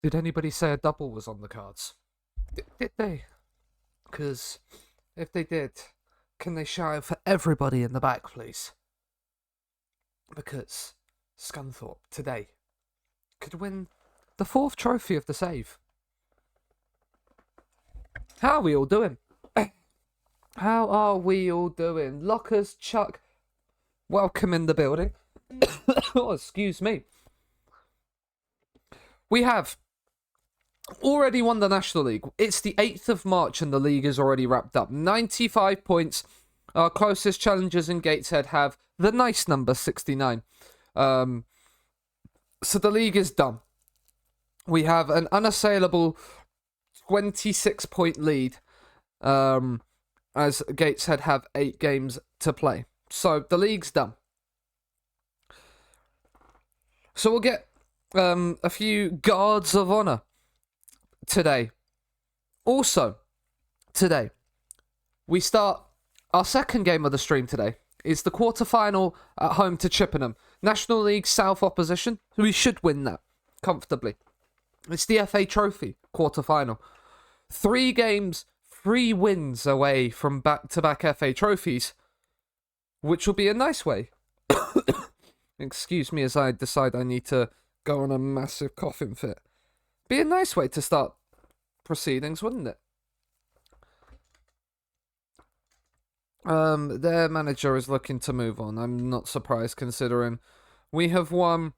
Did anybody say a double was on the cards? Did they? Because if they did, can they shout for everybody in the back, please? Because Scunthorpe today could win the fourth trophy of the save. How are we all doing? How are we all doing? Lockers, Chuck, welcome in the building. Oh, excuse me. We have already won the National League. It's the 8th of March and the league is already wrapped up. 95 points. Our closest challengers in Gateshead have the nice number, 69. So the league is done. We have an unassailable 26-point lead, as Gateshead have 8 games to play. So the league's done. So we'll get a few guards of honour today. Also, today, we start our second game of the stream today. Is the quarter-final at home to Chippenham. National League South opposition. We should win that comfortably. It's the FA Trophy quarter-final. 3 games, 3 wins away from back-to-back FA trophies, which will be a nice way. Excuse me as I decide I need to go on a massive coughing fit. Be a nice way to start proceedings, wouldn't it? Their manager is looking to move on. I'm not surprised considering we have won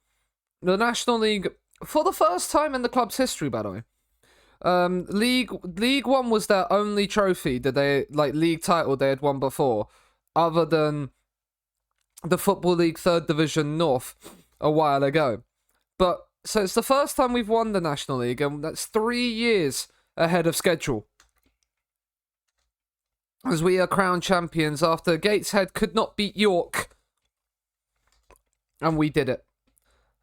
the National League for the first time in the club's history, by the way. League One was their only trophy that they, league title they had won before, other than the Football League 3rd Division North a while ago. But, so it's the first time we've won the National League, and that's 3 years ahead of schedule. As we are crowned champions after Gateshead could not beat York. And we did it.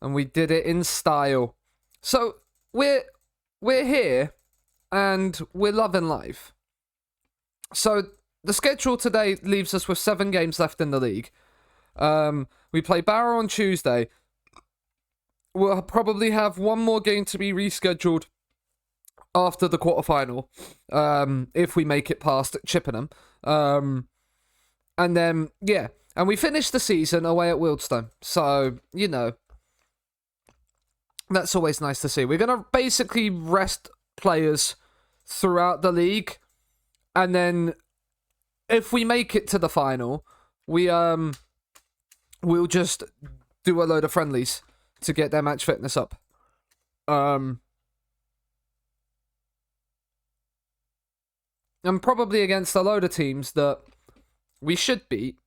And we did it in style. So, we're here, and we're loving life. So, the schedule today leaves us with 7 games left in the league. We play Barrow on Tuesday. We'll probably have one more game to be rescheduled after the quarterfinal, if we make it past Chippenham. And then, yeah. And we finish the season away at Wealdstone. So, you know, that's always nice to see. We're going to basically rest players throughout the league. And then, if we make it to the final, we'll just do a load of friendlies to get their match fitness up. And probably against a load of teams that we should beat,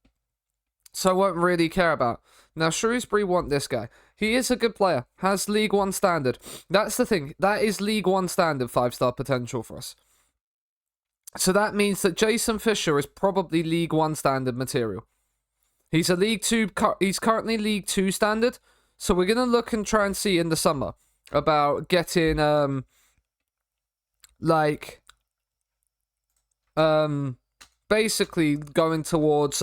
so I won't really care about. Now, Shrewsbury want this guy. He is a good player, has League 1 standard. That's the thing. That is League 1 standard 5-star potential for us. So that means that Jason Fisher is probably League 1 standard material. He's a League 2, he's currently League 2 standard, so we're going to look and try and see in the summer about getting, basically going towards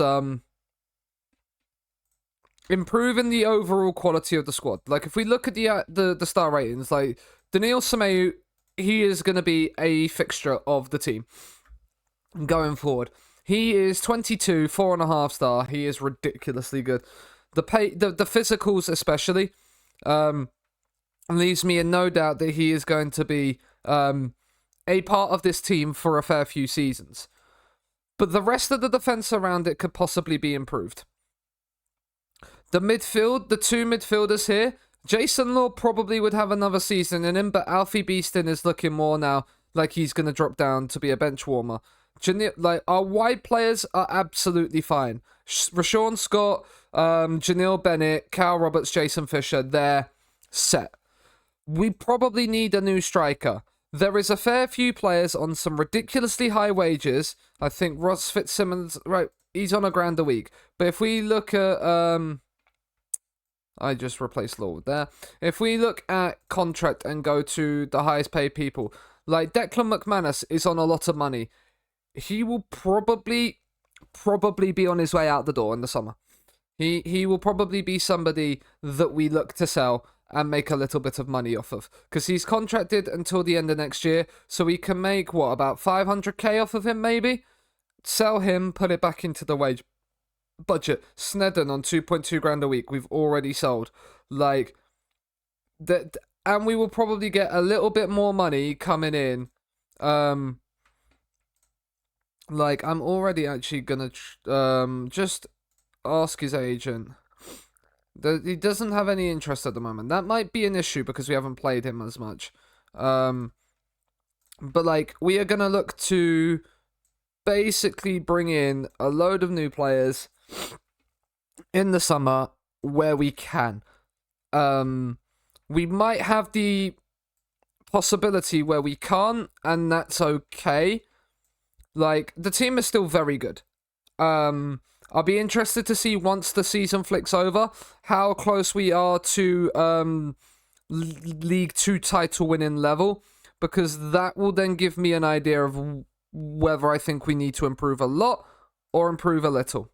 improving the overall quality of the squad. Like, if we look at the star ratings, like Daniil Sameu, he is going to be a fixture of the team going forward. He is 22, 4.5 star. He is ridiculously good. The physicals especially leaves me in no doubt that he is going to be a part of this team for a fair few seasons. But the rest of the defense around it could possibly be improved. The midfield, the 2 midfielders here, Jason Law probably would have another season in him, but Alfie Beeston is looking more now like he's going to drop down to be a bench warmer. Our wide players are absolutely fine. Rashawn Scott, Janelle Bennett, Cal Roberts, Jason Fisher, they're set. We probably need a new striker. There is a fair few players on some ridiculously high wages. I think Ross Fitzsimmons, right, he's on £1,000 a week. But if we look at, I just replaced Lord there. If we look at contract and go to the highest paid people, like Declan McManus is on a lot of money. He will probably be on his way out the door in the summer. He will probably be somebody that we look to sell and make a little bit of money off of. Because he's contracted until the end of next year, so we can make, what, about 500k off of him, maybe? Sell him, put it back into the wage budget. Snedden on 2.2 grand a week, we've already sold. Like, that, and we will probably get a little bit more money coming in. Like, I'm already actually gonna just ask his agent. He doesn't have any interest at the moment. That might be an issue because we haven't played him as much. But, like, we are gonna look to basically bring in a load of new players in the summer where we can. We might have the possibility where we can't, and that's okay. Like, the team is still very good. I'll be interested to see once the season flicks over how close we are to League 2 title winning level, because that will then give me an idea of whether I think we need to improve a lot or improve a little.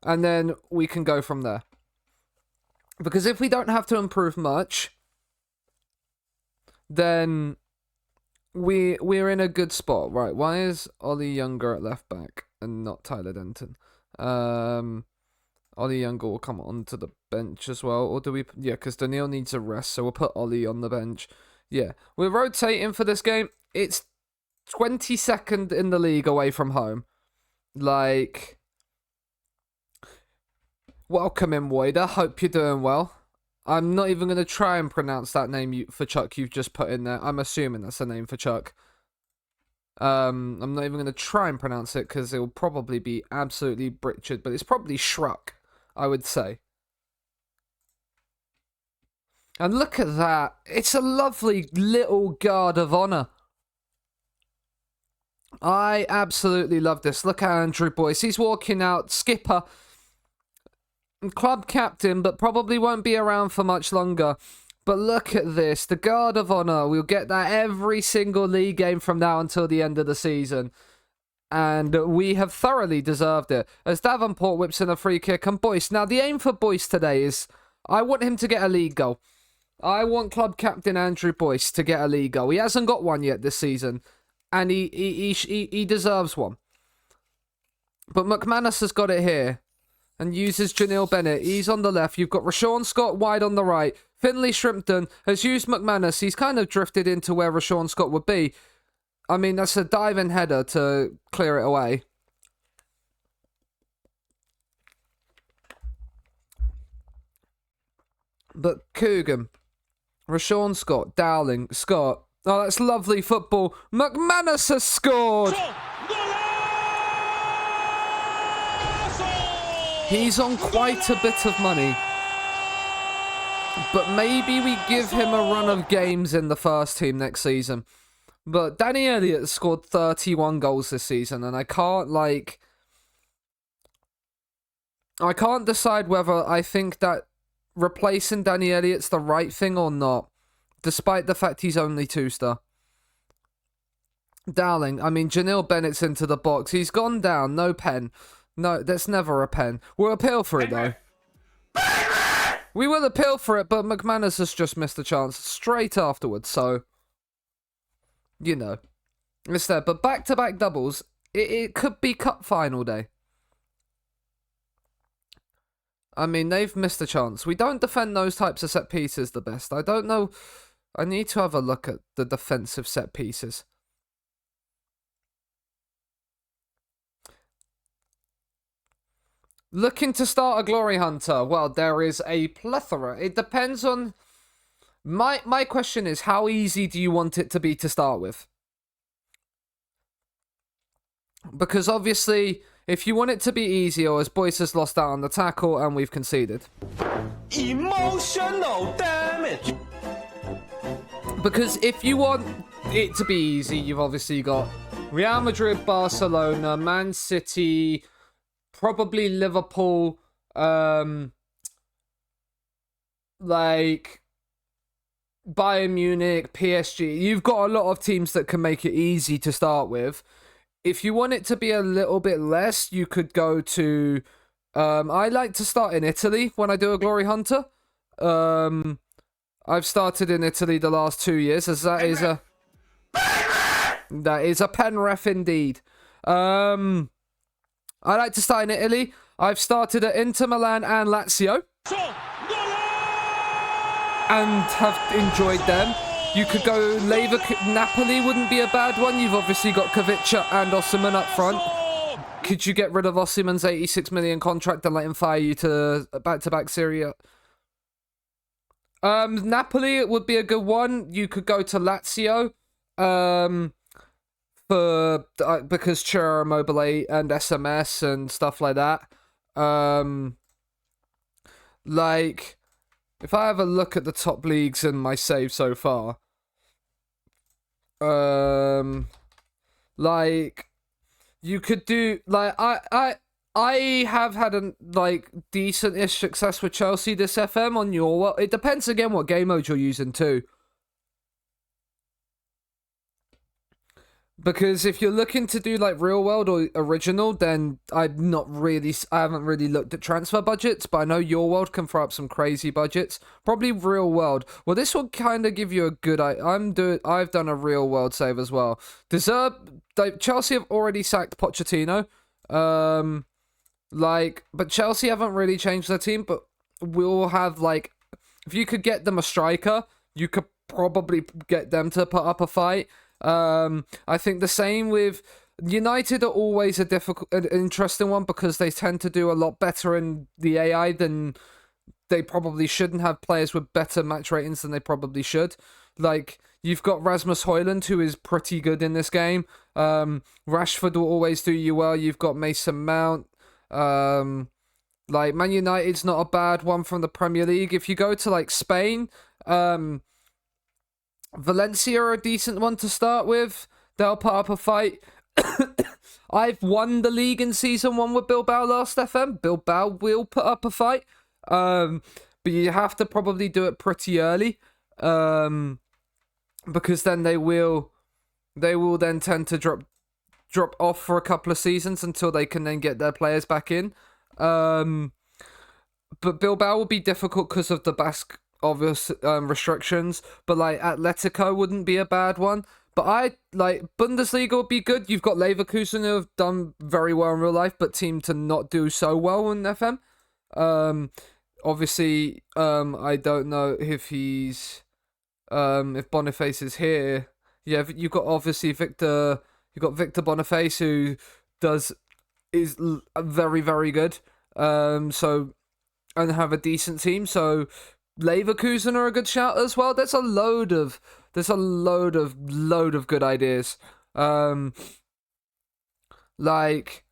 And then we can go from there. Because if we don't have to improve much, then we're in a good spot. Right, why is Ollie Younger at left back and not Tyler Denton? Ollie Younger will come onto the bench as well. Or do we... Yeah, because Daniil needs a rest, so we'll put Ollie on the bench. Yeah, we're rotating for this game. It's 22nd in the league away from home. Like... Welcome in, Woida. Hope you're doing well. I'm not even going to try and pronounce that name for Chuck you've just put in there. I'm assuming that's a name for Chuck. I'm not even going to try and pronounce it because it will probably be absolutely butchered, but it's probably Shruck, I would say. And look at that. It's a lovely little guard of honour. I absolutely love this. Look at Andrew Boyce. He's walking out. Skipper. Club captain, but probably won't be around for much longer. But look at this. The guard of honour. We'll get that every single league game from now until the end of the season. And we have thoroughly deserved it. As Davenport whips in a free kick and Boyce. Now, the aim for Boyce today is I want him to get a league goal. I want club captain Andrew Boyce to get a league goal. He hasn't got one yet this season. And he deserves one. But McManus has got it here. And uses Janelle Bennett. He's on the left. You've got Rashawn Scott wide on the right. Finlay Shrimpton has used McManus. He's kind of drifted into where Rashawn Scott would be. I mean, that's a diving header to clear it away. But Coogan, Rashawn Scott, Dowling, Scott. Oh, that's lovely football. McManus has scored! He's on quite a bit of money. But maybe we give him a run of games in the first team next season. But Danny Elliott scored 31 goals this season, and I can't decide whether I think that replacing Danny Elliott's the right thing or not, despite the fact he's only 2-star. Dowling, I mean, Janelle Bennett's into the box. He's gone down, no pen. No, that's never a pen. We'll appeal for it, though. We will appeal for it, but McManus has just missed a chance straight afterwards, so... You know. It's there. But back-to-back doubles, it could be cup final day. I mean, they've missed a chance. We don't defend those types of set pieces the best. I don't know. I need to have a look at the defensive set pieces. Looking to start a Glory Hunter. Well, there is a plethora. It depends on... My question is, how easy do you want it to be to start with? Because obviously, if you want it to be easy, or as Boyce has lost out on the tackle and we've conceded. Emotional damage. Because if you want it to be easy, you've obviously got Real Madrid, Barcelona, Man City... Probably Liverpool, like Bayern Munich, PSG. You've got a lot of teams that can make it easy to start with. If you want it to be a little bit less, you could go to... I like to start in Italy when I do a Glory Hunter. I've started in Italy the last 2 years, as that is a pen ref indeed. I like to start in Italy. I've started at Inter Milan and Lazio, and have enjoyed them. You could go Napoli wouldn't be a bad one. You've obviously got Kavica and Osimhen up front. Could you get rid of Osimhen's 86 million contract and let him fire you to back-to-back Serie A? Napoli would be a good one. You could go to Lazio, because Chira Immobile and SMS and stuff like that. Like, if I have a look at the top leagues and my save so far, like, you could do, like, I have had a, like, decent-ish success with Chelsea this FM on your... Well, it depends, again, what game mode you're using, too. Because if you're looking to do, like, real world or original, then I haven't really looked at transfer budgets, but I know your world can throw up some crazy budgets. Probably real world. Well, this will kind of give you a good... I've done a real world save as well. Chelsea have already sacked Pochettino. But Chelsea haven't really changed their team, but we'll have, like, if you could get them a striker, you could probably get them to put up a fight. I think the same with United are always an interesting one because they tend to do a lot better in the AI than they probably shouldn't have players with better match ratings than they probably should. Like, you've got Rasmus Højlund, who is pretty good in this game. Rashford will always do you well. You've got Mason Mount. Like, Man United's not a bad one from the Premier League. If you go to, like, Spain, Valencia are a decent one to start with. They'll put up a fight. I've won the league in Season 1 with Bilbao last FM. Bilbao will put up a fight. But you have to probably do it pretty early. Because then they will then tend to drop off for a couple of seasons until they can then get their players back in. But Bilbao will be difficult because of the Basque obvious restrictions, but like Atletico wouldn't be a bad one. But I like Bundesliga would be good. You've got Leverkusen who have done very well in real life, but seem to not do so well in FM. Obviously, I don't know if he's if Boniface is here. Yeah, you've got obviously Victor. You've got Victor Boniface who is very, very good. So and have a decent team. So Leverkusen are a good shout as well. There's a load of good ideas. Leipzig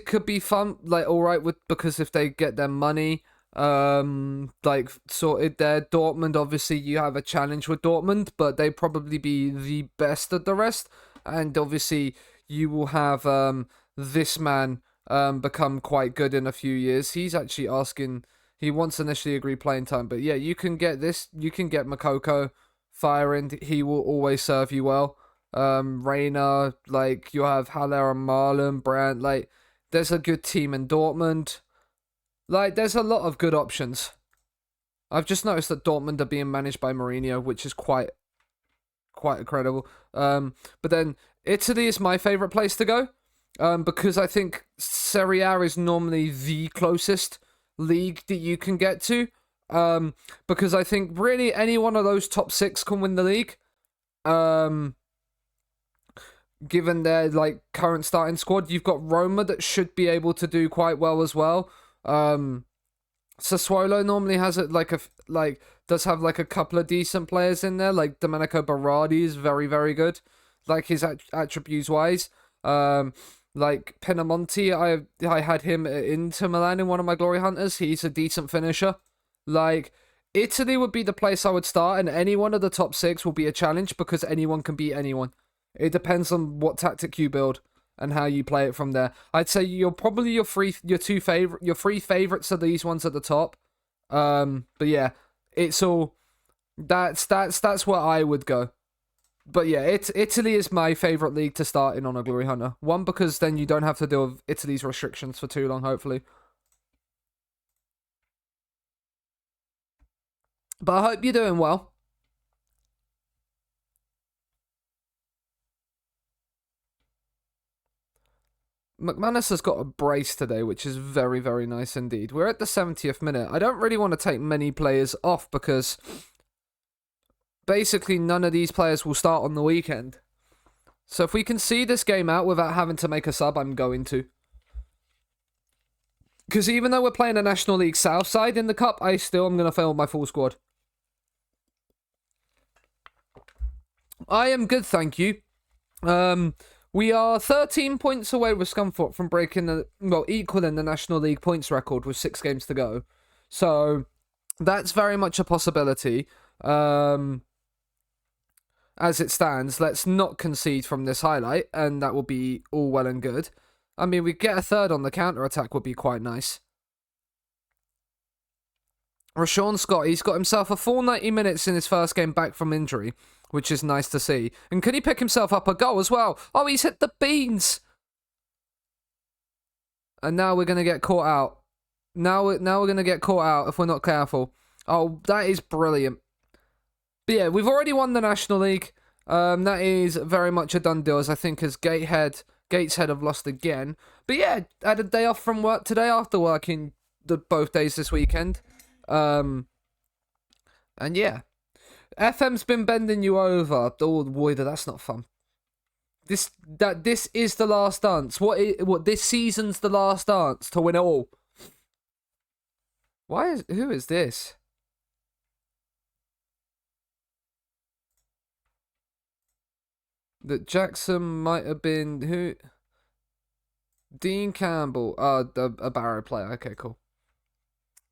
could be fun, like alright because if they get their money like sorted there. Dortmund, obviously you have a challenge with Dortmund, but they probably be the best of the rest. And obviously you will have this man become quite good in a few years. He's actually asking, he wants initially agreed playing time, but yeah, you can get Makoko firing. He will always serve you well. Reina, like you have Haller and Marlon, Brandt, like there's a good team in Dortmund. Like there's a lot of good options. I've just noticed that Dortmund are being managed by Mourinho, which is quite incredible. But then Italy is my favourite place to go. Because I think Serie A is normally the closest league that you can get to. Because I think really any one of those top six can win the league. Given their like current starting squad, you've got Roma that should be able to do quite well as well. Sassuolo normally has it does have like a couple of decent players in there. Like Domenico Berardi is very, very good. Like his attributes wise. Like Pinamonti, I had him at Inter Milan in one of my Glory Hunters. He's a decent finisher. Like, Italy would be the place I would start, and any one of the top six will be a challenge because anyone can beat anyone. It depends on what tactic you build and how you play it from there. I'd say you're probably your three favorites are these ones at the top. But yeah, it's all that's where I would go. But yeah, Italy is my favourite league to start in on a Glory Hunter. One, because then you don't have to deal with Italy's restrictions for too long, hopefully. But I hope you're doing well. McManus has got a brace today, which is very, very nice indeed. We're at the 70th minute. I don't really want to take many players off because basically none of these players will start on the weekend. So if we can see this game out without having to make a sub, I'm going to. Because even though we're playing a National League South side in the cup, I still am going to fail my full squad. I am good, thank you. We are 13 points away with Scunthorpe from equaling the National League points record with 6 games to go. So that's very much a possibility. As it stands, let's not concede from this highlight, and that will be all well and good. I mean, we get a third on the counter-attack would be quite nice. Rashawn Scott, he's got himself a full 90 minutes in his first game back from injury, which is nice to see. And can he pick himself up a goal as well? Oh, he's hit the beans! And now we're going to get caught out. Now we're going to get caught out if we're not careful. Oh, that is brilliant. But yeah, we've already won the National League. That is very much a done deal, as I think as Gateshead have lost again. But yeah, I had a day off from work today after working both days this weekend. And yeah, FM's been bending you over. Oh boy, that's not fun. This is the last dance. What this season's the last dance to win it all. Who is this? That Jackson might have been who? Dean Campbell. A Barrow player. Okay, cool.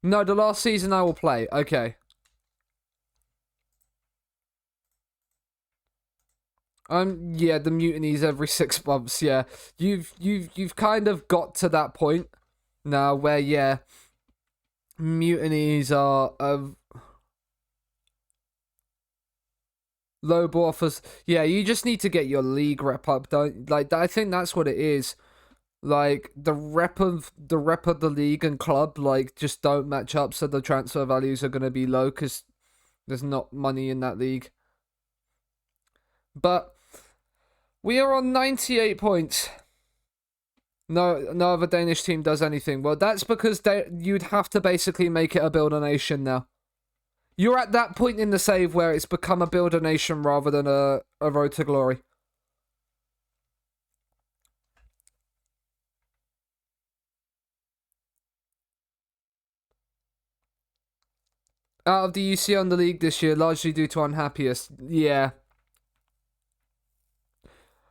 No, the last season I will play. Okay. Yeah, the mutinies every 6 months. Yeah, you've kind of got to that point now where yeah, mutinies are low ball offers. Yeah, you just need to get your league rep up. Don't like. I think that's what it is. Like the rep of the league and club like just don't match up, so the transfer values are going to be low because there's not money in that league. But we are on 98 points. No other Danish team does anything. Well, that's because you'd have to basically make it a builder nation now. You're at that point in the save where it's become a builder nation rather than a road to glory. Out of the UC on the league this year, largely due to unhappiest. Yeah.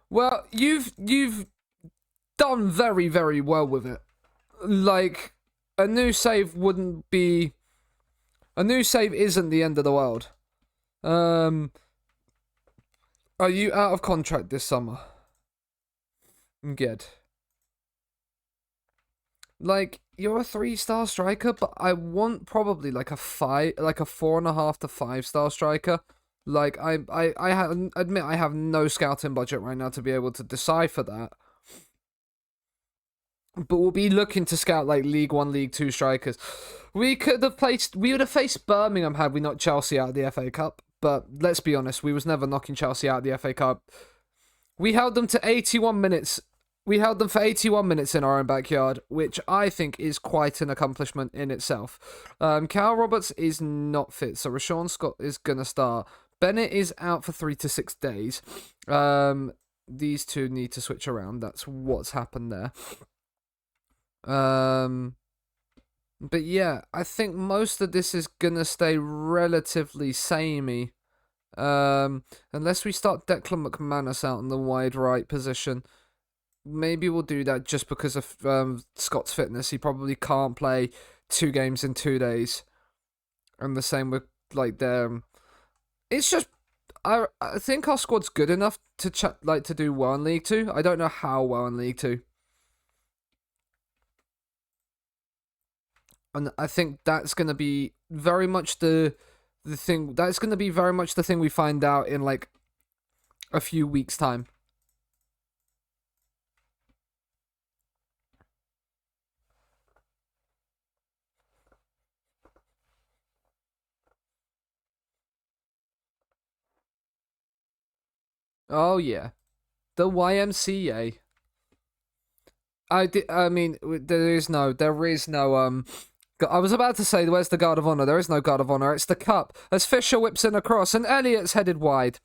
Well, you've done very, very well with it. Like, a new save wouldn't be... A new save isn't the end of the world. Are you out of contract this summer? Good. Like, you're a 3-star striker, but I want probably like a 4.5 to 5-star striker. Like, I admit I have no scouting budget right now to be able to decipher that. But we'll be looking to scout like League 1, League 2 strikers. We would have faced Birmingham had we knocked Chelsea out of the FA Cup. But let's be honest, we was never knocking Chelsea out of the FA Cup. We held them to 81 minutes. We held them for 81 minutes in our own backyard, which I think is quite an accomplishment in itself. Cal Roberts is not fit, so Rashawn Scott is going to start. Bennett is out for 3 to 6 days. These two need to switch around. That's what's happened there. But yeah, I think most of this is going to stay relatively samey. Unless we start Declan McManus out in the wide right position. Maybe we'll do that just because of Scott's fitness. He probably can't play 2 games in 2 days. And the same with like them. It's just I think our squad's good enough to to do well in League 2. I don't know how well in League 2. And I think that's going to be very much the thing. That's going to be very much the thing we find out in like a few weeks' time. Oh, yeah. The YMCA. I mean, there is no, I was about to say, where's the Guard of Honour? There is no Guard of Honour. It's the Cup. As Fisher whips in across, and Elliott's headed wide.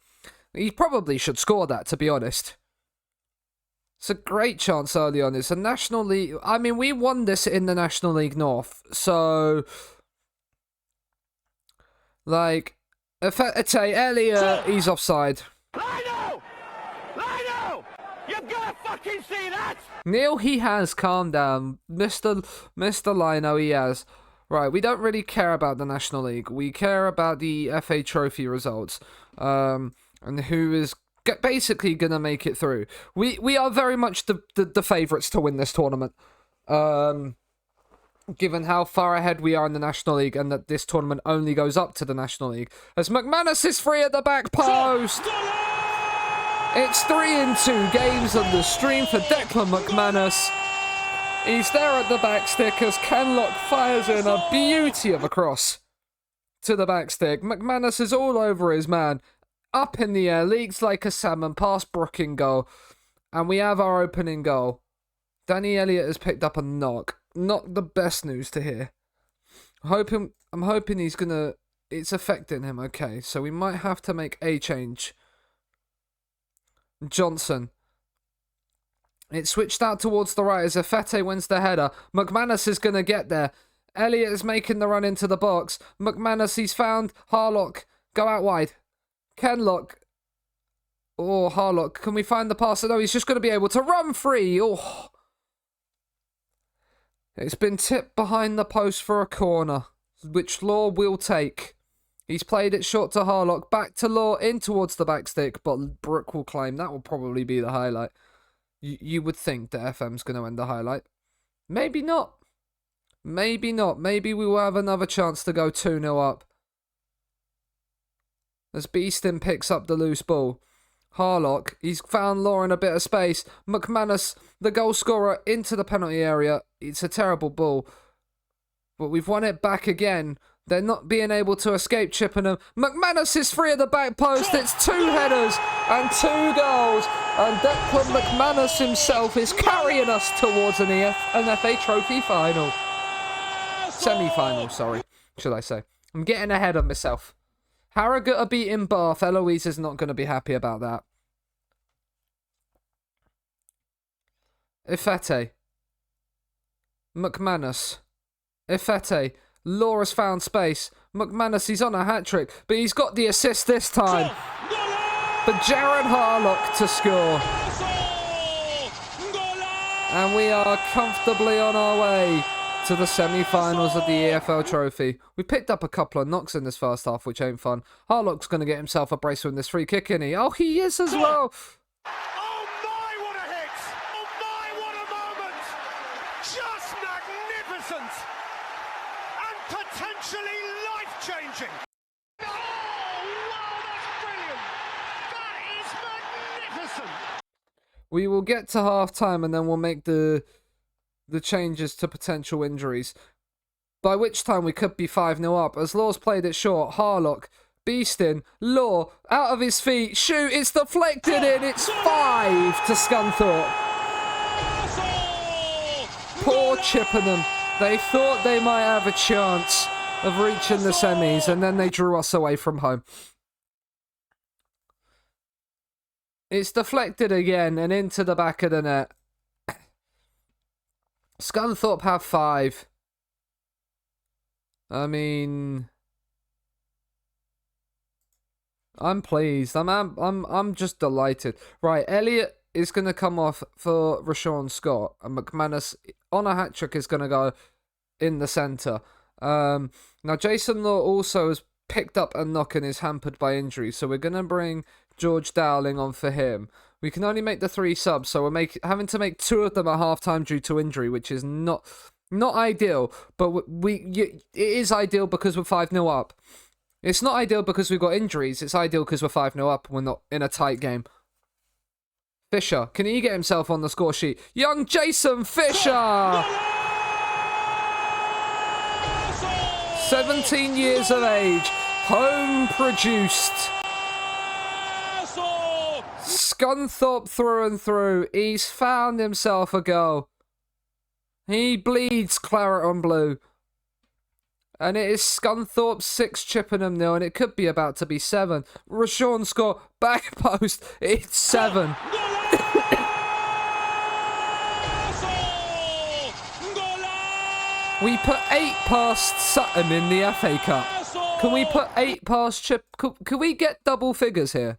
He probably should score that, to be honest. It's a great chance early on. It's a National League. I mean, we won this in the National League North. So, like, Elliott, he's offside. Lino! Lino! You've got to fucking see that! Neil, he has. Calm down. Mr. Lino, he has. Right, we don't really care about the National League. We care about the FA Trophy results. And who is basically going to make it through. We are very much the favourites to win this tournament. Given how far ahead we are in the National League and that this tournament only goes up to the National League. As McManus is free at the back post. It's 3-2 games on the stream for Declan McManus. He's there at the back stick as Kenlock fires in a beauty of a cross to the back stick. McManus is all over his man. Up in the air, leaks like a salmon, past Brook in goal. And we have our opening goal. Danny Elliott has picked up a knock. Not the best news to hear. I'm hoping he's gonna... It's affecting him, okay. So we might have to make a change. Johnson. It's switched out towards the right as Efete wins the header. McManus is going to get there. Elliott is making the run into the box. McManus, he's found Harlock. Go out wide. Kenlock. Oh, Harlock. Can we find the passer? No, he's just going to be able to run free. Oh. It's been tipped behind the post for a corner, which Law will take. He's played it short to Harlock. Back to Law, in towards the back stick, but Brook will claim. That will probably be the highlight. You would think that FM's going to end the highlight. Maybe not. Maybe not. Maybe we will have another chance to go 2-0 up. As Beeston picks up the loose ball. Harlock, he's found Law in a bit of space. McManus, the goal scorer, into the penalty area. It's a terrible ball. But we've won it back again. They're not being able to escape Chippenham. McManus is free at the back post. It's 2 headers and 2 goals. And Declan McManus himself is carrying us towards an FA Trophy final. Semi-final, sorry, should I say. I'm getting ahead of myself. Harrogate are beating Bath. Eloise is not going to be happy about that. Efete. McManus. Efete. Law has found space. McManus, he's on a hat-trick, but he's got the assist this time. But Jared Harlock to score. And we are comfortably on our way to the semi-finals of the EFL Trophy. We picked up a couple of knocks in this first half, which ain't fun. Harlock's going to get himself a brace from this free kick, isn't he? Oh, he is as well. Oh my, what a hit! Oh my, what a moment! Just magnificent! And potentially life-changing! Oh, wow, that's brilliant! That is magnificent! We will get to half-time and then we'll make the changes to potential injuries. By which time we could be 5-0 up. As Law's played it short, Harlock, Beeston, Law, out of his feet, shoot, it's deflected in, it's 5 to Scunthorpe. Poor Chippenham. They thought they might have a chance of reaching the semis and then they drew us away from home. It's deflected again and into the back of the net. Scunthorpe have 5. I mean, I'm pleased. I'm just delighted. Right, Elliott is going to come off for Rashawn Scott, and McManus on a hat trick is going to go in the centre. Now Jason Law also has picked up a knock and is hampered by injury, so we're going to bring George Dowling on for him. We can only make the 3 subs, so we're having to make 2 of them at half-time due to injury, which is not ideal, but it is ideal because we're 5-0 up. It's not ideal because we've got injuries, it's ideal because we're 5-0 up and we're not in a tight game. Fisher, can he get himself on the score sheet? Young Jason Fisher! 17 years of age, home produced. Scunthorpe through and through. He's found himself a goal. He bleeds claret and blue. And it is Scunthorpe 6, Chippenham 0, and it could be about to be 7. Rashawn score, back post, it's 7. We put 8 past Sutton in the FA Cup. Can we put 8 past Chip? Can we get double figures here?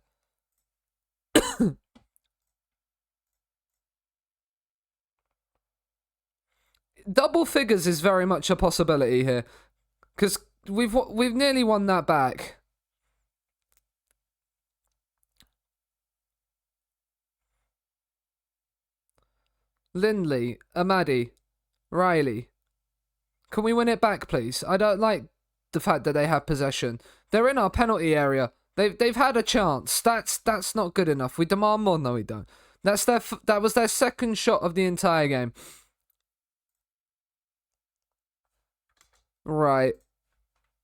Double figures is very much a possibility here. Because we've nearly won that back. Lindley, Amadi, Riley. Can we win it back, please? I don't like the fact that they have possession. They're in our penalty area. They've had a chance. That's not good enough. We demand more. No, we don't. That was their second shot of the entire game. Right.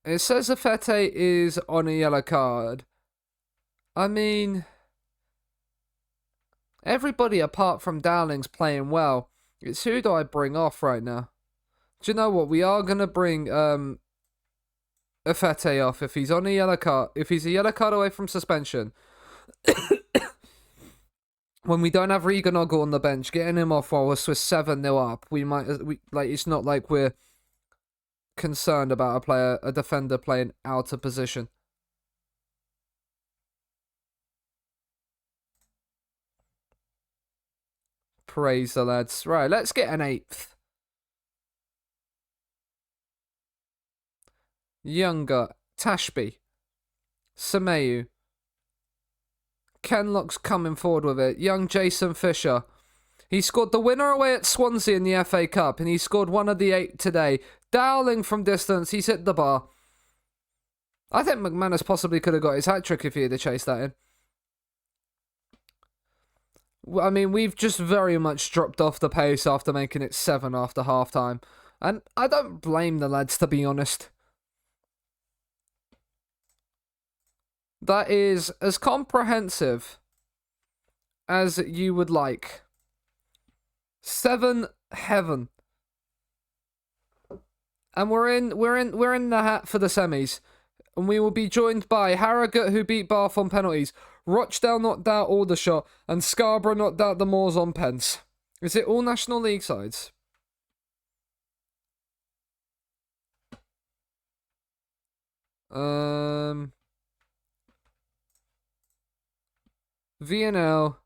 It says Afete is on a yellow card. I mean, everybody apart from Dowling's playing well. It's who do I bring off right now? Do you know what? We are going to bring Afete off if he's on a yellow card. If he's a yellow card away from suspension. When we don't have Regan-Ogle on the bench, getting him off while we're Swiss 7-0 up, it's not like we're concerned about a defender playing out of position. Praise the lads. Right, let's get an 8th. Younger, Tashby, Semeyu. Kenlock's coming forward with it. Young Jason Fisher. He scored the winner away at Swansea in the FA Cup, and he scored one of the 8 today. Dowling from distance, he's hit the bar. I think McManus possibly could have got his hat-trick if he had chased that in. I mean, we've just very much dropped off the pace after making it 7 after half-time. And I don't blame the lads, to be honest. That is as comprehensive as you would like. 7 heaven. And we're in the hat for the semis. And we will be joined by Harrogate, who beat Bath on penalties. Rochdale knocked out Aldershot, and Scarborough knocked out the Moors on pence. Is it all National League sides? VNL.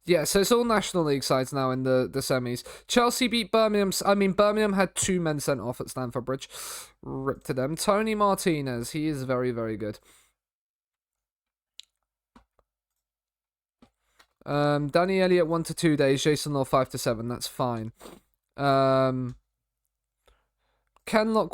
Yeah, so it's all National League sides now in the semis. Chelsea beat Birmingham. I mean, Birmingham had 2 men sent off at Stamford Bridge. Rip to them. Tony Martinez. He is very, very good. Danny Elliott 1 to 2 days. Jason Law 5 to 7. That's fine. Kenlock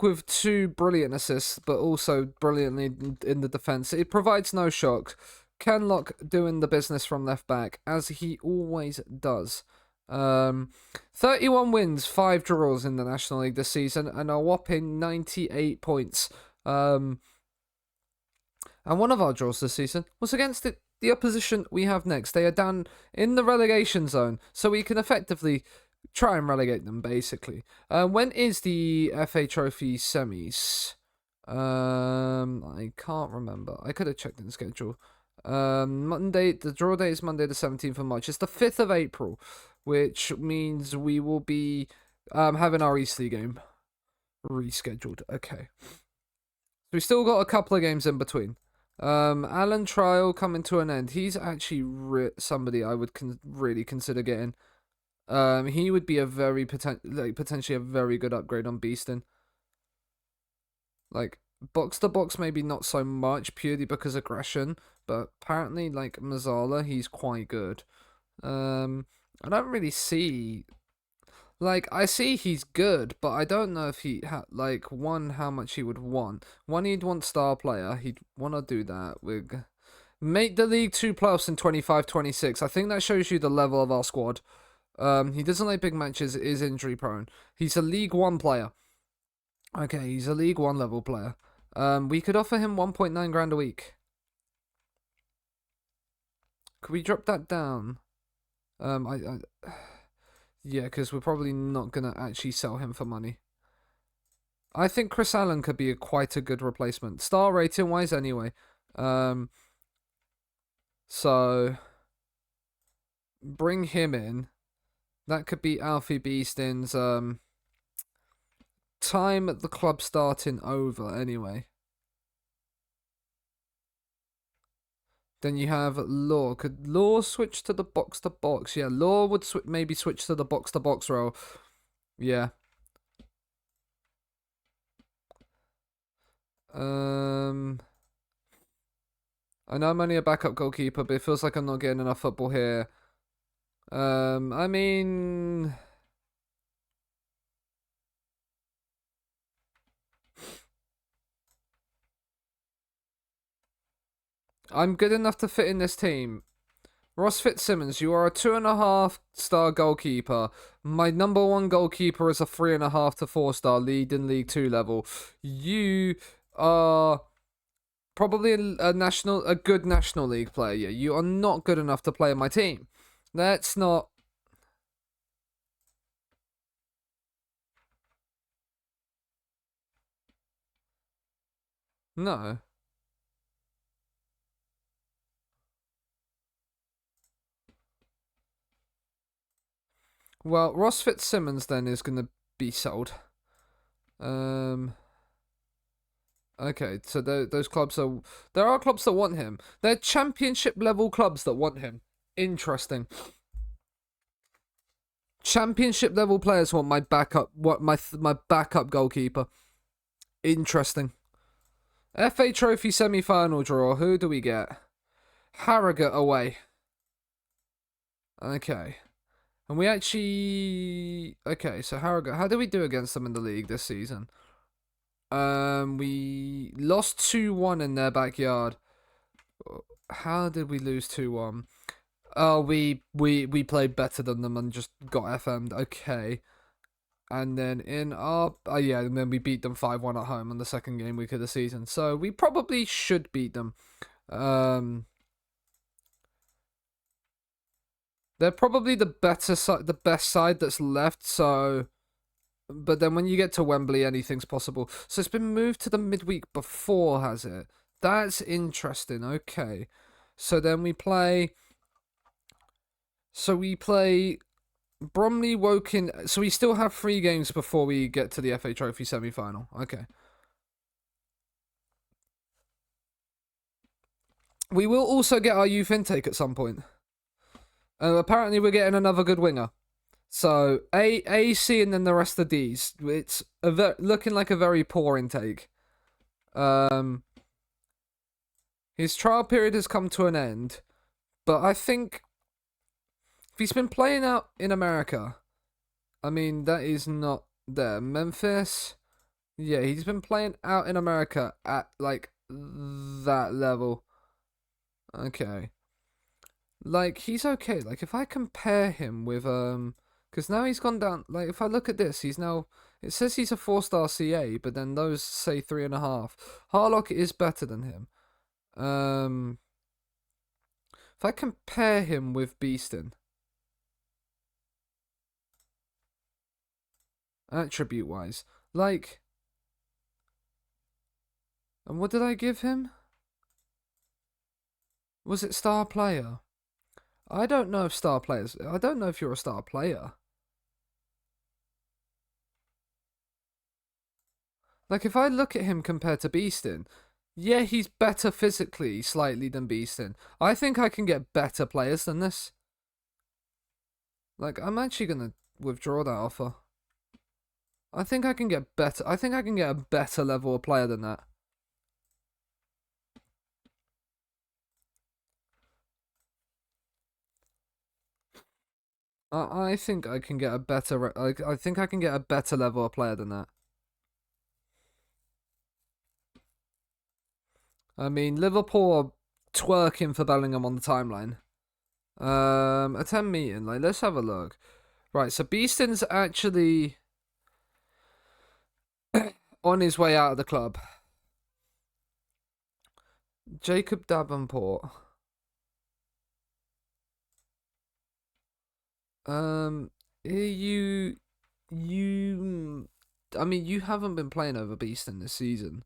with 2 brilliant assists, but also brilliantly in the defence. It provides no shock. Kenlock doing the business from left back, as he always does. 31 wins, 5 draws in the National League this season, and a whopping 98 points. And one of our draws this season was against the opposition we have next. They are down in the relegation zone, so we can effectively try and relegate them, basically. When is the FA Trophy semis? I can't remember. I could have checked in the schedule. Monday, the draw date is Monday the 17th of March. It's the 5th of April, which means we will be having our Eastleigh game rescheduled. Okay. So we still got a couple of games in between. Alan Trial coming to an end. He's actually somebody I would really consider getting. He would be a very potentially a very good upgrade on Beeston. Like, box to box maybe not so much, purely because of aggression, but apparently, like, Mazzala, he's quite good. I don't really see... Like, I see he's good, but I don't know if he, how much he would want. One, he'd want star player. He'd want to do that. We'd make the League 2 playoffs in 25-26. I think that shows you the level of our squad. He doesn't like big matches, is injury prone. He's a League 1 player. Okay, he's a League 1 level player. We could offer him 1.9 grand a week. Could we drop that down? Yeah, because we're probably not gonna actually sell him for money. I think Chris Allen could be quite a good replacement, star rating wise, anyway. So bring him in. That could be Alfie Beeston's time at the club starting over, anyway. Then you have Law. Could Law switch to the box to box? Yeah, Law would maybe switch to the box to box role. Yeah. I know I'm only a backup goalkeeper, but it feels like I'm not getting enough football here. I mean, I'm good enough to fit in this team. Ross Fitzsimmons, you are a 2.5-star goalkeeper. My number one goalkeeper is a 3.5 to 4-star lead in League 2 level. You are probably a good National League player. You are not good enough to play in my team. That's not. No. Well, Ross Fitzsimmons then is going to be sold. Okay, so those clubs are. There are clubs that want him. They're championship level clubs that want him. Interesting. Championship level players want my backup. What my backup goalkeeper. Interesting. FA Trophy semi-final draw. Who do we get? Harrogate away. Okay. And we actually. Okay, so Harrogate. How did we do against them in the league this season? We lost 2-1 in their backyard. How did we lose 2-1? Oh, we played better than them and just got FM'd. Okay. And then in our... yeah, and then we beat them 5-1 at home on the second game week of the season. So we probably should beat them. They're probably the best side that's left, so... But then when you get to Wembley, anything's possible. So it's been moved to the midweek before, has it? That's interesting. Okay. So then we play... So we play Bromley, Woking. So we still have 3 games before we get to the FA Trophy semi-final. Okay. We will also get our youth intake at some point. Apparently we're getting another good winger. So A, C, and then the rest of D's. It's looking like a very poor intake. His trial period has come to an end, but I think if he's been playing out in America, I mean that is not there. Memphis, yeah, he's been playing out in America at like that level. Okay, like he's okay. Like if I compare him with because now he's gone down. Like, if I look at this, he's now. It says he's a 4-star CA, but then those say 3.5. Harlock is better than him. If I compare him with Beeston, attribute wise, like. And what did I give him? Was it star player? I don't know if star players. I don't know if you're a star player. Like, if I look at him compared to Beeston, yeah, he's better physically slightly than Beeston. I think I can get better players than this. Like, I'm actually going to withdraw that offer. I think I can get better. I think I can get a better level of player than that. I think I can get a better. I think I can get a better level of player than that. I mean, Liverpool are twerking for Bellingham on the timeline. Attend meeting. Like, let's have a look. Right, so Beeston's actually on his way out of the club. Jacob Davenport. You, I mean, you haven't been playing over Beeston this season.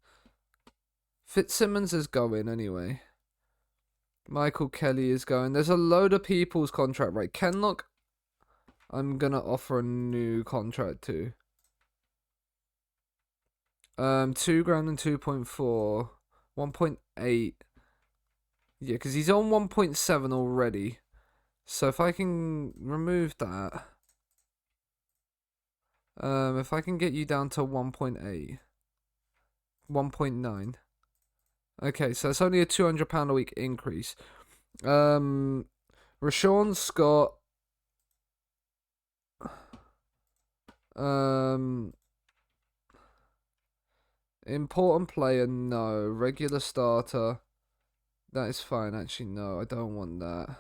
Fitzsimmons is going anyway. Michael Kelly is going. There's a load of people's contract, right? Kenlock, I'm gonna offer a new contract to. $2 grand and 2.4, 1.8. Yeah, because he's on 1.7 already. So if I can remove that, if I can get you down to 1.8, 1.9. Okay, so it's only a £200 a week increase. Rashawn Scott. Important player, no. Regular starter. That is fine, actually, no, I don't want that.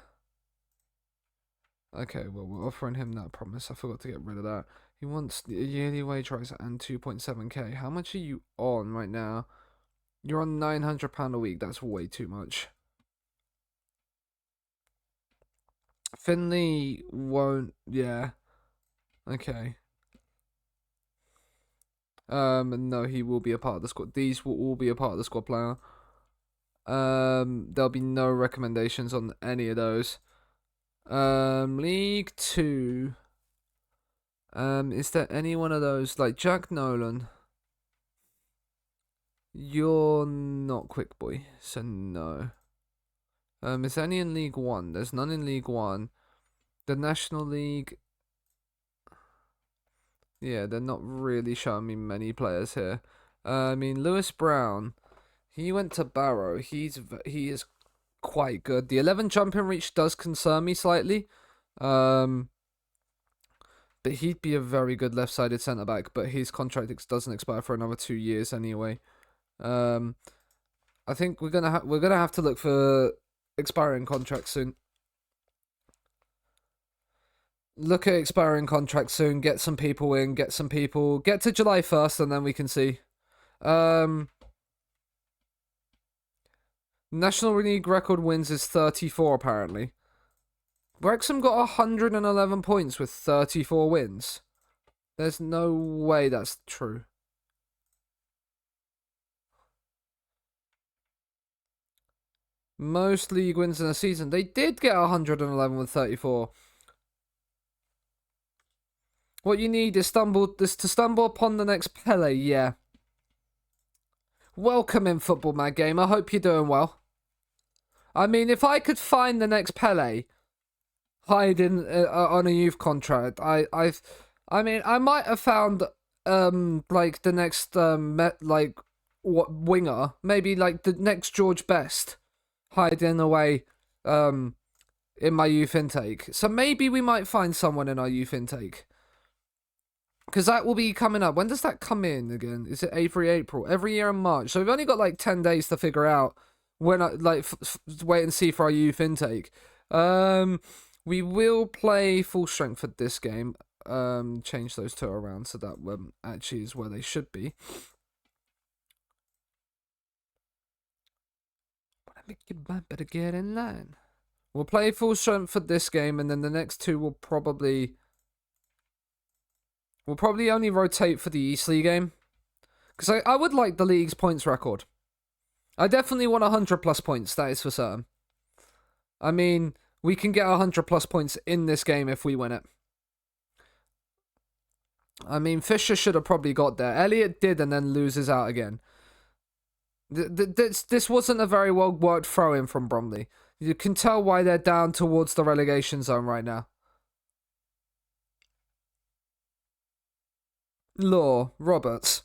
Okay, well, we're offering him that promise. I forgot to get rid of that. He wants a yearly wage rise and 2.7k. How much are you on right now? You're on £900 a week. That's way too much. Finley won't. Yeah. Okay. No, he will be a part of the squad. These will all be a part of the squad player. There'll be no recommendations on any of those. League 2. Is there any one of those, like Jack Nolan? You're not quick boy, so no. Is there any in League 1? There's none in League 1. The National League. Yeah, they're not really showing me many players here. I mean, Lewis Brown, he went to Barrow. He is quite good. The 11 jumping reach does concern me slightly. But he'd be a very good left-sided centre back. But his contract doesn't expire for another 2 years anyway. I think we're gonna have to look for expiring contracts soon. Look at expiring contracts soon. Get some people in. Get some people. Get to July 1st, and then we can see. National League record wins is 34 apparently. Wrexham got 111 points with 34 wins. There's no way that's true. Most league wins in a season. They did get 111 with 34. What you need is to stumble upon the next Pele, yeah. Welcome in Football Mad Game. I hope you're doing well. I mean, if I could find the next Pele hiding on a youth contract, I mean, I might have found like the next winger, maybe like the next George Best hiding away in my youth intake. So maybe we might find someone in our youth intake. Because that will be coming up. When does that come in again? Is it every April? Every year in March. So we've only got like 10 days to figure out when wait and see for our youth intake. We will play full strength for this game. Change those two around so that actually is where they should be. Better get in line. We'll play full strength for this game, and then the next two will probably... We'll probably only rotate for the Eastleigh game. Because I would like the league's points record. I definitely want 100 plus points, that is for certain. I mean, we can get 100 plus points in this game if we win it. I mean, Fisher should have probably got there. Elliott did and then loses out again. This wasn't a very well worked throw-in from Bromley. You can tell why they're down towards the relegation zone right now. Roberts.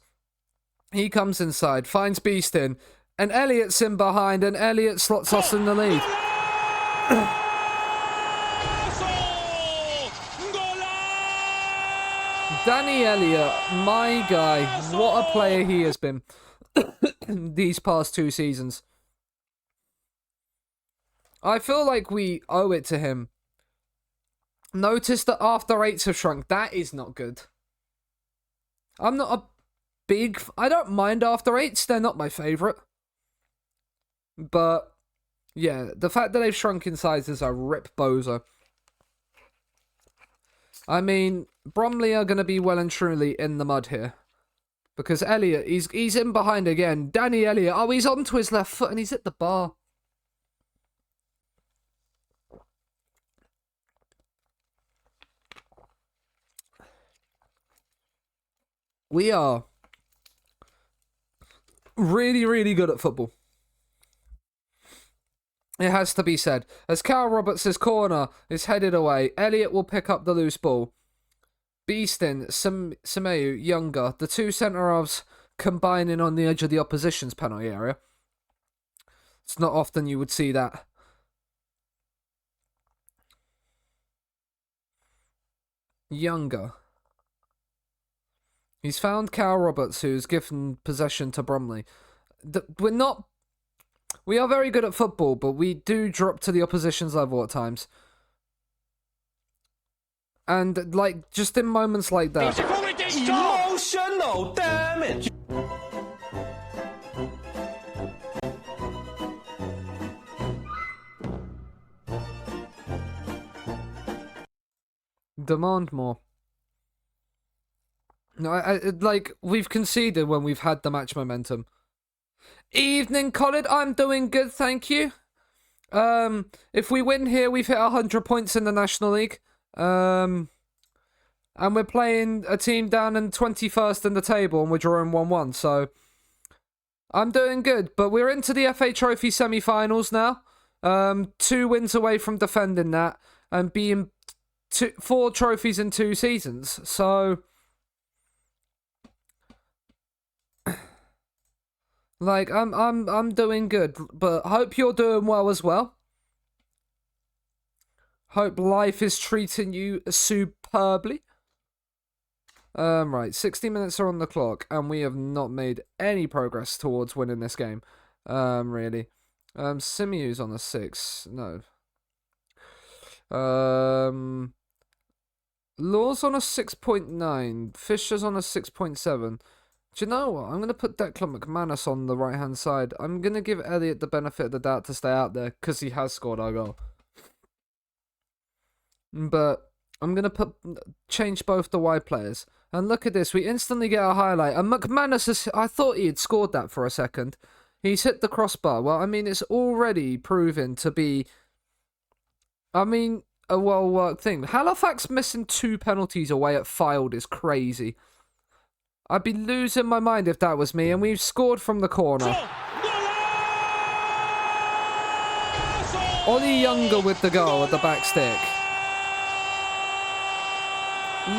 He comes inside, finds Beeston, and Elliott's in behind, and Elliott slots us in the lead. Danny Elliott, my guy, what a player he has been these past 2 seasons. I feel like we owe it to him. Notice that after 8s have shrunk. That is not good. I'm not a big... I don't mind after 8s. They're not my favourite. But, yeah, the fact that they've shrunk in size is a rip bozo. I mean, Bromley are going to be well and truly in the mud here. Because Elliott, he's in behind again. Danny Elliott, oh, he's onto his left foot and he's at the bar. We are really, really good at football. It has to be said. As Cal Roberts' corner is headed away, Elliott will pick up the loose ball. Beeston, Semeyu, Younger, the two centre-halves combining on the edge of the opposition's penalty area. It's not often you would see that. Younger. He's found Cal Roberts, who's given possession to Bromley. We are very good at football, but we do drop to the opposition's level at times. And, like, just in moments like that. Emotional damage. Demand more. No, like, we've conceded when we've had the match momentum. Evening, Colin. I'm doing good, thank you. If we win here, we've hit 100 points in the National League. And we're playing a team down in 21st in the table, and we're drawing 1-1, so I'm doing good. But we're into the FA Trophy semi-finals now. 2 wins away from defending that, and being 4 trophies in 2 seasons. So, like, I'm doing good, but hope you're doing well as well. Hope life is treating you superbly. Right, 60 minutes are on the clock, and we have not made any progress towards winning this game. Really. Simeu's on a 6. No. Law's on a 6.9. Fisher's on a 6.7. Do you know what? I'm going to put Declan McManus on the right-hand side. I'm going to give Elliott the benefit of the doubt to stay out there, because he has scored our goal. But I'm going to change both the wide players. And look at this. We instantly get a highlight. And McManus, I thought he had scored that for a second. He's hit the crossbar. Well, I mean, it's already proven to be, a well-worked thing. Halifax missing 2 penalties away at Fylde is crazy. I'd be losing my mind if that was me. And we've scored from the corner. Ollie Younger with the goal at the back stick.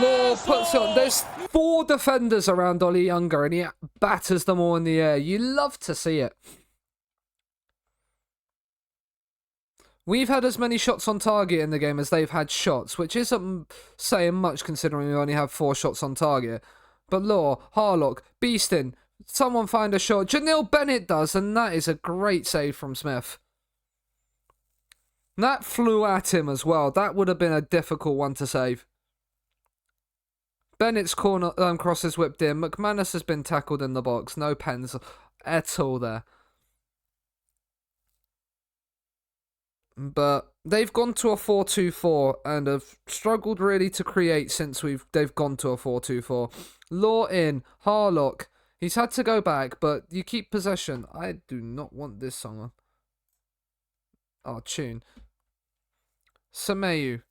Law puts it on. There's 4 defenders around Ollie Younger, and he batters them all in the air. You love to see it. We've had as many shots on target in the game as they've had shots, which isn't saying much considering we only have 4 shots on target. But Law, Harlock, Beeston, someone find a shot. Janelle Bennett does, and that is a great save from Smith. That flew at him as well. That would have been a difficult one to save. Bennett's corner cross is whipped in. McManus has been tackled in the box. No pens at all there. But they've gone to a 4-2-4 and have struggled really to create since they've gone to a 4-2-4. Law in. Harlock. He's had to go back, but you keep possession. I do not want this song on. Oh, tune. Semeyu.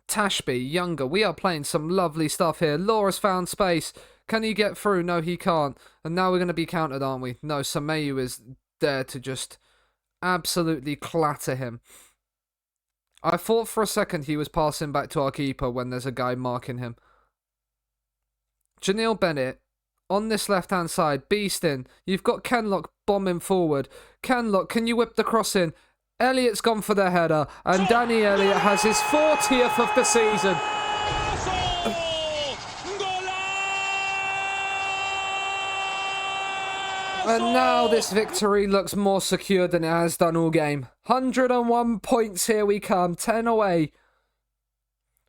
Tashby, Younger. We are playing some lovely stuff here. Law has found space. Can he get through? No, he can't. And now we're going to be countered, aren't we? No, Semeyu is there to just absolutely clatter him. I thought for a second he was passing back to our keeper when there's a guy marking him. Janelle Bennett on this left-hand side. Beeston. You've got Kenlock bombing forward. Kenlock, can you whip the cross in? Elliott's gone for the header, and Danny Elliott has his 40th of the season. And now this victory looks more secure than it has done all game. 101 points, here we come, 10 away.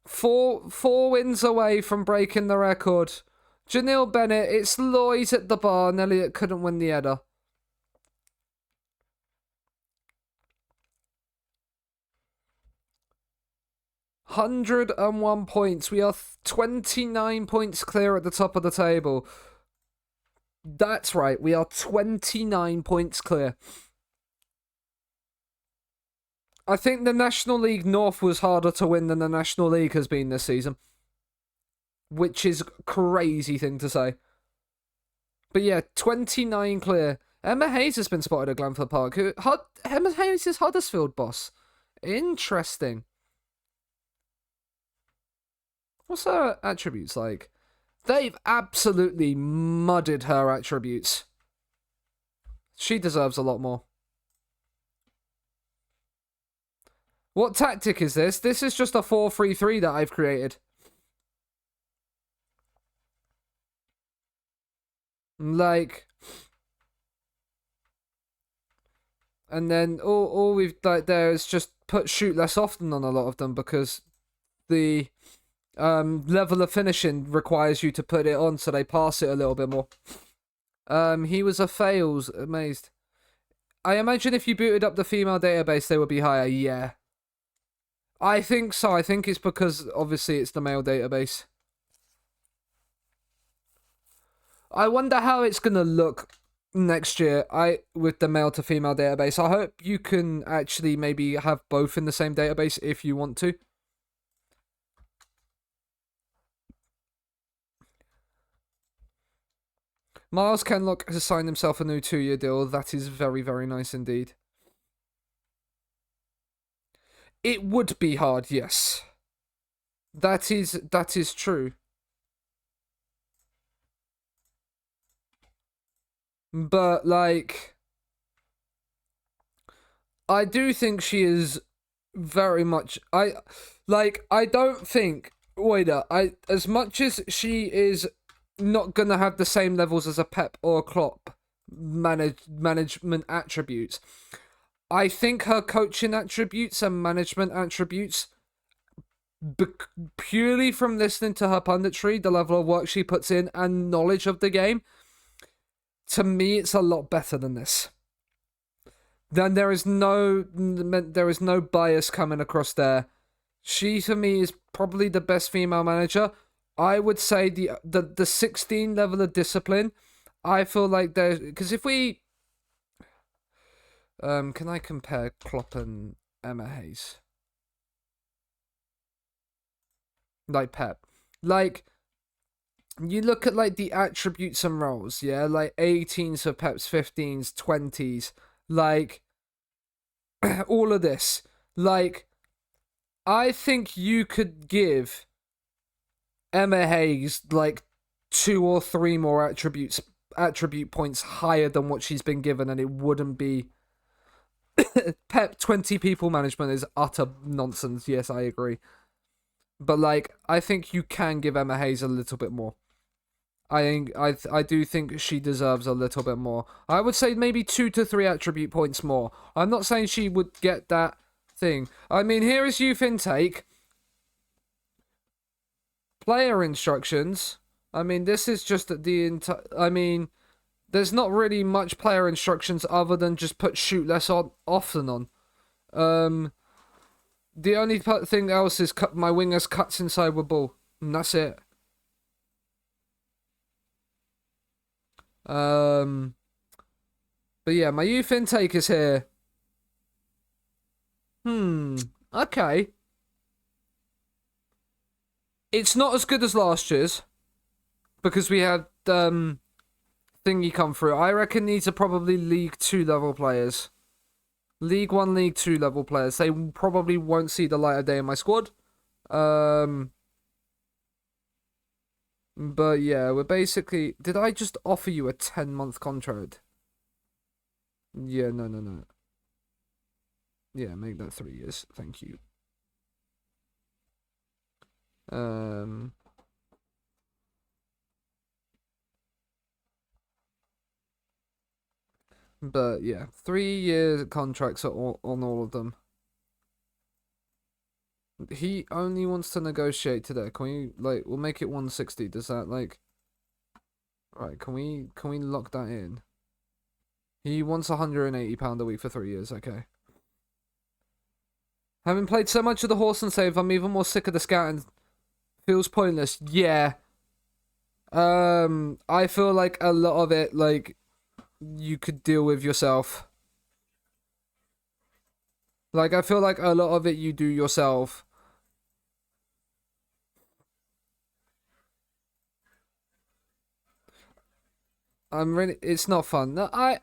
Four wins away from breaking the record. Janelle Bennett, it's Loy's at the bar, and Elliott couldn't win the header. 101 points. We are 29 points clear at the top of the table. That's right, we are 29 points clear. I think the National League North was harder to win than the National League has been this season. Which is a crazy thing to say. But yeah, 29 clear. Emma Hayes has been spotted at Glanford Park. Emma Hayes is Huddersfield boss. Interesting. What's her attributes like? They've absolutely mudded her attributes. She deserves a lot more. What tactic is this? This is just a 4-3-3 that I've created. Like, and then all we've done there is just put shoot less often on a lot of them because the level of finishing requires you to put it on, so they pass it a little bit more. He was a fails. Amazed. I imagine if you booted up the female database, they would be higher. Yeah. I think so. I think it's because, obviously, it's the male database. I wonder how it's going to look next year with the male to female database. I hope you can actually maybe have both in the same database if you want to. Miles Kenlock has signed himself a new 2-year deal. That is very, very nice indeed. It would be hard, yes. That is true. But, like, I do think she is very much... I don't think... as much as she is not going to have the same levels as a Pep or a Klopp management attributes, I think her coaching attributes and management attributes, purely from listening to her punditry, the level of work she puts in and knowledge of the game, to me, it's a lot better than this. Then there is no bias coming across there. She, to me, is probably the best female manager. I would say the 16 level of discipline, I feel like there's... Because if we... can I compare Klopp and Emma Hayes? Like Pep. Like... You look at, like, the attributes and roles, yeah? Like, 18s for Pep's, 15s, 20s. Like, all of this. Like, I think you could give Emma Hayes, like, 2 or 3 more attribute points higher than what she's been given, and it wouldn't be... Pep 20 people management is utter nonsense. Yes, I agree. But, like, I think you can give Emma Hayes a little bit more. I do think she deserves a little bit more. I would say maybe 2 to 3 attribute points more. I'm not saying she would get that thing. I mean, here is youth intake. Player instructions. I mean, this is just the entire... I mean, there's not really much player instructions other than just put shoot less often on. The only thing else is my wingers cuts inside with ball. And that's it. But yeah, my youth intake is here. Okay. It's not as good as last year's, because we had thingy come through. I reckon these are probably League 2 level players. League 1, League 2 level players. They probably won't see the light of day in my squad. But yeah, we're basically... Did I just offer you a 10-month contract? Yeah, no. Yeah, make that 3 years. Thank you. But yeah, 3-year contracts are on all of them. He only wants to negotiate today. Can we, like, we'll make it 160. Does that, like... Right, can we lock that in? He wants £180 a week for 3 years, okay. Having played so much of the horse and save, I'm even more sick of the scouting. Feels pointless. Yeah. I feel like a lot of it, like, you could deal with yourself. Like, I feel like a lot of it you do yourself. It's not fun. No, I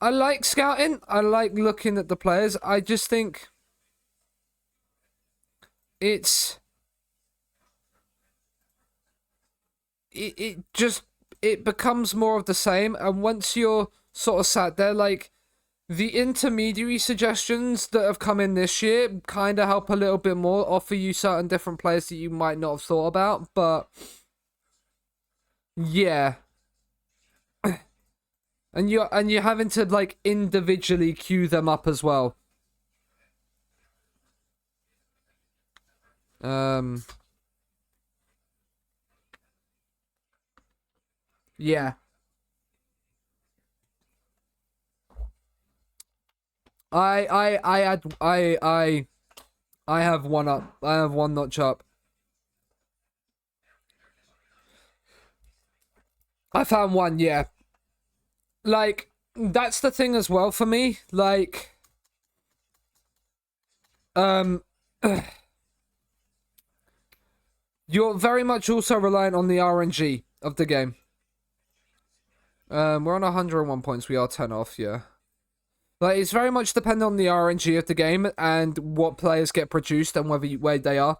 like scouting. I like looking at the players. I just think it becomes more of the same, and once you're sort of sat there, like, the intermediary suggestions that have come in this year kind of help a little bit more, offer you certain different players that you might not have thought about, but yeah. And you're having to, like, individually queue them up as well. Yeah. I have one up. I have one notch up. I found one, yeah. Like, that's the thing as well for me. Like, you're very much also reliant on the RNG of the game. We're on 101 points. We are 10 off, yeah. Like, it's very much dependent on the RNG of the game and what players get produced and where they are.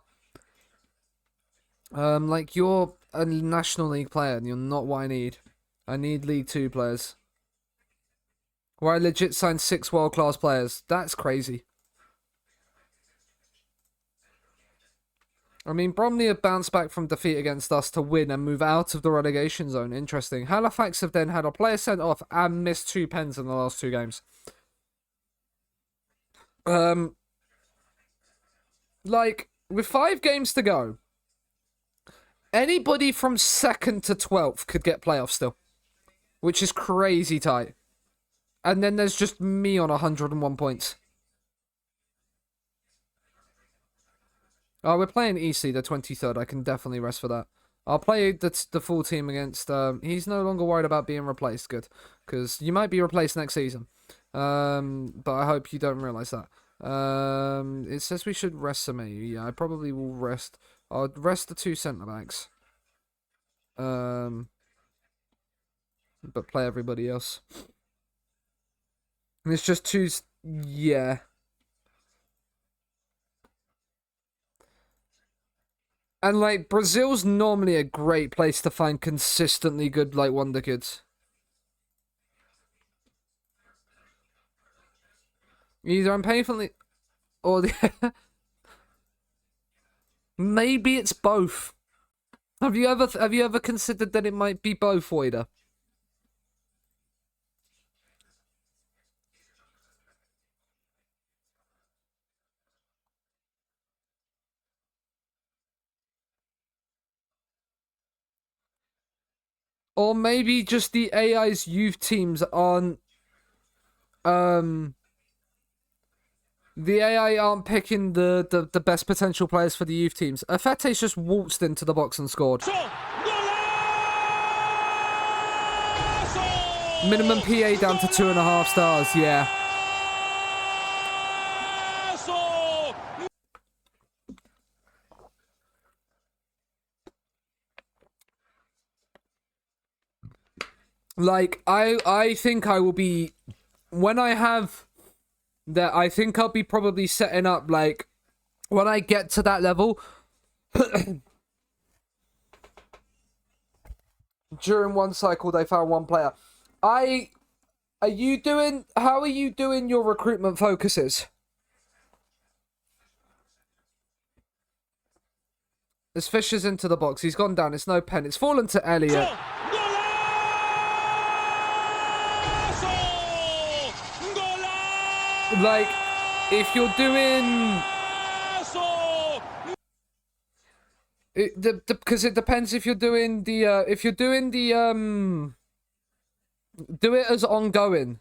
Like, you're a National League player and you're not what I need. I need League 2 players. Where I legit signed 6 world-class players. That's crazy. I mean, Bromley have bounced back from defeat against us to win and move out of the relegation zone. Interesting. Halifax have then had a player sent off and missed 2 pens in the last 2 games. Like, with 5 games to go, anybody from 2nd to 12th could get playoffs still, which is crazy tight. And then there's just me on 101 points. Oh, we're playing Eastleigh the 23rd. I can definitely rest for that. I'll play the full team against... he's no longer worried about being replaced. Good. Because you might be replaced next season. But I hope you don't realise that. It says we should rest Semeyu. Yeah, I probably will rest. I'll rest the 2 centre-backs. But play everybody else. And it's just 2... Yeah. And, like, Brazil's normally a great place to find consistently good, like, wonder kids. Either I'm painfully... Or the... Maybe it's both. Have you ever considered that it might be both, Wader? Or maybe just the AI's youth teams aren't... The AI aren't picking the best potential players for the youth teams. Afete's just waltzed into the box and scored. Minimum PA down to 2.5 stars, yeah. Like, I think I will be... When I have... That I think I'll be probably setting up, like, when I get to that level, during one cycle they found one player. How are you doing your recruitment focuses? As Fisher's into the box, he's gone down, it's no pen, it's fallen to Elliot. Like, if you're doing... Because it depends if you're doing the... Do it as ongoing.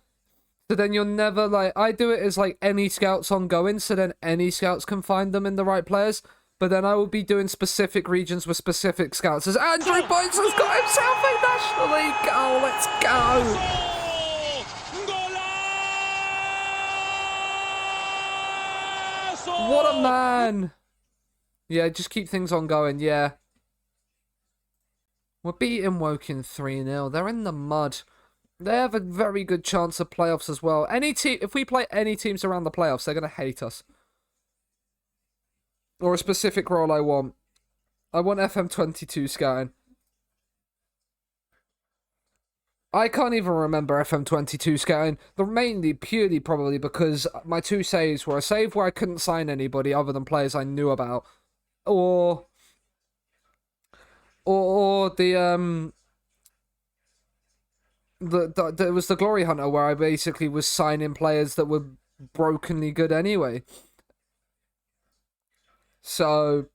So then you're never like, I do it as like any scouts ongoing, so then any scouts can find them in the right players. But then I will be doing specific regions with specific scouts. As Andrew Boyce has got himself a National League goal. Let's go. What a man. Yeah, just keep things on going, yeah. We're beating Woking 3-0. They're in the mud. They have a very good chance of playoffs as well. Any team, if we play any teams around the playoffs, they're going to hate us. Or a specific role I want. I want FM22 scouting. I can't even remember FM22 scouting. Mainly, purely probably because my two saves were a save where I couldn't sign anybody other than players I knew about. Or the it was the Glory Hunter where I basically was signing players that were brokenly good anyway. So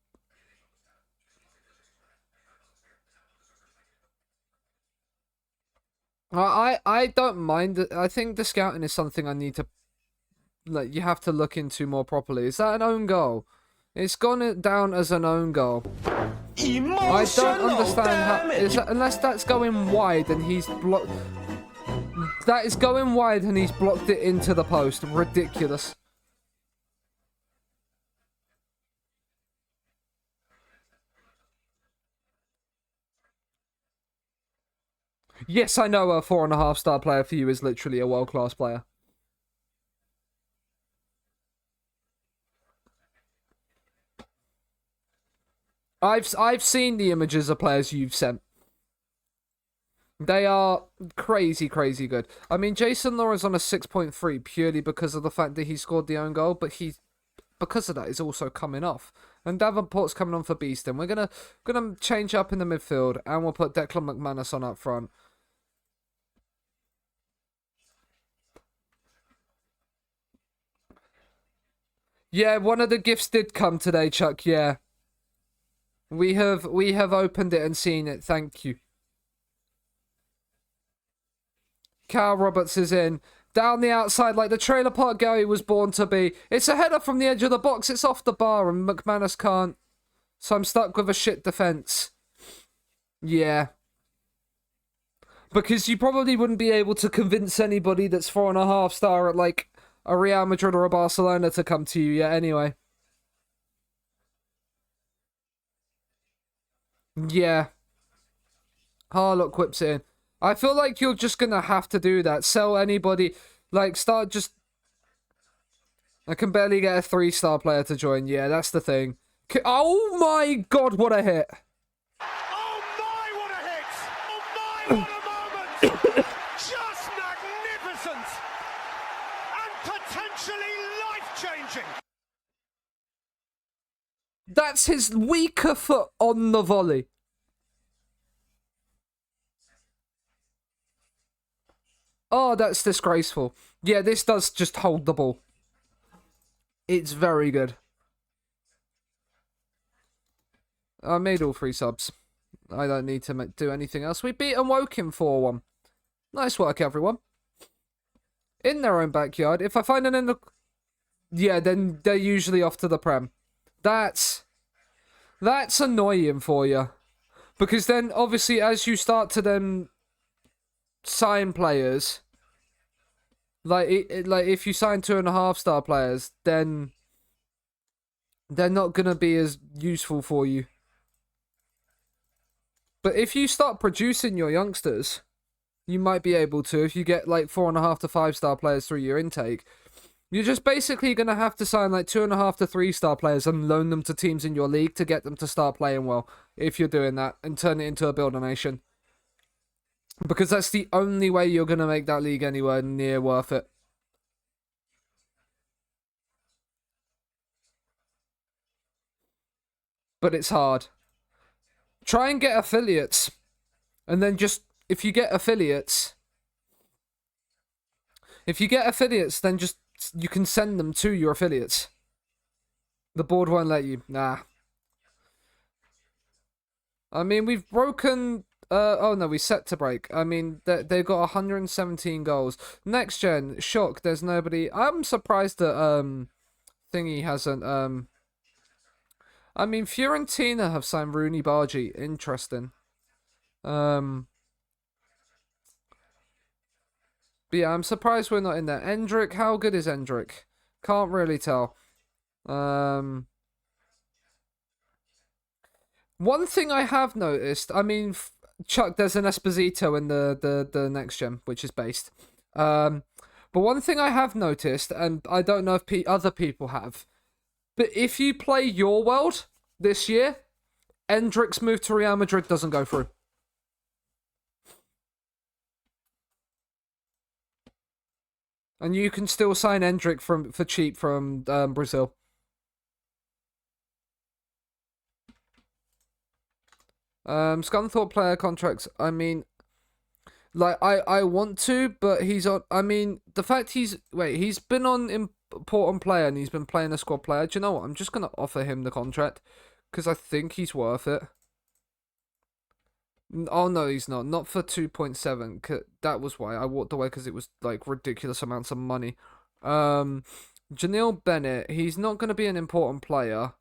I don't mind. I think the scouting is something I need to, like, you have to look into more properly. Is that an own goal? It's gone down as an own goal. I don't understand how, unless that's going wide and he's blocked. That is going wide and he's blocked it into the post. Ridiculous. Yes, I know a 4.5-star player for you is literally a world-class player. I've seen the images of players you've sent. They are crazy, crazy good. I mean, Jason Law is on a 6.3 purely because of the fact that he scored the own goal, but because of that, he's also coming off. And Davenport's coming on for Beeston. We're gonna change up in the midfield, and we'll put Declan McManus on up front. Yeah, one of the gifts did come today, Chuck. Yeah, we have opened it and seen it. Thank you. Cal Roberts is in. Down the outside like the Trailer Park Gary was born to be. It's a header from the edge of the box. It's off the bar and McManus can't. So I'm stuck with a shit defence. Yeah. Because you probably wouldn't be able to convince anybody that's 4.5-star at like a Real Madrid or a Barcelona to come to you yet anyway. Yeah. Harlock whips it in. I feel like you're just going to have to do that. Sell anybody. Like, start just... I can barely get a 3-star player to join. Yeah, that's the thing. Oh my god, what a hit. Oh my, what a hit! Oh my, what a moment! Just magnificent! And potentially life-changing! That's his weaker foot on the volley. Oh, that's disgraceful. Yeah, this does just hold the ball. It's very good. I made all 3 subs. I don't need to do anything else. We beat and Woking 4-1. Nice work, everyone. In their own backyard. If I find an in the... Yeah, then they're usually off to the Prem. That's annoying for you. Because then, obviously, as you start to then sign players, like if you sign 2.5-star players, then they're not gonna be as useful for you. But if you start producing your youngsters, you might be able to. If you get like 4.5 to 5-star players through your intake, you're just basically gonna have to sign like 2.5 to 3-star players and loan them to teams in your league to get them to start playing well. If you're doing that, and turn it into a builder nation. Because that's the only way you're going to make that league anywhere near worth it. But it's hard. Try and get affiliates. And then just, if you get affiliates, then just, you can send them to your affiliates. The board won't let you. Nah. I mean, we've broken Oh no, we set to break. I mean, they got 117 goals. Next gen, shock. There's nobody. I'm surprised that Thingy hasn't. I mean, Fiorentina have signed Rooney Bargi. Interesting. But yeah, I'm surprised we're not in there. Endrick, how good is Endrick? Can't really tell. One thing I have noticed, I mean, Chuck, there's an Esposito in the next gen, which is based. But one thing I have noticed, and I don't know if other people have, but if you play Your World this year, Endrick's move to Real Madrid doesn't go through. And you can still sign Endrick for cheap from Brazil. Scunthorpe player contracts. I mean, like I want to, but he's on. I mean, the fact he's been on important player and he's been playing a squad player. Do you know what? I'm just gonna offer him the contract because I think he's worth it. Oh no, he's not. Not for 2.7. That was why I walked away because it was like ridiculous amounts of money. Janelle Bennett. He's not gonna be an important player.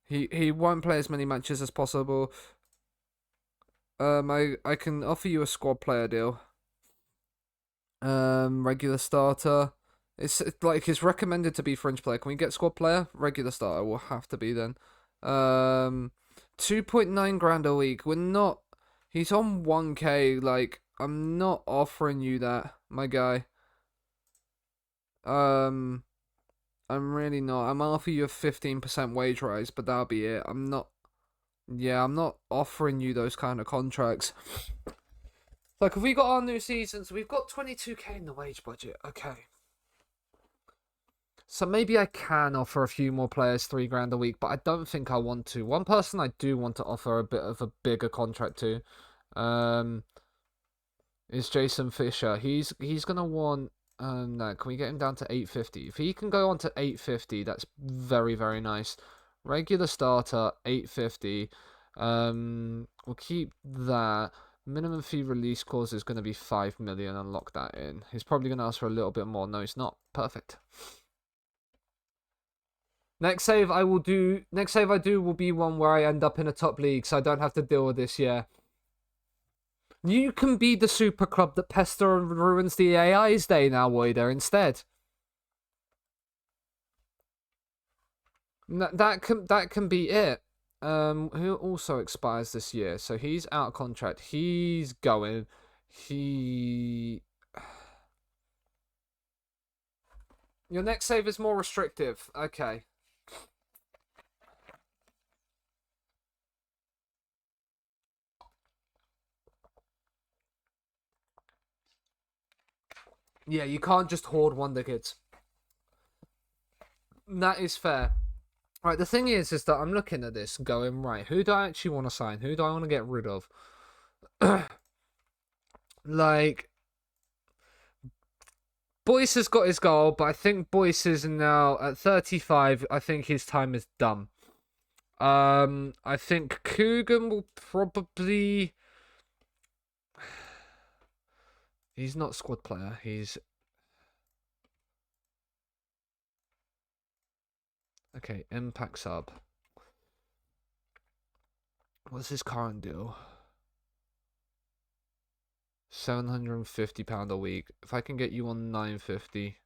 He won't play as many matches as possible. I can offer you a squad player deal. Regular starter. It's like it's recommended to be fringe player. Can we get squad player? Regular starter will have to be then. 2.9 grand a week. We're not. He's on 1K. Like I'm not offering you that, my guy. I'm really not. I'm offering you a 15% wage rise, but that'll be it. I'm not offering you those kind of contracts. Like, if we got our new seasons, we've got 22K in the wage budget. Okay. So maybe I can offer a few more players 3 grand a week, but I don't think I want to. One person I do want to offer a bit of a bigger contract to, is Jason Fisher. He's gonna want. No, can we get him down to 850? If he can go on to 850, that's very, very nice. Regular starter, 850. We'll keep that. Minimum fee release clause is going to be 5 million and lock that in. He's probably going to ask for a little bit more. No, he's not. Perfect. Next save I do will be one where I end up in a top league, so I don't have to deal with this year. You can be the super club that pester and ruins the AI's day now, Woider, instead. That can be it. Who also expires this year, so he's out of contract. He's going. Your next save is more restrictive. Okay. Yeah, you can't just hoard wonder kids. That is fair. Right, the thing is that I'm looking at this going, right, who do I actually want to sign? Who do I want to get rid of? Like, Boyce has got his goal, but I think Boyce is now at 35. I think his time is done. I think Coogan will probably... He's not squad player. He's... Okay, impact sub. What's his current deal? £750 a week. If I can get you on 950.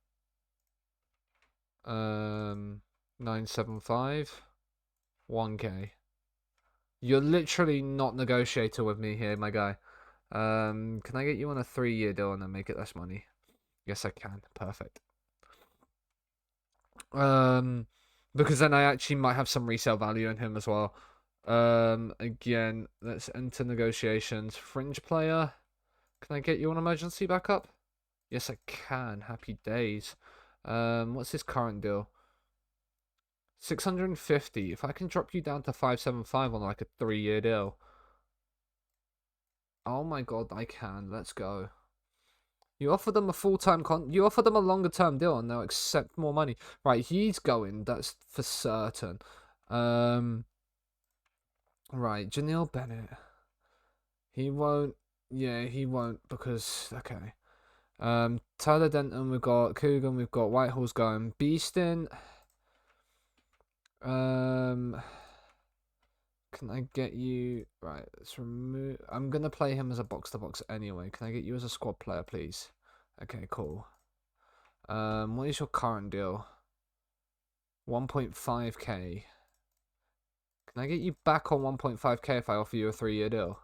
975. 1K. You're literally not negotiator with me here, my guy. Can I get you on a 3-year deal and then make it less money? Yes, I can. Perfect. Because then I actually might have some resale value in him as well. Again, let's enter negotiations. Fringe player. Can I get you on emergency backup? Yes, I can. Happy days. What's his current deal? 650. If I can drop you down to 575 on like a 3-year deal. Oh my god, I can. Let's go. You offer them a full-time you offer them a longer-term deal and they'll accept more money. Right, he's going. That's for certain. Right, Janelle Bennett. He won't. Yeah, he won't because okay. Tyler Denton, we've got Coogan, we've got Whitehall's going. Beeston. Can I get you right? Let's remove. I'm gonna play him as a box to box anyway. Can I get you as a squad player, please? Okay, cool. What is your current deal? 1.5k. Can I get you back on 1.5k if I offer you a 3-year deal?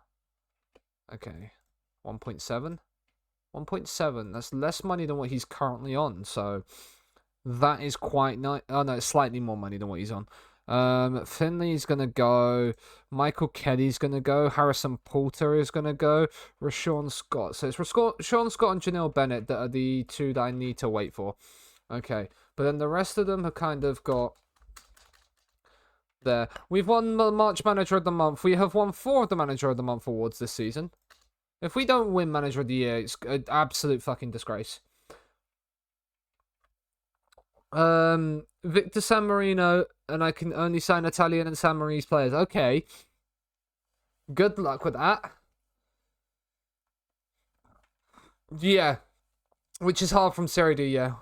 Okay. 1.7? 1.7. That's less money than what he's currently on, so that is quite nice. Oh no, it's slightly more money than what he's on. Finley's gonna go. Michael Kelly's gonna go. Harrison Poulter is gonna go. Rashawn Scott. So it's Rashawn Scott and Janelle Bennett that are the two that I need to wait for. Okay, but then the rest of them have kind of got there. We've won the March Manager of the Month. We have won 4 of the Manager of the Month awards this season. If we don't win Manager of the Year, it's an absolute fucking disgrace. Victor San Marino, and I can only sign Italian and San Marino's players. Okay. Good luck with that. Yeah. Which is hard from Serie D, yeah.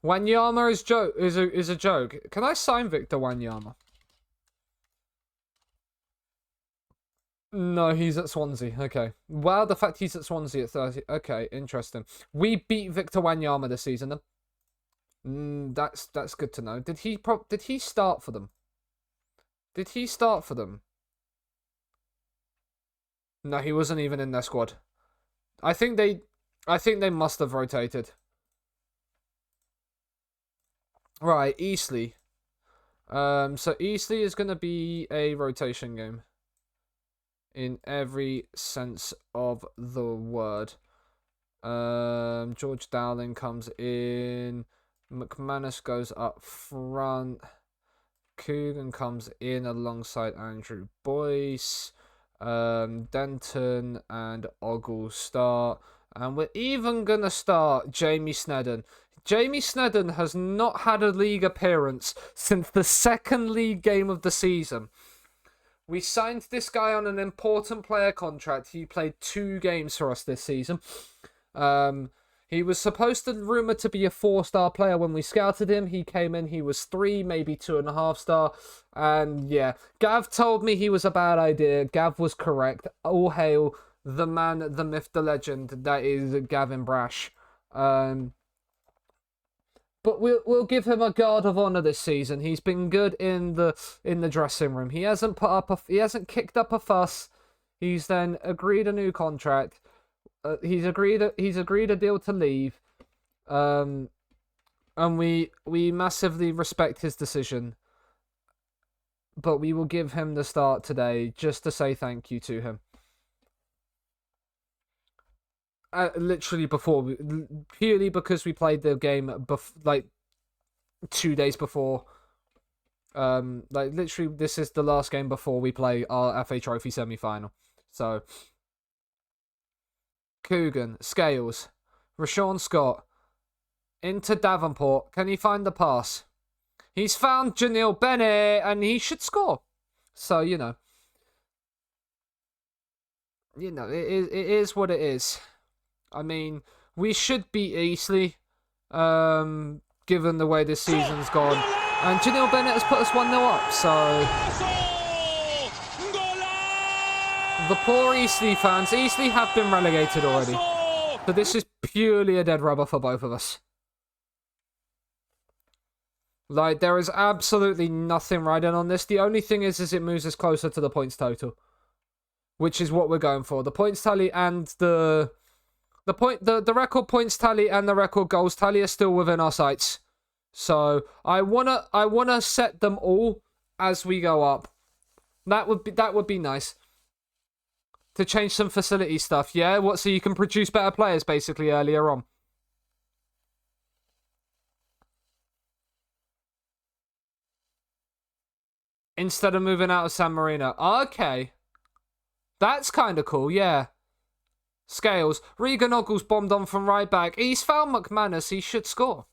Wanyama is a joke. Can I sign Victor Wanyama? No, he's at Swansea. Okay. Well, the fact he's at Swansea at 30. Okay, interesting. We beat Victor Wanyama this season. That's good to know. Did he start for them? Did he start for them? No, he wasn't even in their squad. I think they must have rotated. Right, Eastleigh. So Eastleigh is going to be a rotation game. In every sense of the word. George Dowling comes in. McManus goes up front. Coogan comes in alongside Andrew Boyce. Denton and Ogle start. And we're even going to start Jamie Snedden. Jamie Snedden has not had a league appearance since the second league game of the season. We signed this guy on an important player contract. He played 2 games for us this season. He was supposed to rumoured to be a 4-star player when we scouted him. He came in, he was 3, maybe 2.5 star. And yeah, Gav told me he was a bad idea. Gav was correct. All hail the man, the myth, the legend. That is Gavin Brash. But we'll give him a guard of honor this season. He's been good in the dressing room. He hasn't kicked up a fuss. He's then agreed a new contract. He's agreed a deal to leave. And we massively respect his decision. But we will give him the start today just to say thank you to him. Literally purely because we played the game like 2 days before. Like literally, this is the last game before we play our FA Trophy semi-final. So, Coogan, Scales, Rashawn Scott, into Davenport. Can he find the pass? He's found Janelle Bennett, and he should score. So it is what it is. I mean, we should beat Eastleigh, given the way this season's gone. And Janelle Bennett has put us 1-0 up, so... The poor Eastleigh fans. Eastleigh have been relegated already. But this is purely a dead rubber for both of us. Like, there is absolutely nothing riding on this. The only thing is it moves us closer to the points total. Which is what we're going for. The points tally and the record points tally and the record goals tally are still within our sights. So I wanna set them all as we go up. That would be nice. To change some facility stuff, yeah? What, so you can produce better players basically earlier on? Instead of moving out of San Marino. Okay. That's kind of cool, yeah. Scales. Regan Ogle's bombed on from right back. He's found McManus. He should score.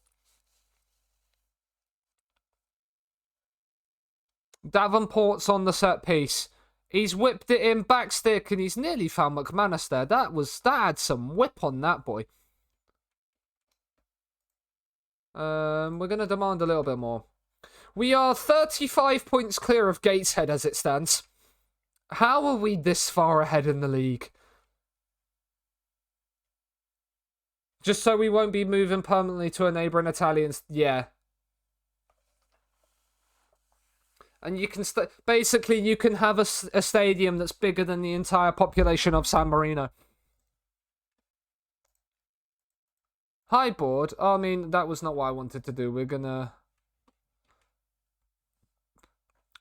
Davenport's on the set piece. He's whipped it in backstick and he's nearly found McManus there. That had some whip on that boy. We're going to demand a little bit more. We are 35 points clear of Gateshead as it stands. How are we this far ahead in the league? Just so we won't be moving permanently to a neighbouring Italian... Yeah. And you can... Basically, you can have a stadium that's bigger than the entire population of San Marino. Hi, board. Oh, I mean, that was not what I wanted to do. We're gonna...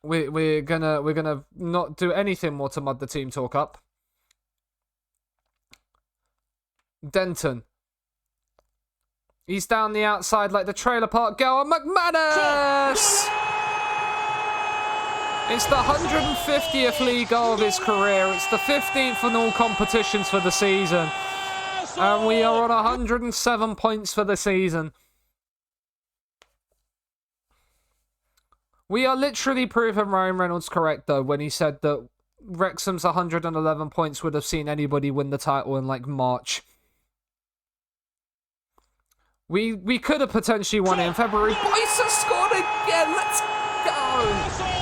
We're gonna not do anything more to mud the team talk up. Denton. He's down the outside like the trailer park girl. And McManus! It's the 150th league goal of his career. It's the 15th in all competitions for the season. And we are on 107 points for the season. We are literally proving Ryan Reynolds correct, though, when he said that Wrexham's 111 points would have seen anybody win the title in, like, March. We could have potentially won it in February. Boyce has scored again! Let's go!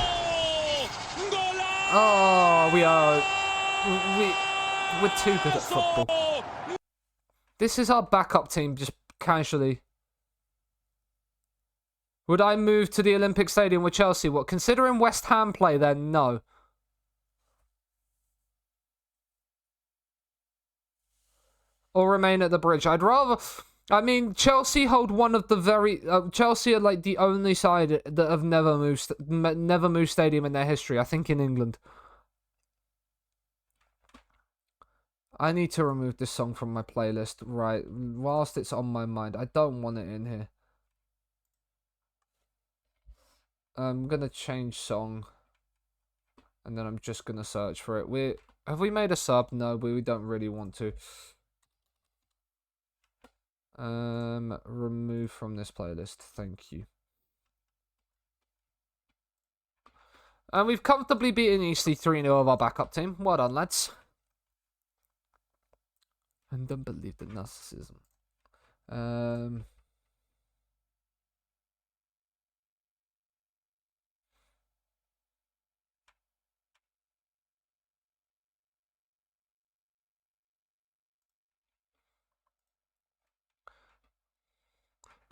Oh, we're too good at football. This is our backup team, just casually. Would I move to the Olympic Stadium with Chelsea? What, considering West Ham play, then no. Or remain at the Bridge. I'd rather... I mean, Chelsea hold one of the very... Chelsea are like the only side that have never moved stadium in their history, I think in England. I need to remove this song from my playlist, right, whilst it's on my mind. I don't want it in here. I'm going to change song. And then I'm just going to search for it. Have we made a sub? No, but we don't really want to. Remove from this playlist. Thank you. And we've comfortably beaten Eastleigh 3-0 of our backup team. Well done, lads. And don't believe the narcissism.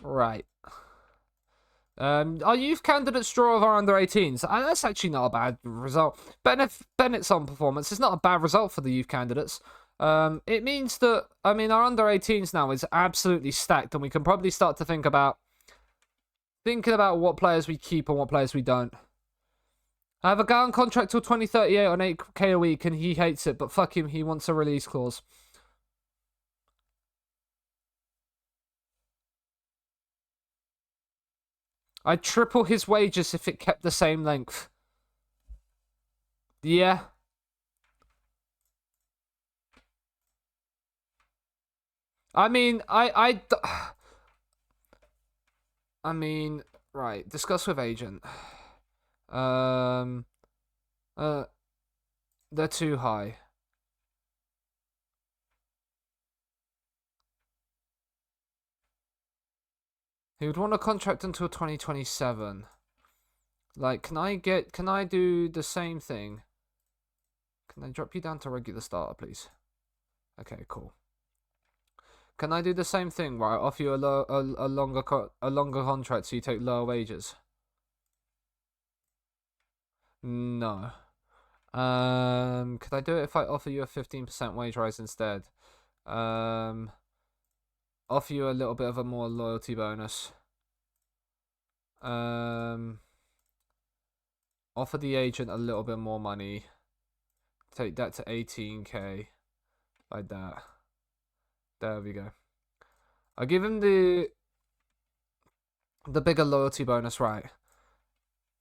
Right. Our youth candidates draw of our under-18s. That's actually not a bad result. Bennett's on performance is not a bad result for the youth candidates. It means that, I mean, our under-18s now is absolutely stacked, and we can probably start to think about what players we keep and what players we don't. I have a guy on contract till 2038 on 8k a week, and he hates it, but fuck him, he wants a release clause. I'd triple his wages if it kept the same length. Yeah. I mean, I mean, right, discuss with agent. They're too high. He would want a contract until 2027. Like, can I do the same thing? Can I drop you down to regular starter, please? Okay, cool. Can I do the same thing where I offer you a longer contract so you take lower wages? No. Could I do it if I offer you a 15% wage rise instead? Offer you a little bit of a more loyalty bonus. Offer the agent a little bit more money. Take that to 18k. Like that. There we go. I'll give him the bigger loyalty bonus, right?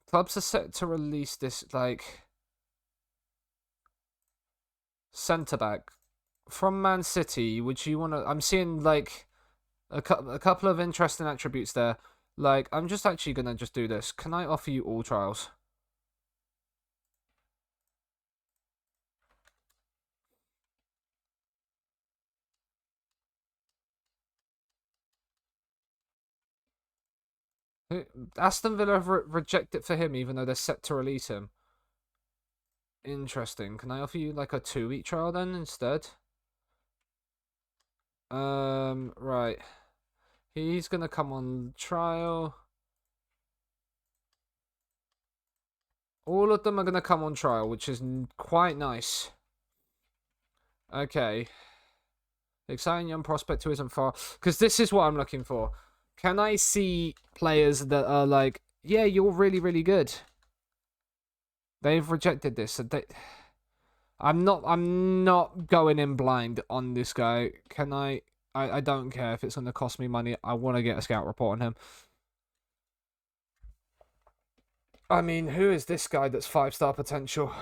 Clubs are set to release this, like, centre-back from Man City. Would you want to... I'm seeing, like, a couple of interesting attributes there. Like, I'm just actually going to just do this. Can I offer you all trials? Aston Villa have rejected it for him, even though they're set to release him. Interesting. Can I offer you like a 2-week trial then instead? Right. He's gonna come on trial. All of them are gonna come on trial, which is quite nice. Okay. Exciting young prospect who isn't far. Because this is what I'm looking for. Can I see players that are like, yeah, you're really, really good. They've rejected this. So I'm not going in blind on this guy. Can I don't care if it's going to cost me money. I want to get a scout report on him. I mean, who is this guy that's 5-star potential?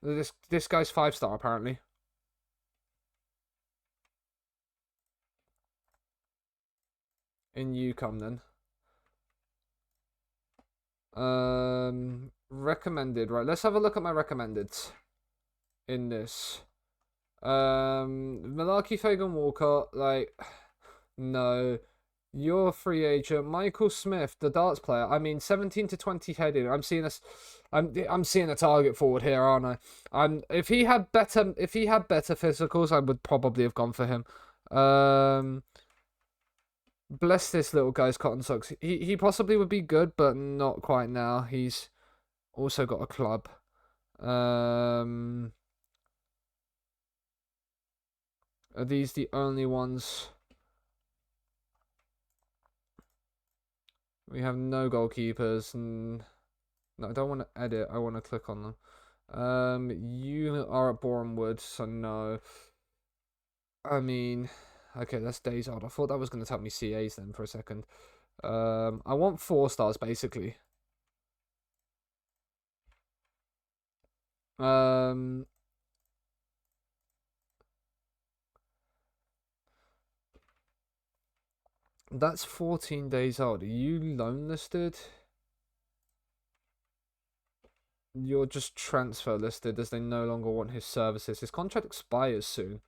This guy's 5-star apparently. In UCOM then. Recommended, right? Let's have a look at my recommended in this. Malarkey, Fagan, Walcott, like, no. You're a free agent. Michael Smith, the darts player. I mean, 17 to 20 heading. I'm seeing a target forward here, aren't I? If he had better physicals, I would probably have gone for him. Bless this little guy's cotton socks. He possibly would be good, but not quite now. He's also got a club. Are these the only ones? We have no goalkeepers. And no, I don't want to edit. I want to click on them. You are at Bournemouth, so no. I mean, okay, that's days odd. I thought that was going to tell me CAs then for a second. I want 4 stars basically. That's 14 days old. Are you loan listed? You're just transfer listed as they no longer want his services. His contract expires soon.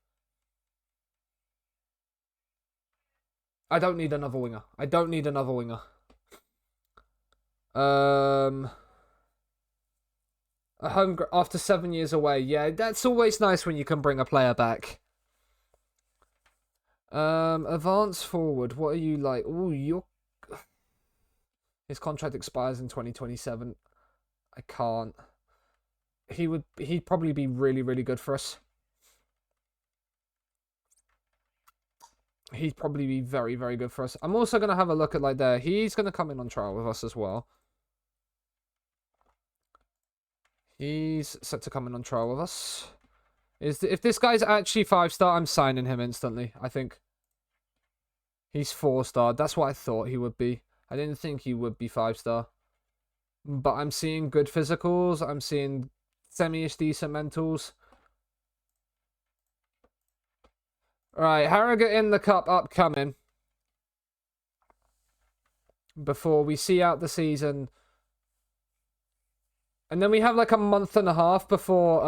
I don't need another winger. I don't need another winger. A home after 7 years away. Yeah, that's always nice when you can bring a player back. Advance forward. What are you like? Oh, you're. His contract expires in 2027. I can't. He'd probably be really, really good for us. He'd probably be very, very good for us. I'm also going to have a look at like there. He's going to come in on trial with us as well. He's set to come in on trial with us. If this guy's actually 5-star, I'm signing him instantly, I think. He's 4-star. That's what I thought he would be. I didn't think he would be 5-star. But I'm seeing good physicals. I'm seeing semi-ish decent mentals. Right, Harrogate in the cup upcoming. Before we see out the season. And then we have like a month and a half before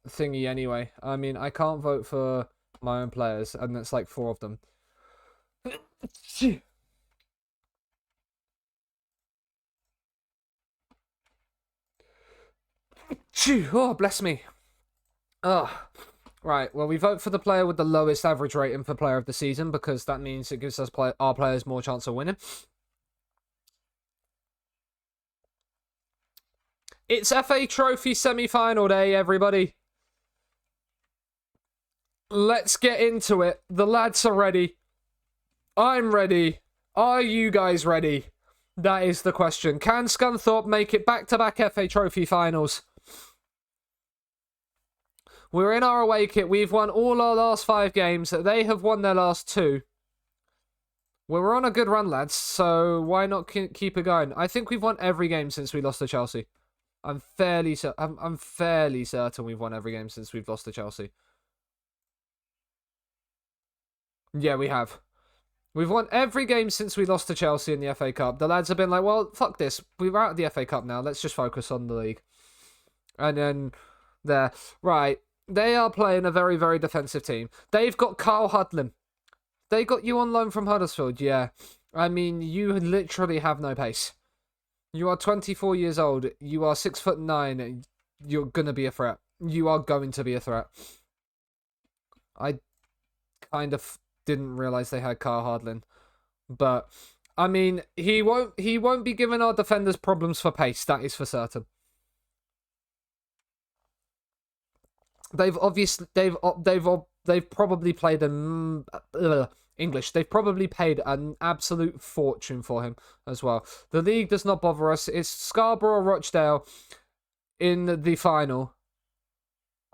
thingy anyway. I mean, I can't vote for my own players, and it's like 4 of them. Oh, bless me. Oh, right. Well, we vote for the player with the lowest average rating for player of the season because that means it gives us our players more chance of winning. It's FA Trophy semi-final day, everybody. Let's get into it. The lads are ready. I'm ready. Are you guys ready? That is the question. Can Scunthorpe make it back-to-back FA Trophy finals? We're in our away kit. We've won all our last 5 games. They have won their last 2. We're on a good run, lads, so why not keep it going? I think we've won every game since we lost to Chelsea. I'm fairly certain we've won every game since we've lost to Chelsea. Yeah, we have. We've won every game since we lost to Chelsea in the FA Cup. The lads have been like, well, fuck this. We're out of the FA Cup now. Let's just focus on the league. And then there. Right. They are playing a very, very defensive team. They've got Carl Hudlin. They got you on loan from Huddersfield, yeah. I mean, you literally have no pace. You are 24 years old. You are 6'9". You're gonna be a threat. You are going to be a threat. I kind of didn't realize they had Kyle Hardlin, but I mean, he won't be giving our defenders problems for pace. That is for certain. They've probably played an English. They've probably paid an absolute fortune for him as well. The league does not bother us. It's Scarborough or Rochdale in the final.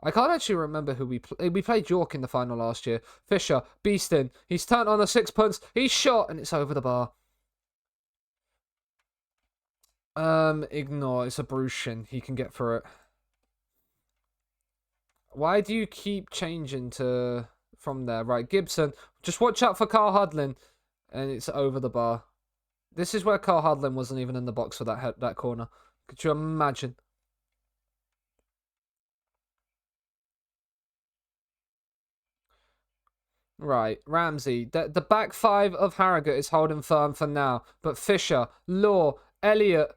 I can't actually remember who we played. We played York in the final last year. Fisher, Beeston. He's turned on the 6 punts. He's shot and it's over the bar. Ignore. It's a Brushin. He can get through it. Why do you keep changing to from there? Right, Gibson. Just watch out for Carl Hudlin. And it's over the bar. This is where Carl Hudlin wasn't even in the box for that corner. Could you imagine? Right, Ramsey. The back five of Harrogate is holding firm for now. But Fisher, Law, Elliott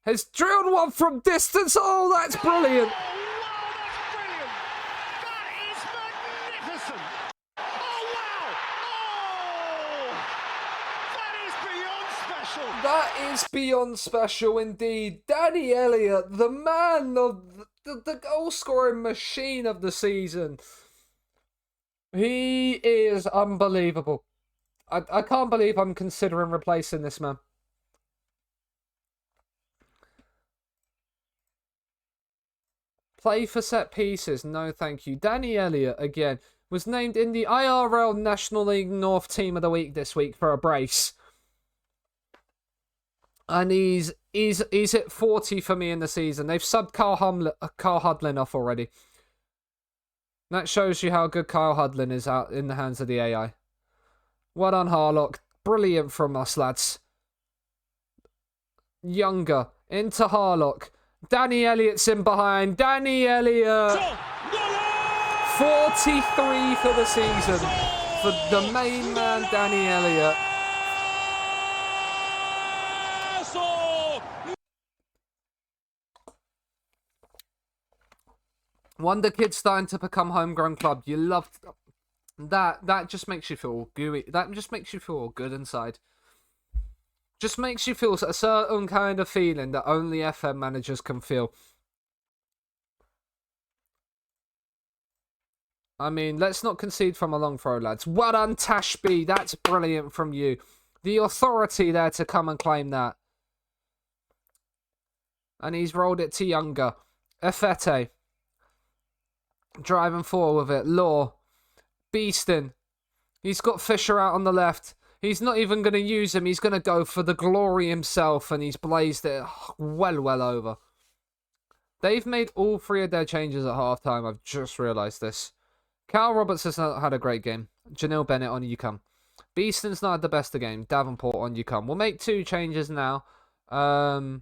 has drilled one from distance. Oh, that's brilliant. That is beyond special indeed. Danny Elliott, the man of the goal-scoring machine of the season. He is unbelievable. I can't believe I'm considering replacing this man. Play for set pieces. No, thank you. Danny Elliott, again, was named in the IRL National League North Team of the Week this week for a brace. And he's at 40 for me in the season. They've subbed Carl Hudlin off already. That shows you how good Kyle Hudlin is out in the hands of the AI. Well done, Harlock. Brilliant from us, lads. Younger. Into Harlock. Danny Elliott's in behind. Danny Elliott. 43 for the season. For the main man, Danny Elliott. Wonder Kid's starting to become homegrown club. You love that. That just makes you feel gooey. That just makes you feel good inside. Just makes you feel a certain kind of feeling that only FM managers can feel. I mean, let's not concede from a long throw, lads. Well done, Tashby. That's brilliant from you. The authority there to come and claim that. And he's rolled it to Younger. Efete. Driving forward with it. Law. Beeston. He's got Fisher out on the left. He's not even going to use him. He's going to go for the glory himself. And he's blazed it well over. They've made all three of their changes at halftime. I've just realised this. Cal Roberts has not had a great game. Janelle Bennett, on you come. Beeston's not had the best of game. Davenport, on you come. We'll make two changes now. Try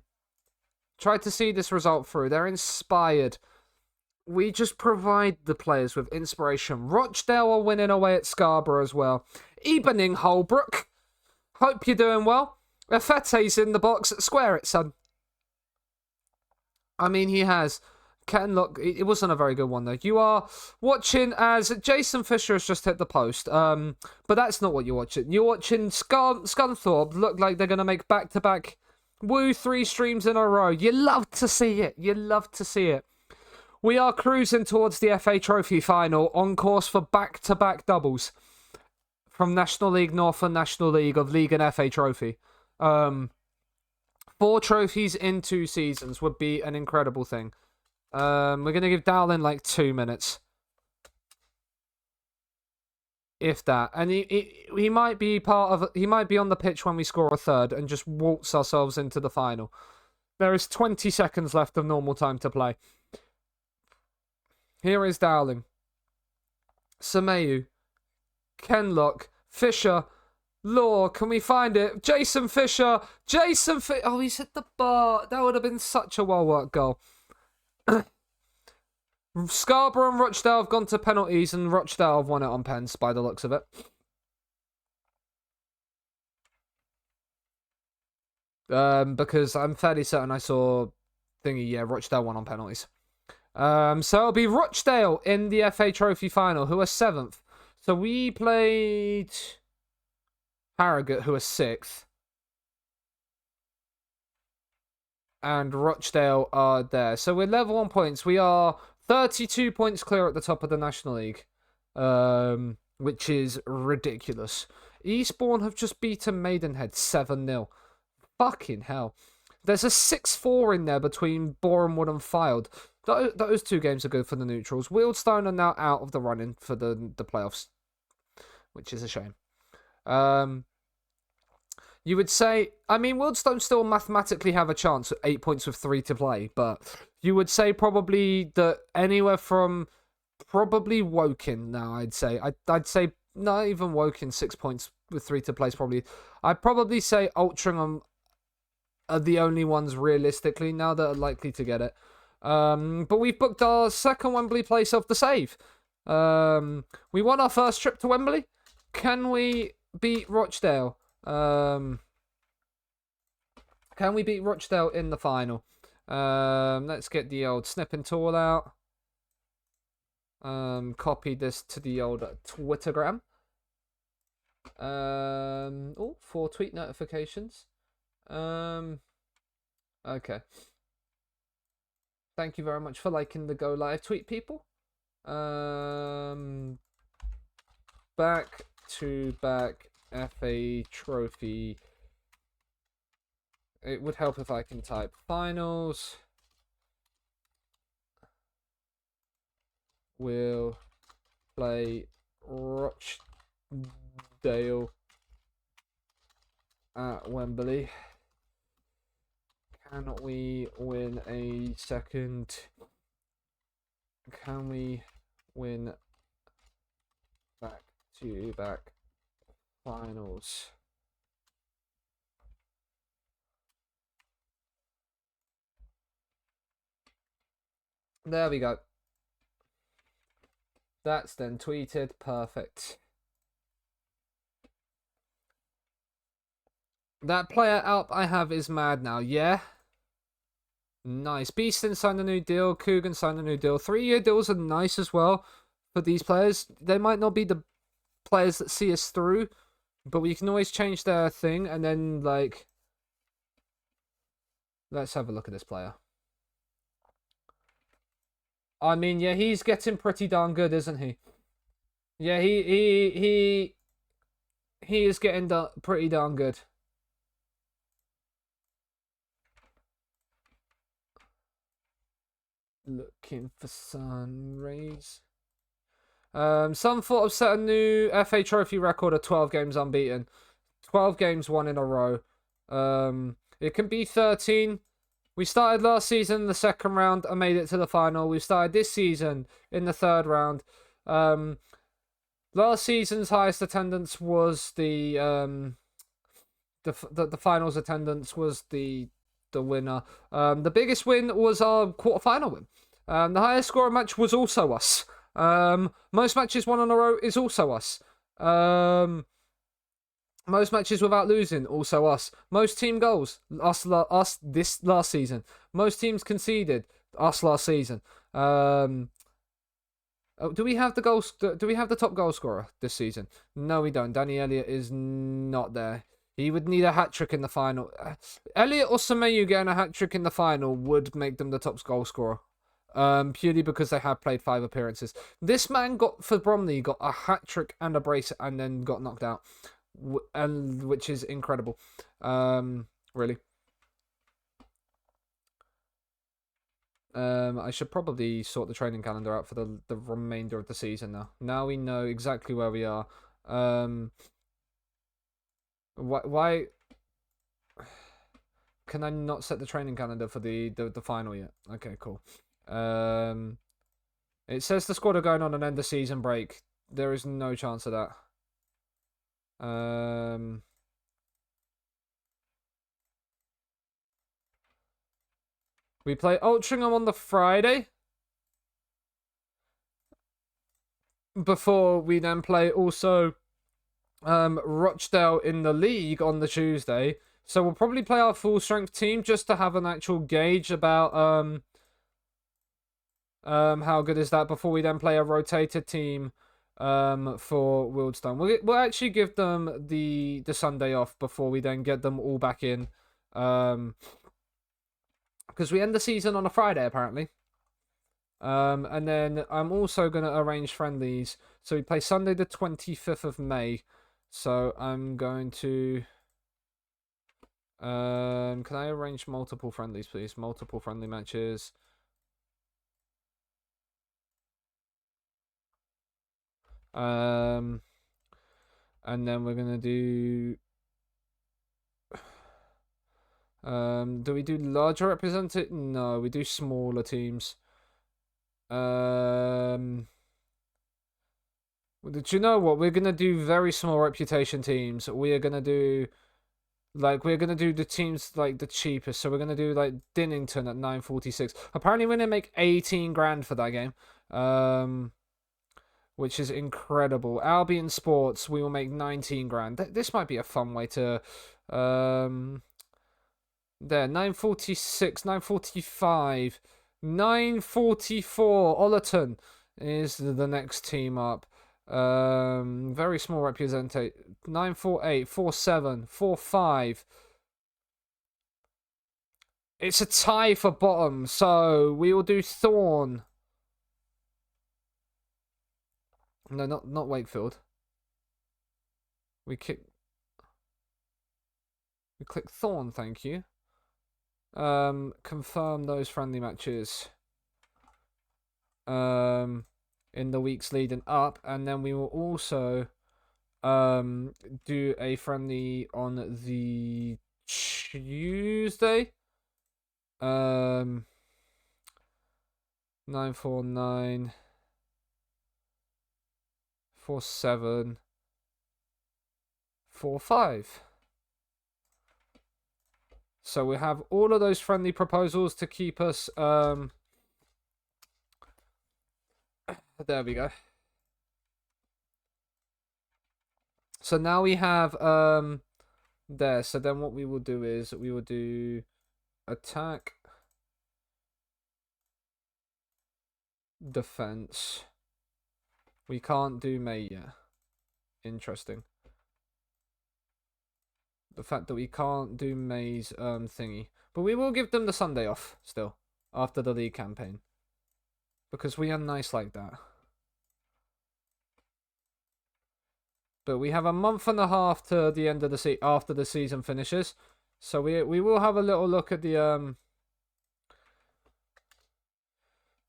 to see this result through. They're inspired. We just provide the players with inspiration. Rochdale are winning away at Scarborough as well. Evening, Holbrook. Hope you're doing well. Efete's in the box. Square it, son. I mean, he has. Look, it wasn't a very good one, though. You are watching as Jason Fisher has just hit the post. But that's not what you're watching. You're watching Scunthorpe look like they're going to make back-to-back 3 streams in a row. You love to see it. You love to see it. We are cruising towards the FA Trophy final, on course for back-to-back doubles from National League North and National League of League and FA Trophy. 4 trophies in 2 seasons would be an incredible thing. We're going to give Dowling like 2 minutes. If that. And he might be he might be on the pitch when we score a third and just waltz ourselves into the final. There is 20 seconds left of normal time to play. Here is Dowling. Sameu. Kenlock. Fisher. Law. Can we find it? Jason Fisher. Oh, he's hit the bar. That would have been such a well-worked goal. Scarborough and Rochdale have gone to penalties, and Rochdale have won it on pens by the looks of it. Because I'm fairly certain I saw thingy. Yeah, Rochdale won on penalties. So it'll be Rochdale in the FA Trophy final, who are 7th. So we played Harrogate, who are 6th. And Rochdale are there. So we're level on points. We are 32 points clear at the top of the National League, which is ridiculous. Eastbourne have just beaten Maidenhead 7-0. Fucking hell. There's a 6-4 in there between Borehamwood and Fylde. Those 2 games are good for the neutrals. Wealdstone are now out of the running for the playoffs, which is a shame. You would say, I mean, Wealdstone still mathematically have a chance at 8 points with 3 to play, but you would say probably that anywhere from probably Woking now, I'd say. I'd say not even Woking 6 points with 3 to play is probably. I'd probably say Altrincham are the only ones realistically now that are likely to get it. But we've booked our second Wembley place of the save. We won our first trip to Wembley. Can we beat Rochdale? Can we beat Rochdale in the final? Let's get the old snipping tool out. Copy this to the old Twittergram. 4 tweet notifications. Okay. Thank you very much for liking the Go Live tweet, people. Back to back FA Trophy. It would help if I can type finals. We'll play Rochdale at Wembley. Can we win a second? Can we win back-to-back finals? There we go. That's then tweeted. Perfect. That player out I have is mad now. Yeah. Nice. Beeston signed a new deal. Coogan signed a new deal. 3-year deals are nice as well for these players. They might not be the players that see us through, but we can always change their thing and then, like... Let's have a look at this player. I mean, yeah, he's getting pretty darn good, isn't he? Yeah, he is getting pretty darn good. Looking for sun rays. Some thought of set a new FA Trophy record of 12 games unbeaten. 12 games won in a row. It can be 13. We started last season in the second round and made it to the final. We started this season in the third round. Last season's highest attendance was the finals attendance was the winner. The biggest win was our quarterfinal win. The highest score match was also us. Most matches won in a row is also us. Most matches without losing, also us. Most team goals, us this last season. Most teams conceded, us last season. Do we have the top goal scorer this season? No, we don't. Danny Elliott is not there. He would need a hat-trick in the final. Elliott or Semeyu getting a hat-trick in the final would make them the top goal scorer. Purely because they have played 5 appearances. This man for Bromley got a hat-trick and a brace and then got knocked out. And which is incredible. Really. I should probably sort the training calendar out for the remainder of the season now. Now we know exactly where we are. Why can I not set the training calendar for the final yet? Okay, cool. It says the squad are going on an end of season break. There is no chance of that. We play Altrincham on the Friday. Before we then play also Rochdale in the league on the Tuesday. So we'll probably play our full strength team just to have an actual gauge about how good is that before we then play a rotated team for Wildstone. We'll actually give them the Sunday off before we then get them all back in. Because we end the season on a Friday apparently. And then I'm also going to arrange friendlies. So we play Sunday the 25th of May. So I'm going to... can I arrange multiple friendlies, please? Multiple friendly matches. And then we're going to do... do we do larger represented? No, we do smaller teams. Do you know what? We're gonna do very small reputation teams. We are gonna do the teams like the cheapest. So we're gonna do like Dinnington at 946. Apparently we're gonna make 18 grand for that game. Which is incredible. Albion Sports, we will make 19 grand. This might be a fun way to there, 946, 945. 944 Ollerton is the next team up. Very small representation. 948, 47, 45. It's a tie for bottom, so we will do Thorn. No, not Wakefield. We click Thorn, thank you. Confirm those friendly matches in the weeks leading up, and then we will also do a friendly on the Tuesday. 949 47 45. So we have all of those friendly proposals to keep us. There we go. So now we have there. So then what we will do is we will do attack, defense. We can't do May yet. Interesting. The fact that we can't do May's thingy. But we will give them the Sunday off still. After the league campaign. Because we are nice like that. But we have a month and a half to the end of the after the season finishes. So we will have a little look at the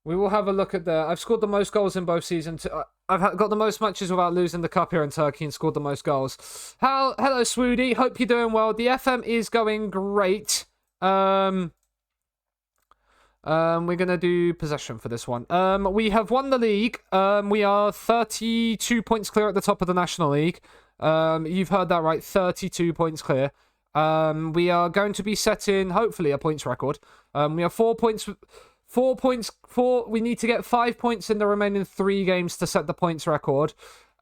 we will have a look at the... I've scored the most goals in both seasons. I've got the most matches without losing the cup here in Turkey and scored the most goals. Hello, Swoody. Hope you're doing well. The FM is going great. We're going to do possession for this one. We have won the league. We are 32 points clear at the top of the National League. You've heard that right. 32 points clear. We are going to be setting, hopefully, a points record. We have 4 points... we need to get 5 points in the remaining 3 games to set the points record.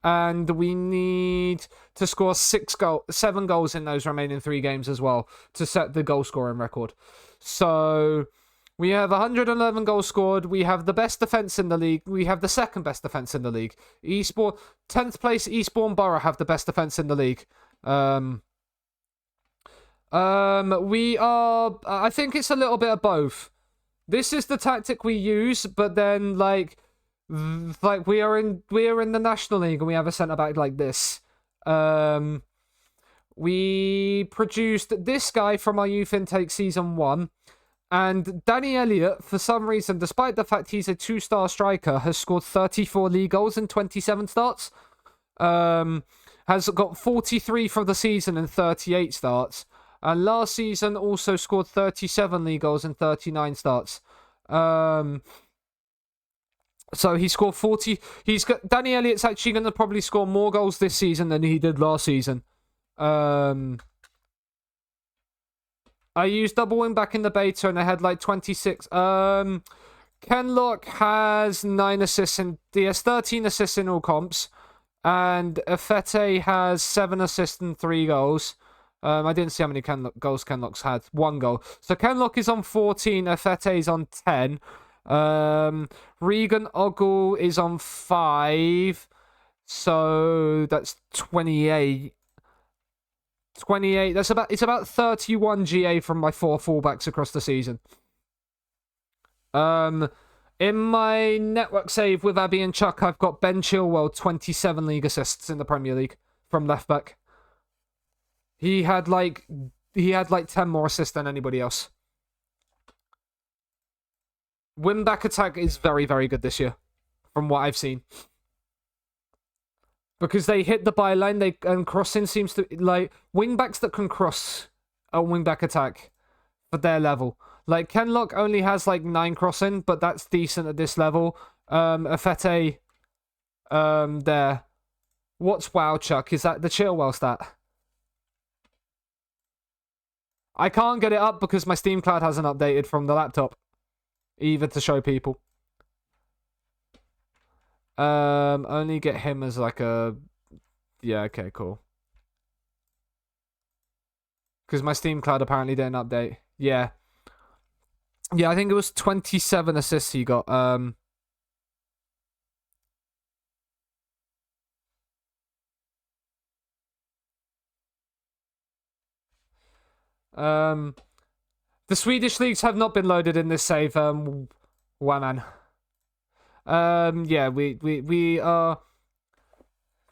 And we need to score 7 goals in those remaining 3 games as well to set the goal scoring record. So we have 111 goals scored. We have the best defence in the league. We have the second best defence in the league. 10th place Eastbourne Borough have the best defence in the league. We are... I think it's a little bit of both. This is the tactic we use, but then like we are in the National League and we have a centre back like this. We produced this guy from our youth intake season 1, and Danny Elliott, for some reason, despite the fact he's a 2-star striker, has scored 34 league goals in 27 starts. Has got 43 for the season in 38 starts. And last season also scored 37 league goals in 39 starts. So he scored 40. Danny Elliott's actually going to probably score more goals this season than he did last season. I used double wing back in the beta and I had like 26. Ken Locke has 9 assists and he has 13 assists in all comps. And Afete has 7 assists and 3 goals. I didn't see how many goals Kenlock's had. 1 goal. So Kenlock is on 14. Efete is on 10. Regan Ogle is on 5. So that's 28. 28. It's about 31 GA from my 4 fullbacks across the season. In my network save with Abby and Chuck, I've got Ben Chilwell 27 league assists in the Premier League from left back. He had like 10 more assists than anybody else. Win back attack is very, very good this year, from what I've seen. Because they hit the byline, and crossing seems to like wing backs that can cross a wing back attack for their level. Like Kenlock only has like 9 crossing, but that's decent at this level. Efete, there. What's WoW Chuck? Is that the Chilwell stat? I can't get it up because my Steam cloud hasn't updated from the laptop, either to show people. Only get him as like a... Yeah, okay, cool. Because my Steam cloud apparently didn't update. Yeah. Yeah, I think it was 27 assists he got. The Swedish leagues have not been loaded in this save, Waman. Yeah, we are...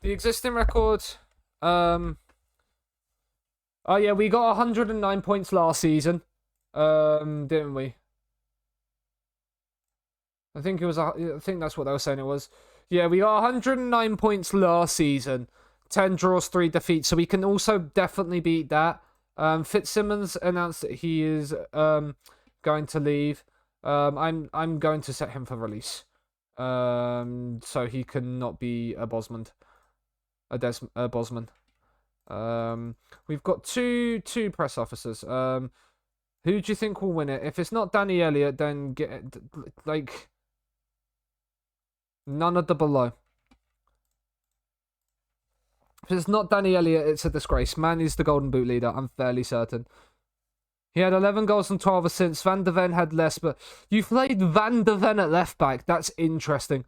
The existing record, oh yeah, we got 109 points last season, didn't we? I think that's what they were saying it was. Yeah, we got 109 points last season, 10 draws, 3 defeats, so we can also definitely beat that. Fitzsimmons announced that he is going to leave. I'm going to set him for release. So he cannot be a Bosman. A Bosman. We've got two press officers. Who do you think will win it? If it's not Danny Elliott, then get like none of the below. If it's not Danny Elliott, it's a disgrace. Man is the Golden Boot leader. I'm fairly certain. He had 11 goals and 12 assists. Van der Ven had less, but you played Van der Ven at left back. That's interesting.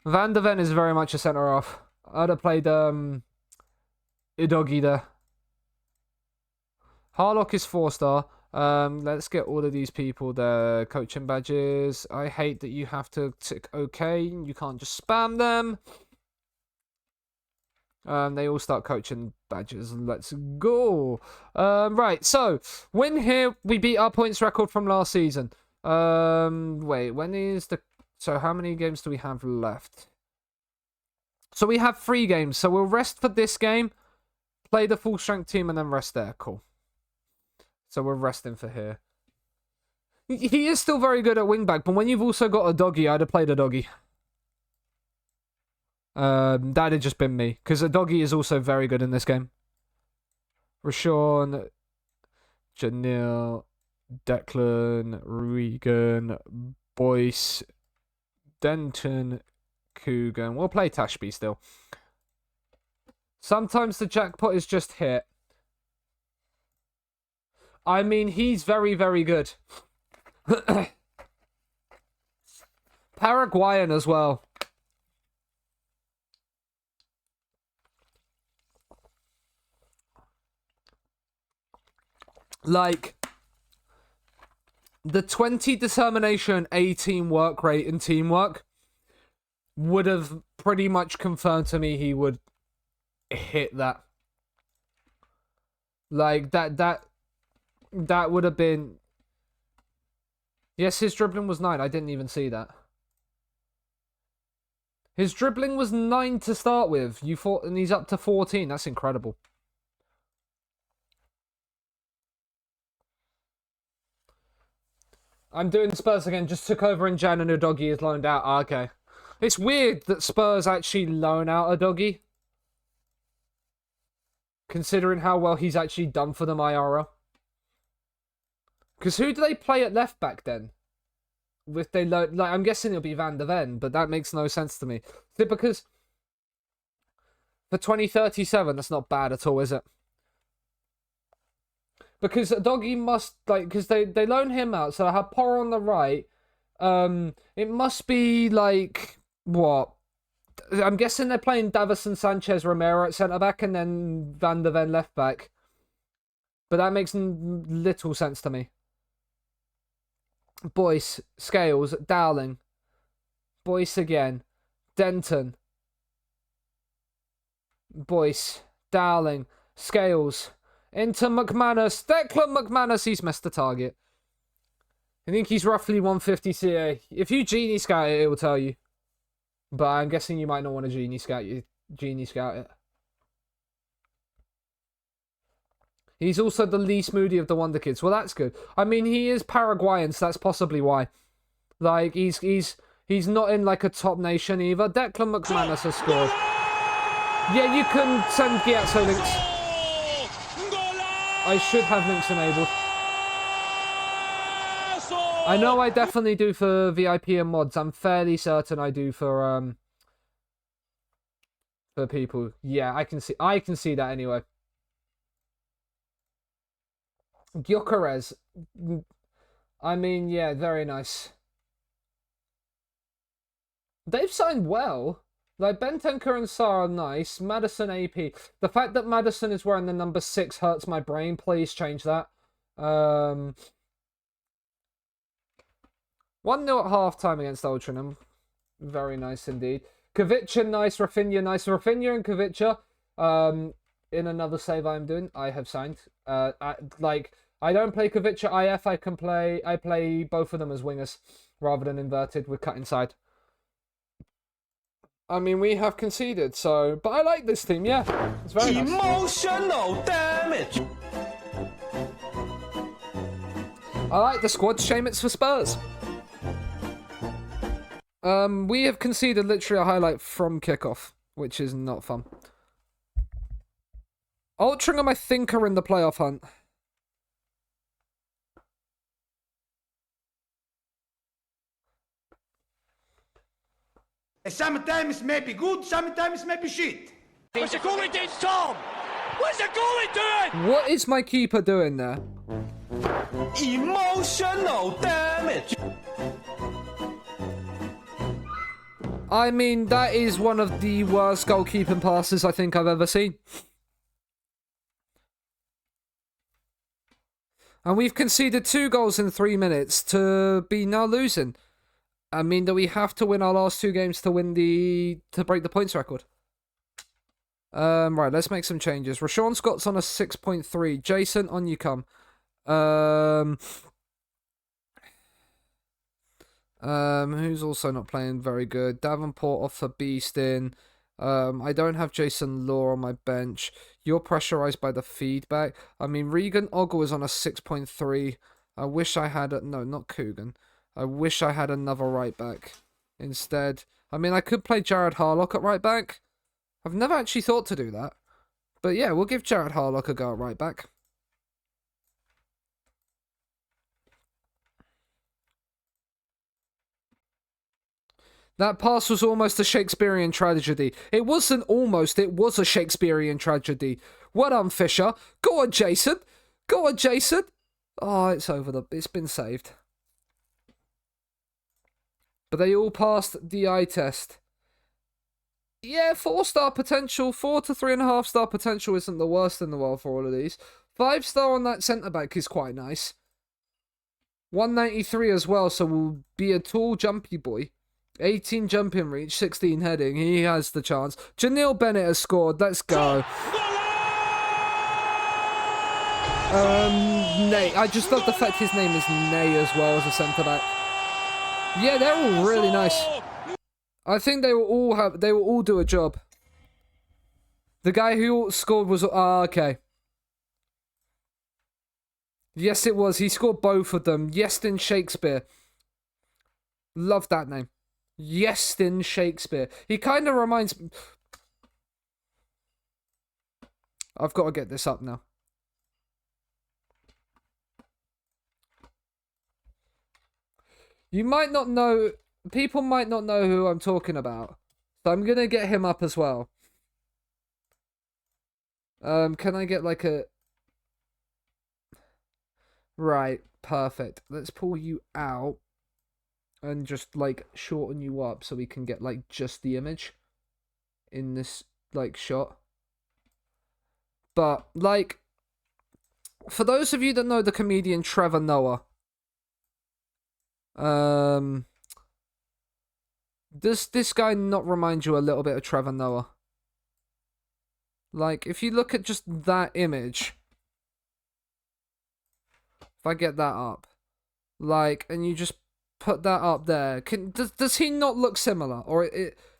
Van der Ven is very much a centre half. I'd have played Udogi there. Harlock is 4-star. Let's get all of these people their coaching badges. I hate that you have to tick OK. You can't just spam them. They all start coaching badges. Let's go. Right, so win here. We beat our points record from last season. Wait, when is the... So how many games do we have left? So we have 3 games. So we'll rest for this game, play the full strength team, and then rest there. Cool. So we're resting for here. He is still very good at wingback, but when you've also got a doggy, I'd have played a doggy. That had just been me, because a doggy is also very good in this game. Rashawn, Janil, Declan, Regan, Boyce, Denton, Coogan. We'll play Tashby still. Sometimes the jackpot is just hit. I mean, he's very, very good. Paraguayan as well. Like, the 20 determination, 18 work rate, and teamwork would have pretty much confirmed to me he would hit that. Like, that would have been... Yes, his dribbling was 9. I didn't even see that. His dribbling was 9 to start with. And he's up to 14. That's incredible. I'm doing Spurs again. Just took over in Jan and Udogi is loaned out. Okay. It's weird that Spurs actually loan out Udogi, considering how well he's actually done for them IRL. Because who do they play at left back then? If they like, I'm guessing it'll be Van der Ven, but that makes no sense to me. Is it because For 2037, that's not bad at all, is it? Because Doggy must, like, because they loan him out, so I have Porro on the right. It must be, like, what? I'm guessing they're playing Davison, Sanchez, Romero at centre-back, and then Van der Ven left-back. But that makes little sense to me. Boyce, Scales, Dowling. Boyce again. Denton. Boyce, Dowling, Scales. Into McManus. Declan McManus, he's missed the target. I think he's roughly 150 CA. If you genie scout it, it will tell you. But I'm guessing you might not want to genie scout it. He's also the least moody of the Wonder Kids. Well, that's good. I mean, he is Paraguayan, so that's possibly why. Like, he's not in, like, a top nation either. Declan McManus has scored. Yeah, you can send Giazzo links. I should have links enabled. I know I definitely do for VIP and mods. I'm fairly certain I do for people. Yeah, I can see that anyway. Gyökeres. I mean, yeah, very nice. They've signed well. Like, Bentenker and Sarr are nice. Madison AP. The fact that Madison is wearing the number 6 hurts my brain. Please change that. 1-0 at half-time against Altrincham. Very nice indeed. Kavicha, nice. Rafinha, nice. Rafinha and Kavicha. In another save I'm doing, I have signed. I don't play Kavicha IF. I play both of them as wingers rather than inverted with cut inside. I mean, we have conceded, so... But I like this team, yeah. It's very nice. Emotional damage. I like the squad. Shame it's for Spurs. We have conceded literally a highlight from kickoff, which is not fun. Altrincham, I think, are in the playoff hunt. Sometimes may be good, sometimes may be shit. What's the goalie doing, Tom? What's the goalie doing? What is my keeper doing there? Emotional damage. I mean, that is one of the worst goalkeeping passes I think I've ever seen. And we've conceded 2 goals in 3 minutes to be now losing. I mean that we have to win our last 2 games to break the points record. Right, let's make some changes. Rashawn Scott's on a 6.3. Jason, on you come. Who's also not playing very good? Davenport off for Beeston. I don't have Jason Law on my bench. You're pressurized by the feedback. I mean, Regan Ogle is on a 6.3. I wish I had no, not Coogan. I wish I had another right back instead. I mean, I could play Jared Harlock at right back. I've never actually thought to do that. But yeah, we'll give Jared Harlock a go at right back. That pass was almost a Shakespearean tragedy. It wasn't almost, it was a Shakespearean tragedy. Well done, Fisher. Go on, Jason. Go on, Jason. Oh, it's been saved. But they all passed the eye test. Yeah, 4-star potential. 4 to 3.5-star potential isn't the worst in the world for all of these. 5-star on that centre-back is quite nice. 193 as well, so will be a tall, jumpy boy. 18 jumping reach, 16 heading. He has the chance. Janelle Bennett has scored. Let's go. Nay. I just love the fact his name is Nay as well as a centre-back. Yeah, they're all really nice. I think they will all do a job. The guy who scored was okay. Yes, it was. He scored both of them. Yestin Shakespeare. Love that name. Yestin Shakespeare. He kind of reminds me... I've got to get this up now. You might not know... People might not know who I'm talking about. So I'm going to get him up as well. Can I get like a... Right, perfect. Let's pull you out and just like shorten you up so we can get like just the image in this like shot. But like, for those of you that know the comedian Trevor Noah, does this guy not remind you a little bit of Trevor Noah? Like, if you look at just that image, if I get that up, like, and you just put that up there, does he not look similar, or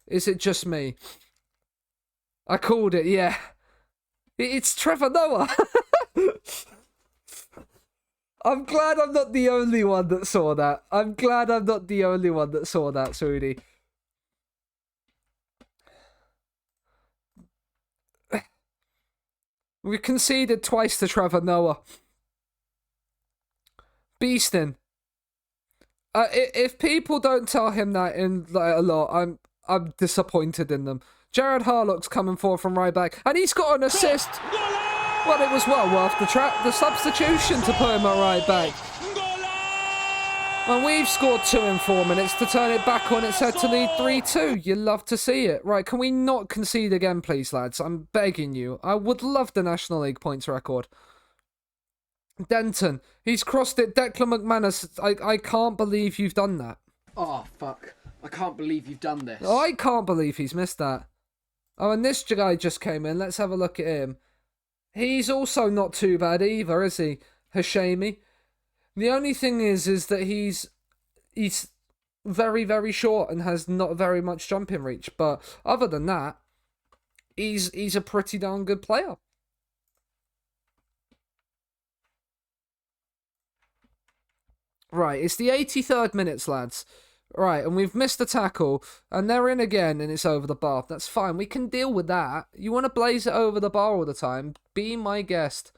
is it just me? I called it, yeah. It's Trevor Noah. I'm glad I'm not the only one that saw that. I'm glad I'm not the only one that saw that, Sudi. We conceded twice to Trevor Noah. Beastin'. If people don't tell him that in like, a lot, I'm disappointed in them. Jared Harlock's coming forward from right back, and he's got an assist. Well, it was well worth the substitution to put him at right back. And we've scored 2 in 4 minutes to turn it back on its head to lead 3-2. You love to see it. Right, can we not concede again, please, lads? I'm begging you. I would love the National League points record. Denton, he's crossed it. Declan McManus, I can't believe you've done that. Oh, fuck. I can't believe you've done this. I can't believe he's missed that. Oh, and this guy just came in. Let's have a look at him. He's also not too bad either, is he? Hashemi. The only thing is that he's very, very short and has not very much jumping reach. But other than that, he's a pretty darn good player. Right, it's the 83rd minutes, lads. Right, and we've missed a tackle, and they're in again, and it's over the bar. That's fine, we can deal with that. You want to blaze it over the bar all the time? Be my guest.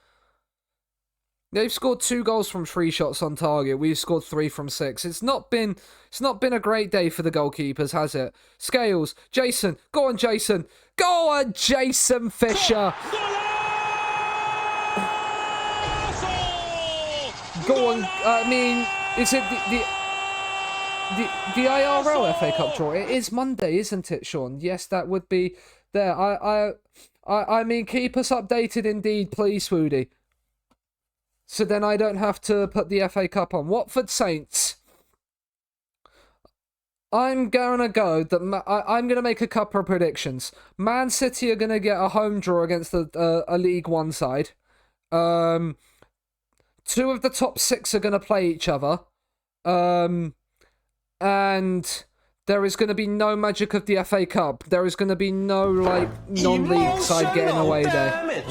They've scored 2 goals from 3 shots on target. We've scored 3 from 6. It's not been a great day for the goalkeepers, has it? Scales, Jason, go on, Jason. Go on, Jason Fisher. Go on, I mean, is it the IRL FA Cup draw? It is Monday, isn't it, Sean? Yes, that would be there. I mean, keep us updated indeed, please, Swoody. So then I don't have to put the FA Cup on. Watford Saints. I'm gonna go that I'm gonna make a couple of predictions. Man City are gonna get a home draw against a League One side. 2 of the top 6 are gonna play each other. And there is going to be no magic of the FA Cup. There is going to be no, like, non-league side getting away there.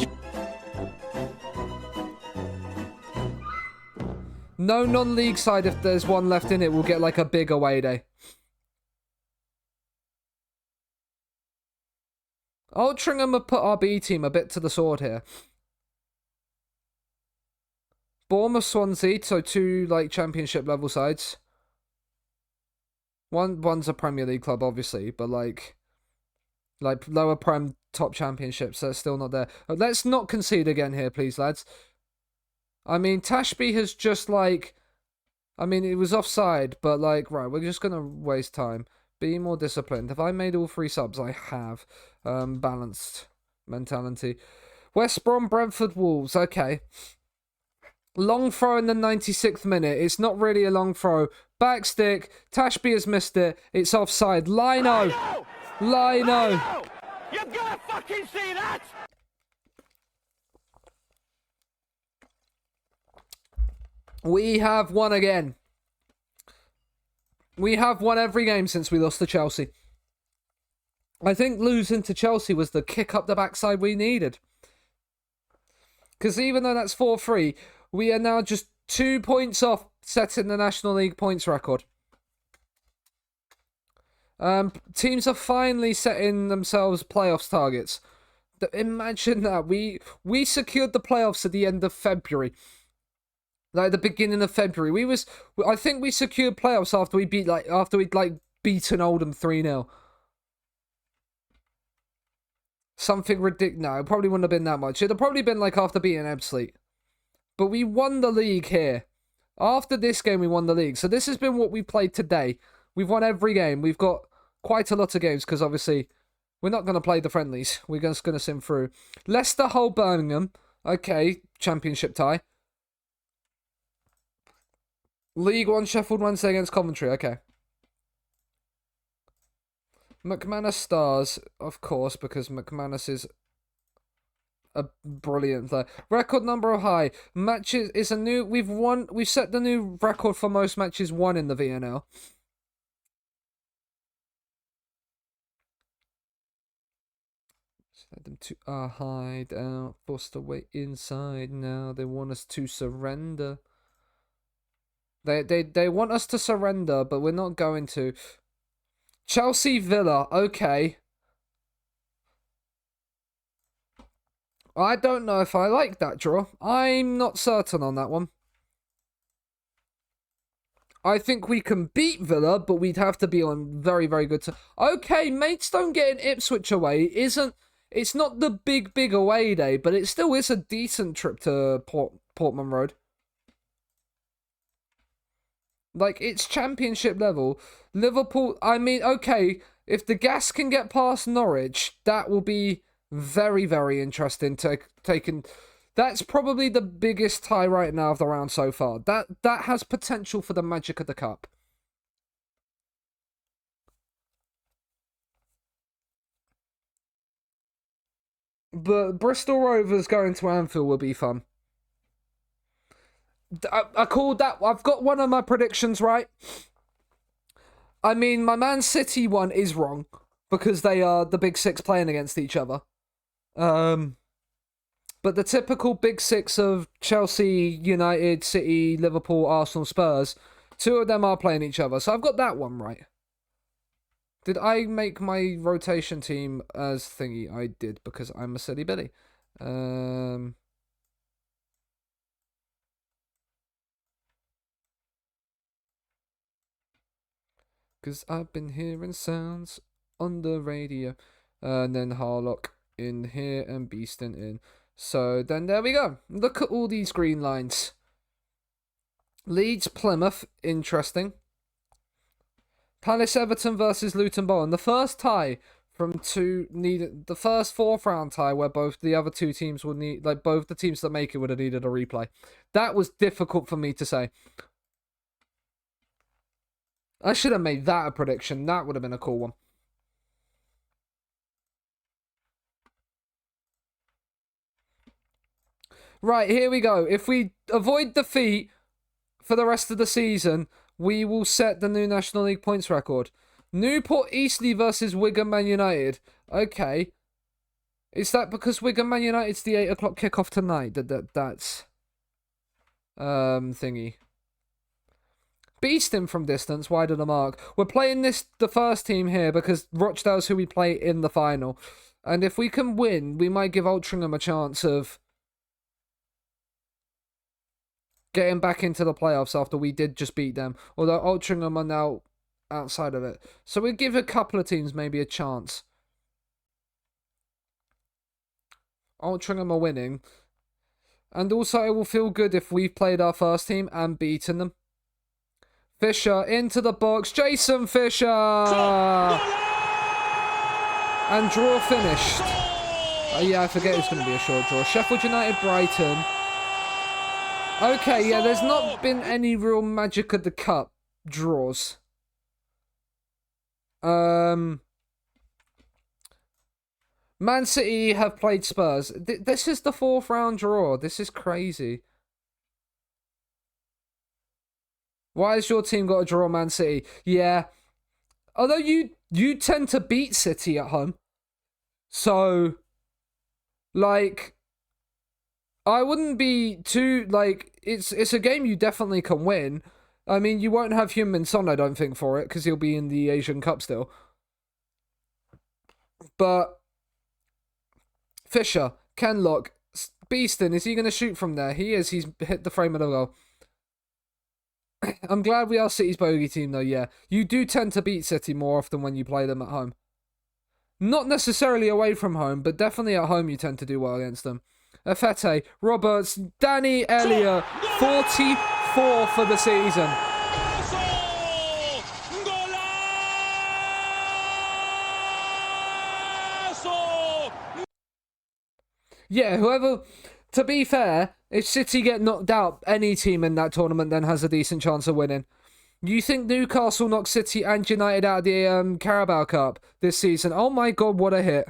No non-league side, if there's one left in it, will get, like, a big away day. Altrincham have put our B team a bit to the sword here. Bournemouth, Swansea, so 2, like, championship level sides. One's a Premier League club, obviously, but like lower Prem top championships, so it's still not there. Let's not concede again here, please, lads. I mean, Tashby has just like, I mean, it was offside, but like, right, we're just gonna waste time. Be more disciplined. Have I made all 3 subs? I have. Balanced mentality. West Brom, Brentford, Wolves. Okay. Long throw in the 96th minute. It's not really a long throw. Back stick. Tashby has missed it. It's offside. Lino. Lino. You've got to fucking see that! We have won again. We have won every game since we lost to Chelsea. I think losing to Chelsea was the kick up the backside we needed. Because even though that's 4-3, we are now just 2 points off setting the National League points record. Teams are finally setting themselves playoffs targets. Imagine that. We secured the playoffs at the end of February. Like the beginning of February. I think we secured playoffs after we'd beaten Oldham 3-0. something ridiculous. No, it probably wouldn't have been that much. It'd have probably been like after beating Ebbsfleet. But we won the league here. After this game, we won the league. So this has been what we played today. We've won every game. We've got quite a lot of games because obviously we're not going to play the friendlies. We're just going to sim through. Leicester, Hull, Birmingham. Okay, championship tie. League One, Sheffield Wednesday against Coventry. Okay. McManus Stars, of course, because McManus is a brilliant player. Record number high. Matches is a new... We've set the new record for most matches won in the VNL. Let them to hide out, forced away inside now. They want us to surrender. They want us to surrender, but we're not going to. Chelsea Villa, okay. I don't know if I like that draw. I'm not certain on that one. I think we can beat Villa, but we'd have to be on very, very good terms. Okay, Maidstone getting Ipswich away isn't... It's not the big away day, but it still is a decent trip to Portman Road. Like, it's championship level. Liverpool, I mean, okay, if the Gas can get past Norwich, that will be very, very interesting to taking. That's probably the biggest tie right now of the round so far. That has potential for the magic of the cup. But Bristol Rovers going to Anfield will be fun. I called that. I've got one of my predictions right. I mean, my Man City one is wrong because they are the big six playing against each other. But the typical big six of Chelsea, United, City, Liverpool, Arsenal, Spurs, two of them are playing each other. So I've got that one right. Did I make my rotation team as thingy? I did, because I'm a silly Billy. Because I've been hearing sounds on the radio. And then Harlock in here and Beeston in. So then there we go. Look at all these green lines. Leeds, Plymouth, interesting. Palace Everton versus Luton Borough. The first tie from the first fourth round tie where both the other two teams would need, like both the teams that make it would have needed a replay. That was difficult for me to say. I should have made that a prediction. That would have been a cool one. Right, here we go. If we avoid defeat for the rest of the season, we will set the new National League points record. Newport Eastleigh versus Wigan Man United. Okay. Is that because Wigan Man United's the 8 o'clock kickoff tonight? That's... thingy. Beast him from distance, wide of the mark. We're playing the first team here because Rochdale's who we play in the final. And if we can win, we might give Altrincham a chance of getting back into the playoffs after we did just beat them. Although Altrincham are now outside of it. So we'll give a couple of teams maybe a chance. Altrincham are winning. And also it will feel good if we've played our first team and beaten them. Fisher into the box. Jason Fisher! And draw finished. Yeah, I forget it's going to be a short draw. Sheffield United, Brighton. Okay, yeah, there's not been any real magic of the cup draws. Man City have played Spurs. This is the fourth round draw. This is crazy. Why has your team got to draw Man City? Yeah. Although you tend to beat City at home. So, like, I wouldn't be too, like, it's a game you definitely can win. I mean, you won't have Heung-min Son, I don't think, for it, because he'll be in the Asian Cup still. But Fisher, Kenlock, Beeston, is he going to shoot from there? He is. He's hit the frame of the goal. I'm glad we are City's bogey team, though, yeah. You do tend to beat City more often when you play them at home. Not necessarily away from home, but definitely at home you tend to do well against them. Afete, Roberts, Danny Elliott, 44 for the season. Yeah, whoever... To be fair, if City get knocked out, any team in that tournament then has a decent chance of winning. You think Newcastle knocked City and United out of the Carabao Cup this season? Oh my god, what a hit.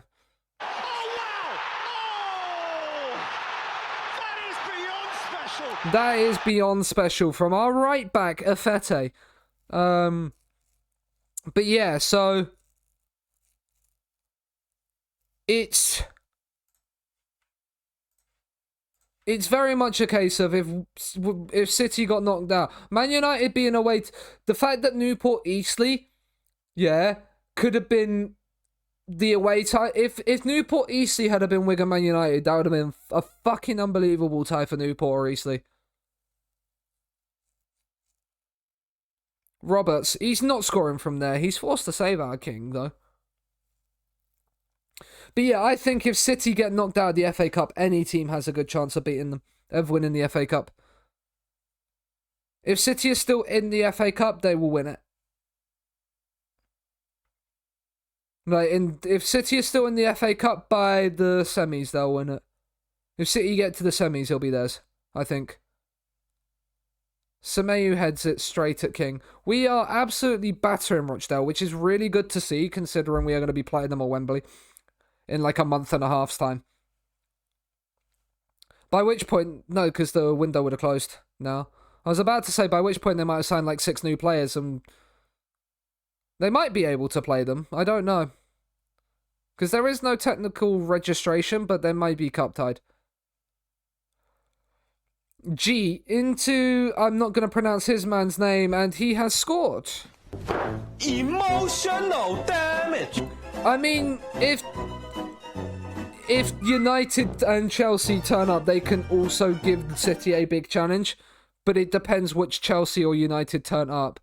Oh, wow! Oh! That is beyond special! That is beyond special from our right back, Afete. But yeah, so... It's very much a case of if City got knocked out, Man United being away, the fact that Newport Eastleigh, yeah, could have been the away tie. If Newport Eastleigh had been Wigan Man United, that would have been a fucking unbelievable tie for Newport or Eastleigh. Roberts, he's not scoring from there. He's forced to save our king though. But yeah, I think if City get knocked out of the FA Cup, any team has a good chance of beating them, of winning the FA Cup. If City is still in the FA Cup, they will win it. If City is still in the FA Cup by the semis, they'll win it. If City get to the semis, it'll be theirs, I think. Semeyu heads it straight at King. We are absolutely battering Rochdale, which is really good to see, considering we are going to be playing them at Wembley in like a month and a half's time. By which point, no, because the window would have closed now. I was about to say by which point they might have signed like 6 new players and they might be able to play them. I don't know. Because there is no technical registration, but there might be cup tied. G into, I'm not going to pronounce his man's name, and he has scored. Emotional damage. I mean, if United and Chelsea turn up, they can also give City a big challenge, but it depends which Chelsea or United turn up.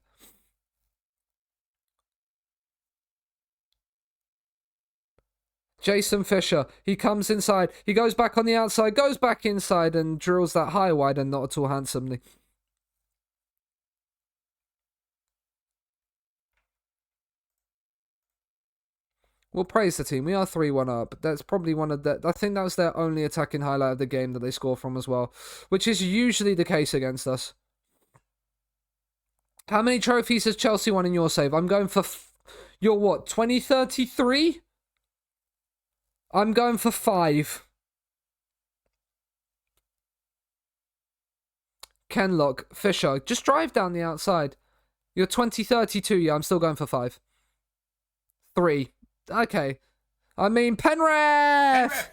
Jason Fisher, he comes inside, he goes back on the outside, goes back inside and drills that high wide and not at all handsomely. We'll praise the team. We are 3-1 up. That's probably one of the... I think that was their only attacking highlight of the game that they score from as well, which is usually the case against us. How many trophies has Chelsea won in your save? I'm going for... You're what, 2033? I'm going for 5. Kenlock, Fisher, just drive down the outside. You're 2032, yeah, I'm still going for 5. 3. Okay. I mean, Penrith!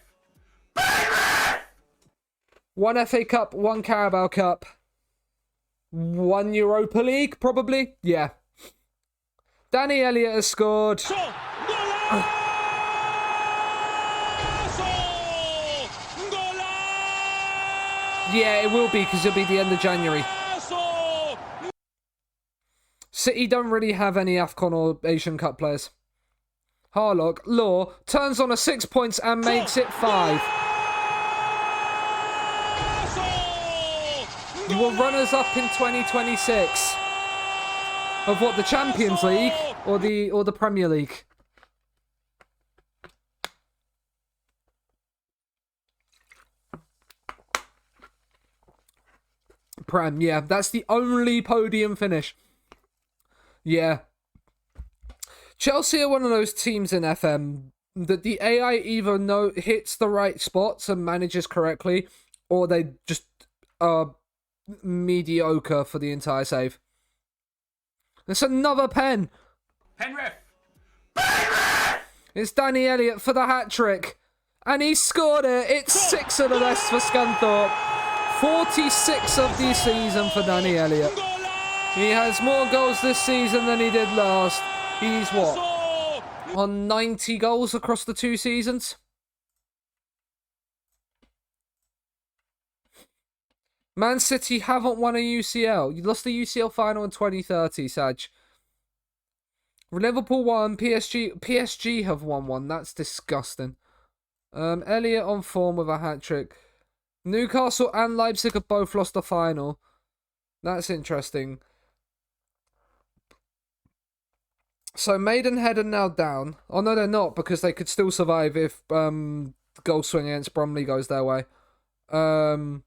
1 FA Cup, 1 Carabao Cup. 1 Europa League, probably? Yeah. Danny Elliott has scored. Yeah, it will be, because it'll be the end of January. City don't really have any AFCON or Asian Cup players. Harlock, Law, turns on a 6 points and makes it 5. You were runners-up in 2026. Of what, the Champions League? Or the Premier League? Prem, yeah, that's the only podium finish. Yeah. Chelsea are one of those teams in FM that the AI either hits the right spots and manages correctly, or they just are mediocre for the entire save. It's another pen. Penrith. It's Danny Elliott for the hat-trick. And he scored it. It's 6 of the best for Scunthorpe. 46 of the season for Danny Elliott. He has more goals this season than he did last. He's what? On 90 goals across the 2 seasons? Man City haven't won a UCL. You lost the UCL final in 2030, Saj. Liverpool won. PSG have won one. That's disgusting. Elliott on form with a hat-trick. Newcastle and Leipzig have both lost the final. That's interesting. So Maidenhead are now down. Oh no, they're not, because they could still survive if goal swing against Bromley goes their way. But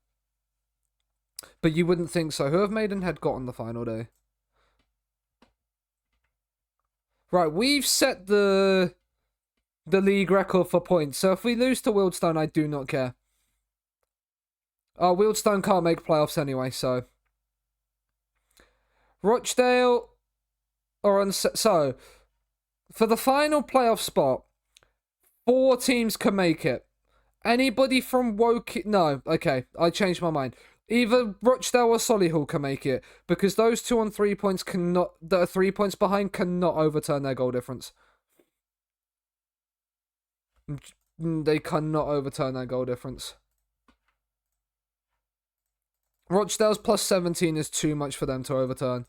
you wouldn't think so. Who have Maidenhead got on the final day? Right, we've set the league record for points. So if we lose to Wealdstone, I do not care. Oh, Wealdstone can't make playoffs anyway, so Rochdale are on. So for the final playoff spot, 4 teams can make it. Anybody from Woking... No, okay, I changed my mind. Either Rochdale or Solihull can make it, because those 2 on 3 points cannot... that are 3 points behind cannot overturn their goal difference. They cannot overturn their goal difference. Rochdale's plus 17 is too much for them to overturn.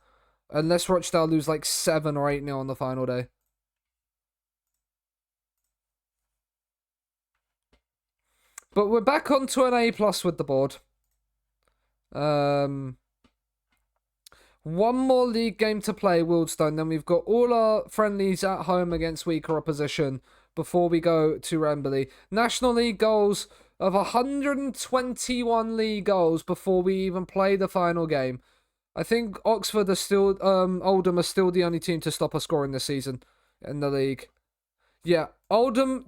Unless Rochdale lose like 7 or 8-0 on the final day. But we're back onto an A+ with the board. One more league game to play, Wealdstone. Then we've got all our friendlies at home against weaker opposition before we go to Wembley. National League goals of 121 league goals before we even play the final game. I think Oxford are still, Oldham are still the only team to stop us scoring this season in the league. Yeah, Oldham,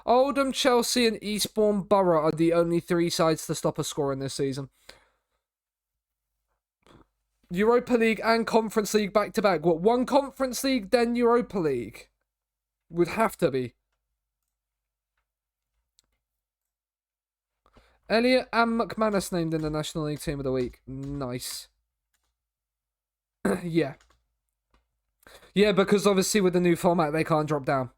Oldham, Chelsea, and Eastbourne Borough are the only 3 sides to stop us scoring this season. Europa League and Conference League back to back. What, 1 Conference League, then Europa League? Would have to be. Elliott and McManus named in the National League Team of the Week. Nice. Yeah. Yeah, because obviously with the new format, they can't drop down.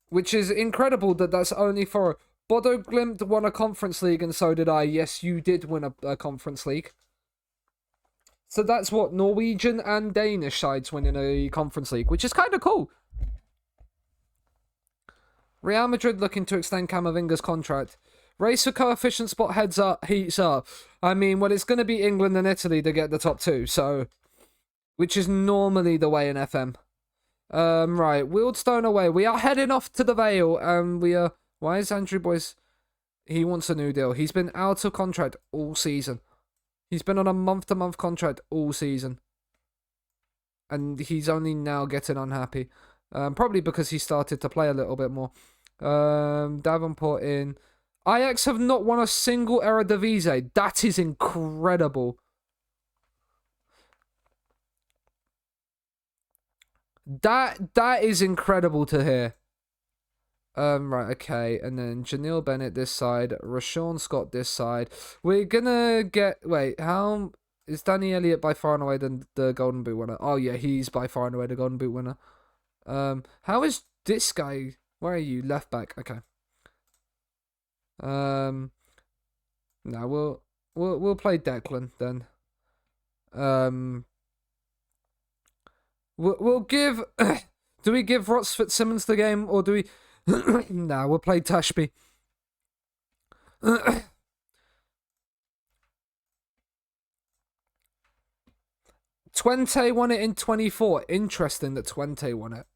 Which is incredible that that's only for... Bodo Glimt won a Conference League and so did I. Yes, you did win a Conference League. So that's what, Norwegian and Danish sides win in a Conference League, which is kind of cool. Real Madrid looking to extend Camavinga's contract. Race for coefficient spot heats up. I mean, well, it's going to be England and Italy to get the top 2, so... Which is normally the way in FM. Right, Wealdstone away. We are heading off to the Vale, and we are... Why is Andrew Boyce... He wants a new deal. He's been out of contract all season. He's been on a month-to-month contract all season. And he's only now getting unhappy. Probably because he started to play a little bit more. Davenport in. Ajax have not won a single Eredivisie. That is incredible. That is incredible to hear. Right, okay. And then Janelle Bennett this side. Rashawn Scott this side. We're gonna get... Wait, how... Is Danny Elliott by far and away the Golden Boot winner? Oh, yeah, he's by far and away the Golden Boot winner. How is this guy... Where are you? Left back. Okay. No, we'll play Declan then. We'll give... do we give Rots Fitzsimmons the game, or do we... Nah, we'll play Tashby. Twente won it in 24. Interesting that Twente won it.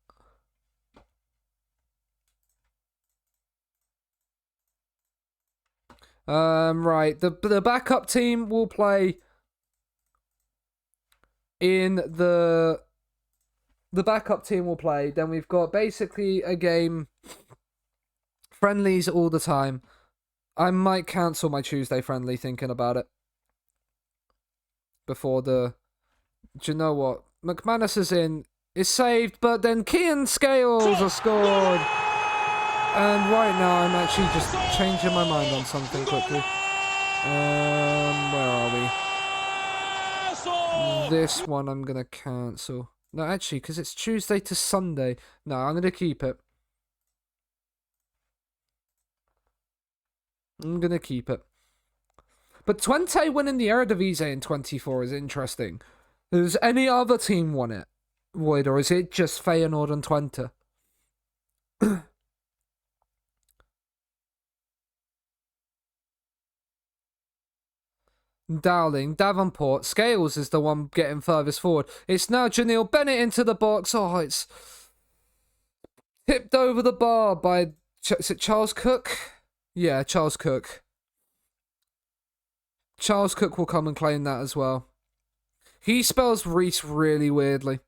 Right. The backup team will play in the backup team will play. Then we've got basically a game, friendlies all the time. I might cancel my Tuesday friendly thinking about it. Before the... Do you know what? McManus is saved, but then Kean Scales has scored. And right now I'm actually just changing my mind on something quickly. Where are we? This one I'm going to cancel. No, actually, because it's Tuesday to Sunday. No, I'm going to keep it. I'm going to keep it. But Twente winning the Eredivisie in 24 is interesting. Has any other team won it, Void, or is it just Feyenoord and Twente? Dowling, Davenport, Scales is the one getting furthest forward. It's now Janelle Bennett into the box. Oh, it's tipped over the bar by, is it Charles Cook? Yeah, Charles Cook. Charles Cook will come and claim that as well. He spells Reese really weirdly.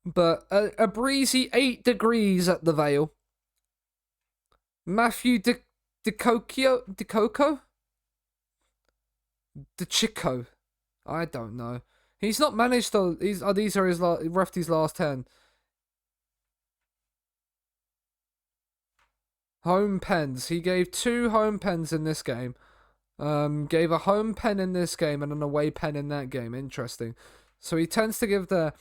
But a breezy 8 degrees at the Vale. Matthew DeCoco? DeChico? I don't know. He's not managed to. These are his Refty's last 10. Home pens. He gave 2 home pens in this game. Gave a home pen in this game and an away pen in that game. Interesting. So he tends to give the.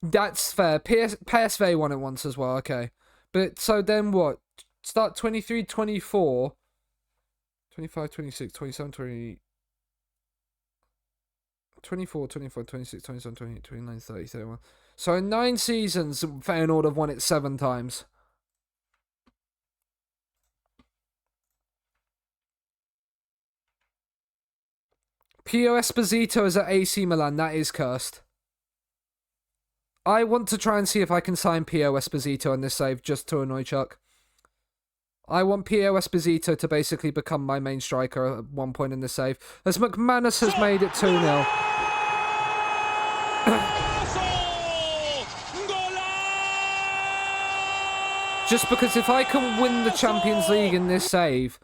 That's fair. PSV won it once as well. Okay. But so then what? Start 23, 24, 25, 26, 27, 20, 24, 25, 26, 27, 28, 29, 30, 31. So in 9 seasons, Feyenoord have won it 7 times. Pio Esposito is at AC Milan. That is cursed. I want to try and see if I can sign Pio Esposito in this save just to annoy Chuck. I want Pio Esposito to basically become my main striker at one point in the save, as McManus has made it 2-0. Just because if I can win the Champions League in this save,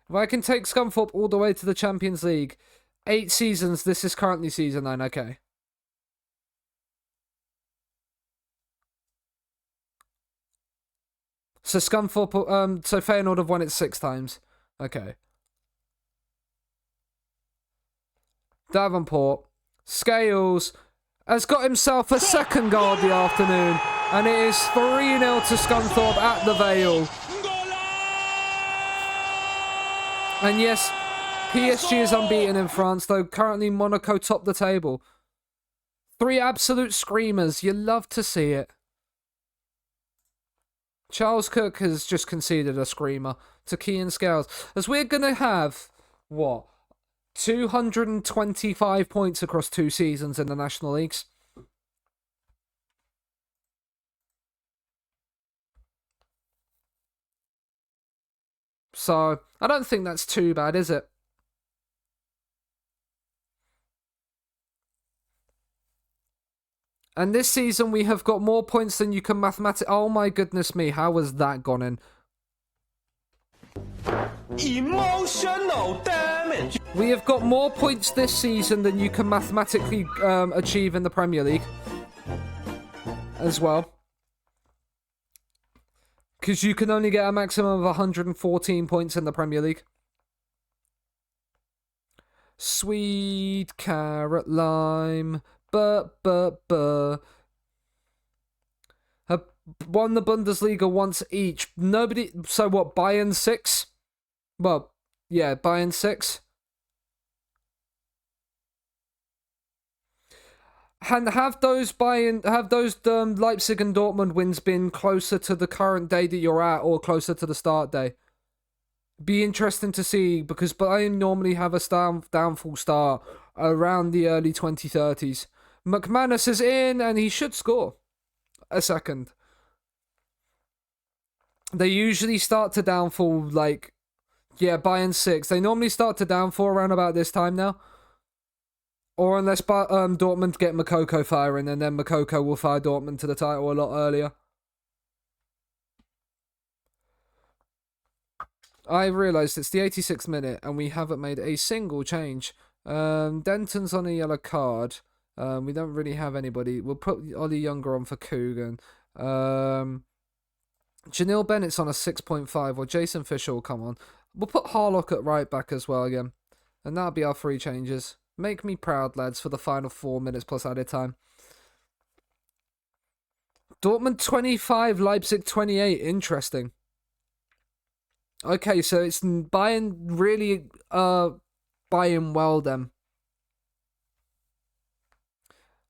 if I can take Scunthorpe all the way to the Champions League, 8 seasons, this is currently season 9, okay. So Scunthorpe, so Feyenoord have won it 6 times. Okay. Davenport, Scales, has got himself a second goal of the afternoon. And it is 3-0 to Scunthorpe at the Vale. And yes, PSG is unbeaten in France, though currently Monaco top the table. 3 absolute screamers. You love to see it. Charles Cook has just conceded a screamer to Kean Scales. As we're going to have, what, 225 points across 2 seasons in the National Leagues. So, I don't think that's too bad, is it? And this season we have got more points than you can mathematically... Oh my goodness me, how has that gone in? Emotional damage. We have got more points this season than you can mathematically achieve in the Premier League. As well. Because you can only get a maximum of 114 points in the Premier League. Sweet carrot lime... Have won the Bundesliga once each. Nobody. So what? Bayern 6. Well, yeah, Bayern 6. And have those Leipzig and Dortmund wins been closer to the current day that you're at, or closer to the start day? Be interesting to see, because Bayern normally have a downfall start around the early 2030s. McManus is in, and he should score a second. They usually start to downfall, like, yeah, Bayern 6. They normally start to downfall around about this time now. Or unless Dortmund get Makoko firing, and then Makoko will fire Dortmund to the title a lot earlier. I realised it's the 86th minute, and we haven't made a single change. Denton's on a yellow card. We don't really have anybody. We'll put Ollie Younger on for Coogan. Janelle Bennett's on a 6.5, or Jason Fisher will come on. We'll put Harlock at right back as well again. And that'll be our 3 changes. Make me proud, lads, for the final 4 minutes plus added time. Dortmund 25, Leipzig 28. Interesting. Okay, so it's buying really buying well then.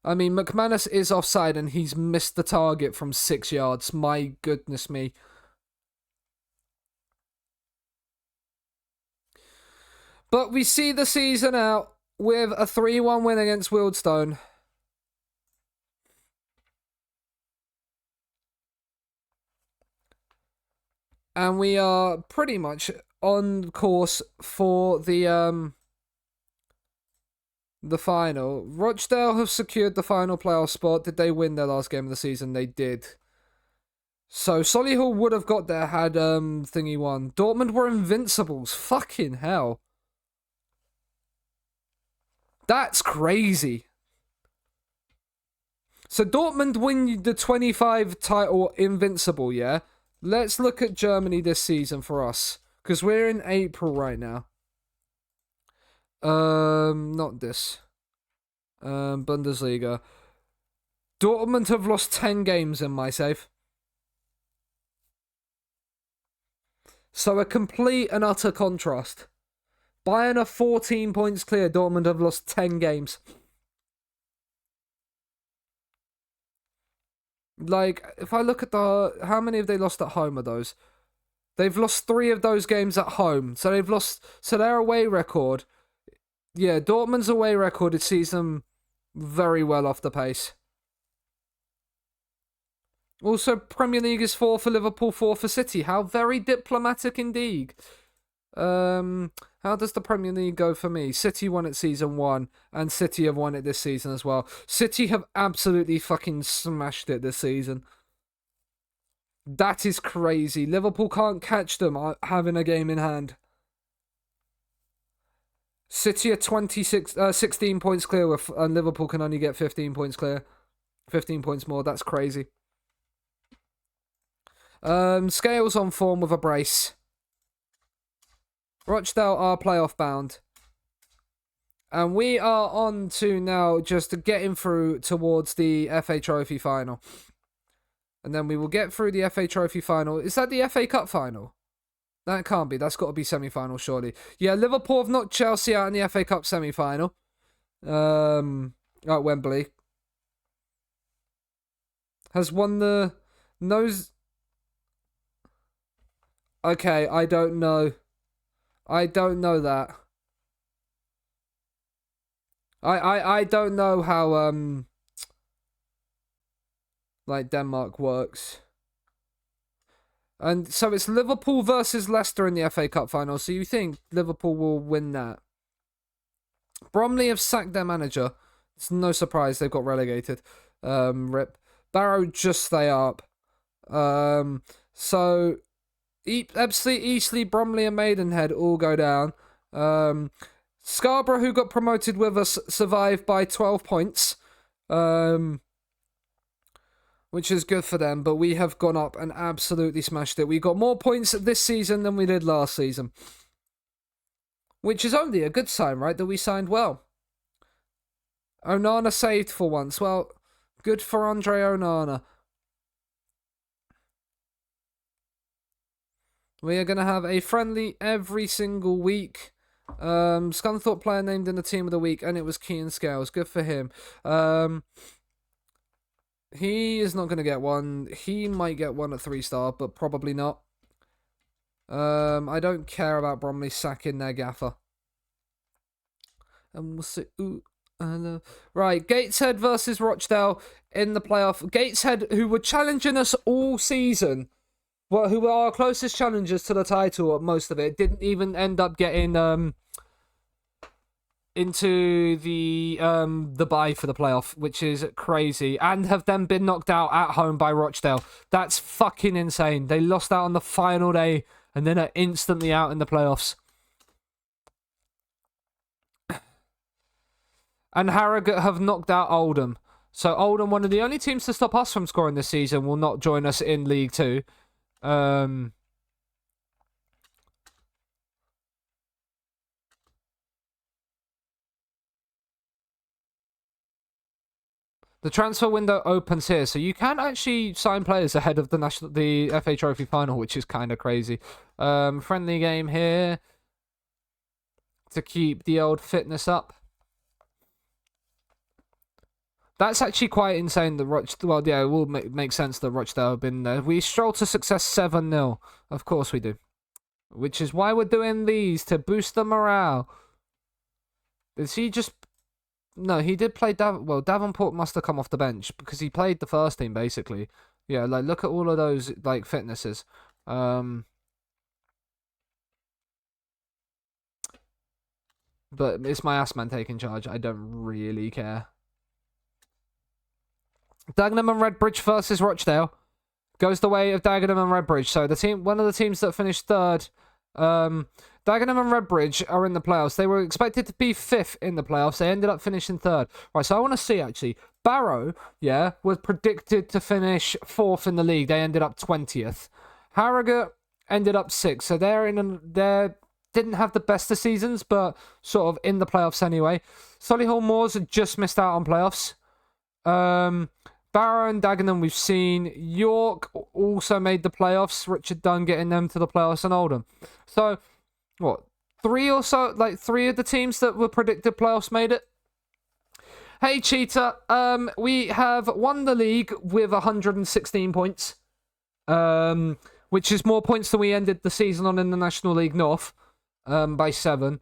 I mean, McManus is offside and he's missed the target from 6 yards. My goodness me. But we see the season out with a 3-1 win against Wealdstone. And we are pretty much on course for the final. Rochdale have secured the final playoff spot. Did they win their last game of the season? They did. So Solihull would have got there had thingy won. Dortmund were invincibles. Fucking hell. That's crazy. So Dortmund win the 25 title invincible, yeah? Let's look at Germany this season for us. Because we're in April right now. Not this. Bundesliga. Dortmund have lost 10 games in my save. So a complete and utter contrast. Bayern are 14 points clear. Dortmund have lost 10 games. Like, if I look at how many have they lost at home of those? They've lost 3 of those games at home. So they've lost, so their away record, yeah, Dortmund's away record, it sees them very well off the pace. Also, Premier League is 4 for Liverpool, 4 for City. How very diplomatic indeed. How does the Premier League go for me? City won it season 1, and City have won it this season as well. City have absolutely fucking smashed it this season. That is crazy. Liverpool can't catch them having a game in hand. City are 16 points clear, and Liverpool can only get 15 points clear. 15 points more, that's crazy. Scales on form with a brace. Rochdale are playoff bound. And we are on to now just getting through towards the FA Trophy final. And then we will get through the FA Trophy final. Is that the FA Cup final? That can't be. That's got to be semi-final, surely. Yeah, Liverpool have knocked Chelsea out in the FA Cup semi-final. At Wembley. Has won the nose. Okay, I don't know. I don't know that. I don't know how like Denmark works. And so it's Liverpool versus Leicester in the FA Cup final. So you think Liverpool will win that? Bromley have sacked their manager. It's no surprise they've got relegated. Rip. Barrow just stay up. So Ebbsfleet, Eastleigh, Bromley and Maidenhead all go down. Scarborough, who got promoted with us, survived by 12 points. Which is good for them, but we have gone up and absolutely smashed it. We got more points this season than we did last season. Which is only a good sign, right? That we signed well. Onana saved for once. Well, good for Andre Onana. We are going to have a friendly every single week. Scunthorpe player named in the team of the week, and it was Kean Scales. Good for him. He is not going to get one. He might get one at 3-star, but probably not. I don't care about Bromley sacking their gaffer. And we'll see. Right, Gateshead versus Rochdale in the playoff. Gateshead, who were challenging us all season, well, who were our closest challengers to the title at most of it, didn't even end up getting into the bye for the playoff, which is crazy, and have then been knocked out at home by Rochdale. That's fucking insane. They lost out on the final day and then are instantly out in the playoffs. And Harrogate have knocked out Oldham. So Oldham, one of the only teams to stop us from scoring this season, will not join us in League 2. The transfer window opens here, so you can actually sign players ahead of the FA Trophy final, which is kind of crazy. Friendly game here to keep the old fitness up. That's actually quite insane that Rochdale... Well, yeah, it will make sense that Rochdale have been there. We stroll to success 7-0. Of course we do. Which is why we're doing these, to boost the morale. Is he just... No, he did play... Well, Davenport must have come off the bench because he played the first team, basically. Yeah, like, look at all of those, like, fitnesses. But it's my ass man taking charge. I don't really care. Dagenham and Redbridge versus Rochdale. Goes the way of Dagenham and Redbridge. So one of the teams that finished third... Dagenham and Redbridge are in the playoffs. They were expected to be 5th in the playoffs. They ended up finishing 3rd. Right, so I want to see, actually. Barrow, yeah, was predicted to finish 4th in the league. They ended up 20th. Harrogate ended up 6th. So they didn't have the best of seasons, but sort of in the playoffs anyway. Solihull Moors just missed out on playoffs. Barrow and Dagenham we've seen. York also made the playoffs. Richard Dunn getting them to the playoffs, and Oldham. So, what? 3 or so, like 3 of the teams that were predicted playoffs made it. Hey, Cheetah. We have won the league with 116 points. Which is more points than we ended the season on in the National League North. By 7.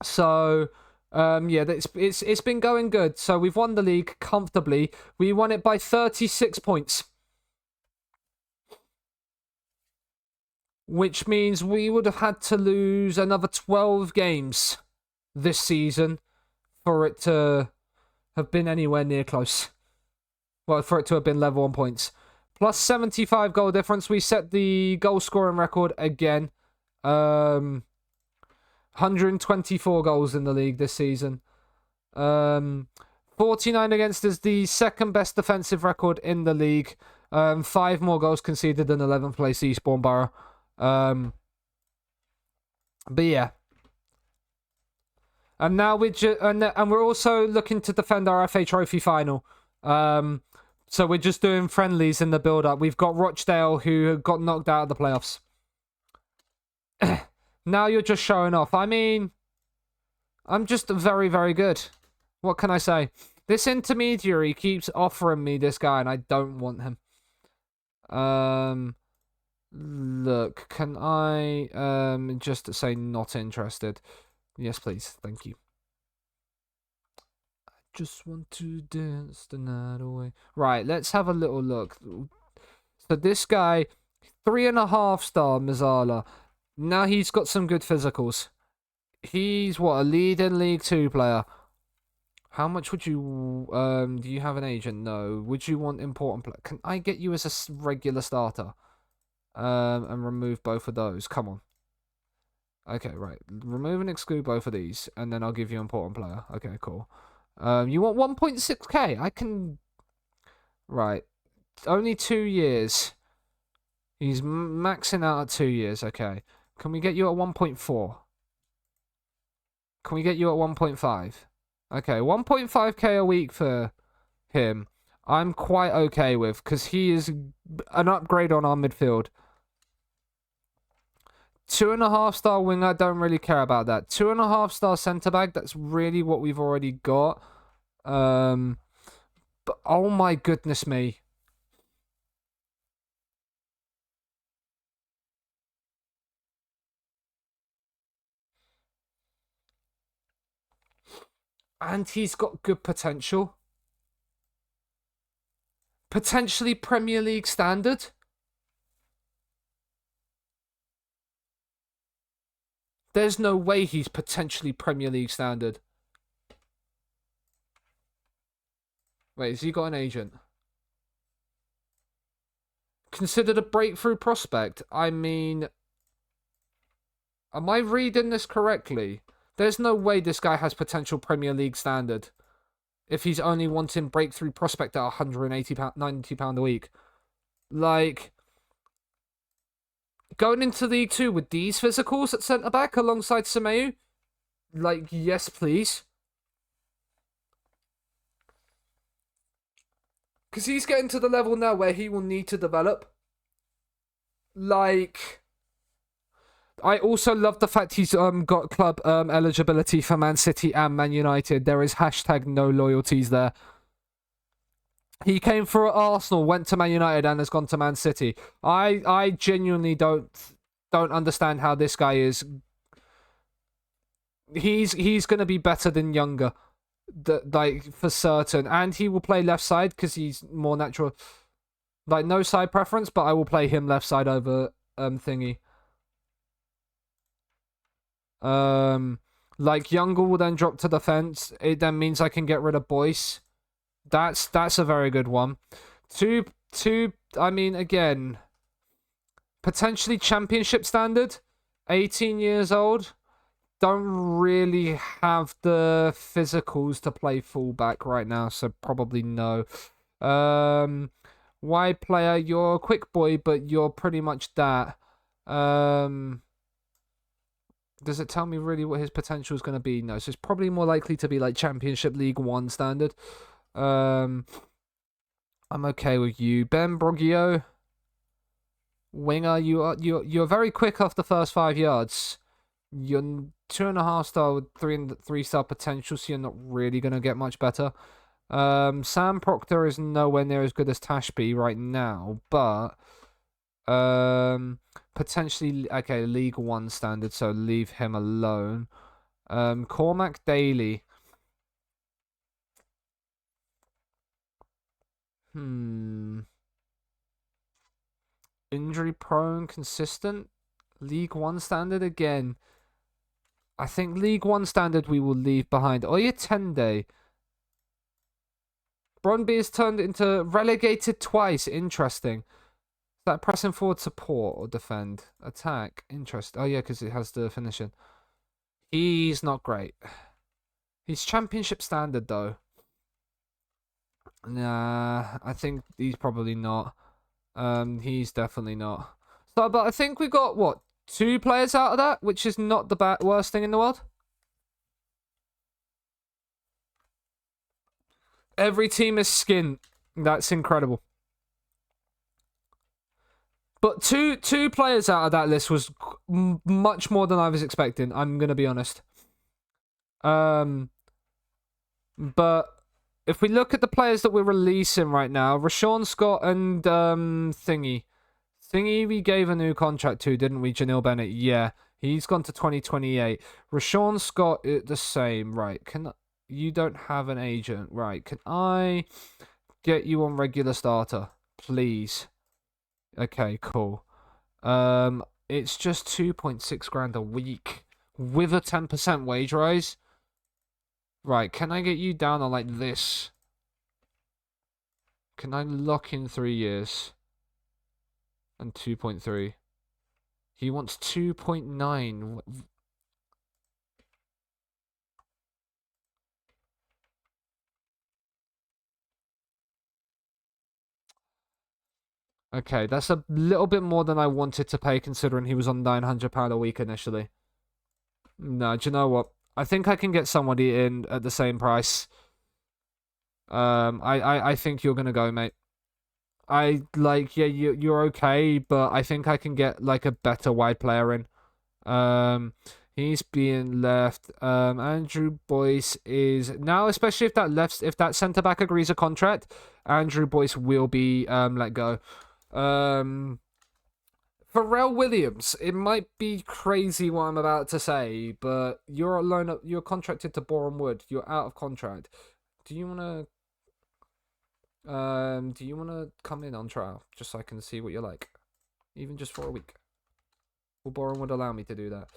So... yeah, it's been going good. So we've won the league comfortably. We won it by 36 points. Which means we would have had to lose another 12 games this season for it to have been anywhere near close. Well, for it to have been level on points. Plus 75 goal difference. We set the goal scoring record again. 124 goals in the league this season. 49 against is the second best defensive record in the league. 5 more goals conceded than 11th place Eastbourne Borough. But yeah. And now we're also looking to defend our FA Trophy final. So we're just doing friendlies in the build-up. We've got Rochdale who got knocked out of the playoffs. Now you're just showing off. I mean, I'm just very, very good. What can I say? This intermediary keeps offering me this guy, and I don't want him. Look, can I just say not interested? Yes, please. Thank you. I just want to dance the night away. Right, let's have a little look. So this guy, 3.5-star Mazzala. Now he's got some good physicals. He's, what, a leading League 2 player. How much would you... do you have an agent? No. Would you want important player? Can I get you as a regular starter? And remove both of those. Come on. Okay, right. Remove and exclude both of these. And then I'll give you important player. Okay, cool. You want 1.6k? I can... Right. Only 2 years. He's maxing out at 2 years. Okay. Can we get you at 1.4? Can we get you at 1.5? Okay, 1.5k a week for him. I'm quite okay with, because he is an upgrade on our midfield. 2.5-star winger, don't really care about that. 2.5-star centre-back, that's really what we've already got. But oh my goodness me. And he's got good potential. Potentially Premier League standard. There's no way he's potentially Premier League standard. Wait, has he got an agent? Considered a breakthrough prospect? I mean... Am I reading this correctly? There's no way this guy has potential Premier League standard if he's only wanting breakthrough prospect at £180, £90 a week. Like, going into League 2 with these physicals at centre-back alongside Semeou? Like, yes, please. Because he's getting to the level now where he will need to develop. Like, I also love the fact he's got club eligibility for Man City and Man United. There is hashtag no loyalties there. He came for Arsenal, went to Man United, and has gone to Man City. I genuinely don't understand how this guy is. He's gonna be better than Younger, like for certain, and he will play left side because he's more natural. Like no side preference, but I will play him left side over thingy. Like Younger will then drop to defense. It then means I can get rid of Boyce. That's a very good one. Two. I mean, again, potentially championship standard. 18 years old. Don't really have the physicals to play fullback right now, so probably no. Wide player, you're a quick boy, but you're pretty much that. Does it tell me really what his potential is going to be? No, so it's probably more likely to be like Championship League 1 standard. I'm okay with you. Ben Broggio, winger, you're very quick off the first 5 yards. You're 2.5 star with 3 star potential, so you're not really gonna get much better. Sam Proctor is nowhere near as good as Tashby right now, but potentially okay, League 1 standard, so leave him alone. Cormac Daly. Injury prone, consistent. League 1 standard again. I think League 1 standard we will leave behind. Oyatende. Brøndby is turned into relegated twice. Interesting. Is that pressing forward support or defend? Attack. Interesting. Oh yeah, because it has the finishing. He's not great. He's championship standard though. Nah, I think he's probably not. He's definitely not. So, but I think we got what, 2 players out of that, which is not the worst thing in the world. Every team is skin. That's incredible. But two players out of that list was much more than I was expecting. I'm gonna be honest. But if we look at the players that we're releasing right now, Rashawn Scott and Thingy, we gave a new contract to, didn't we? Janil Bennett, yeah, he's gone to 2028. Rashawn Scott, the same, right? You don't have an agent, right? Can I get you on regular starter, please? Okay, cool. It's just 2.6 grand a week with a 10% wage rise. Right, can I get you down on like this? Can I lock in 3 years? And 2.3. He wants 2.9. Okay, that's a little bit more than I wanted to pay considering he was on £900 a week initially. No, do you know what? I think I can get somebody in at the same price. I think you're gonna go, mate. Yeah, you're okay, but I think I can get like a better wide player in. He's being left. Andrew Boyce is now, especially if that centre back agrees a contract, Andrew Boyce will be let go. Pharrell Williams, it might be crazy what I'm about to say, but you're contracted to Boreham Wood. You're out of contract. Do you wanna come in on trial just so I can see what you're like? Even just for a week. Will Boreham Wood allow me to do that?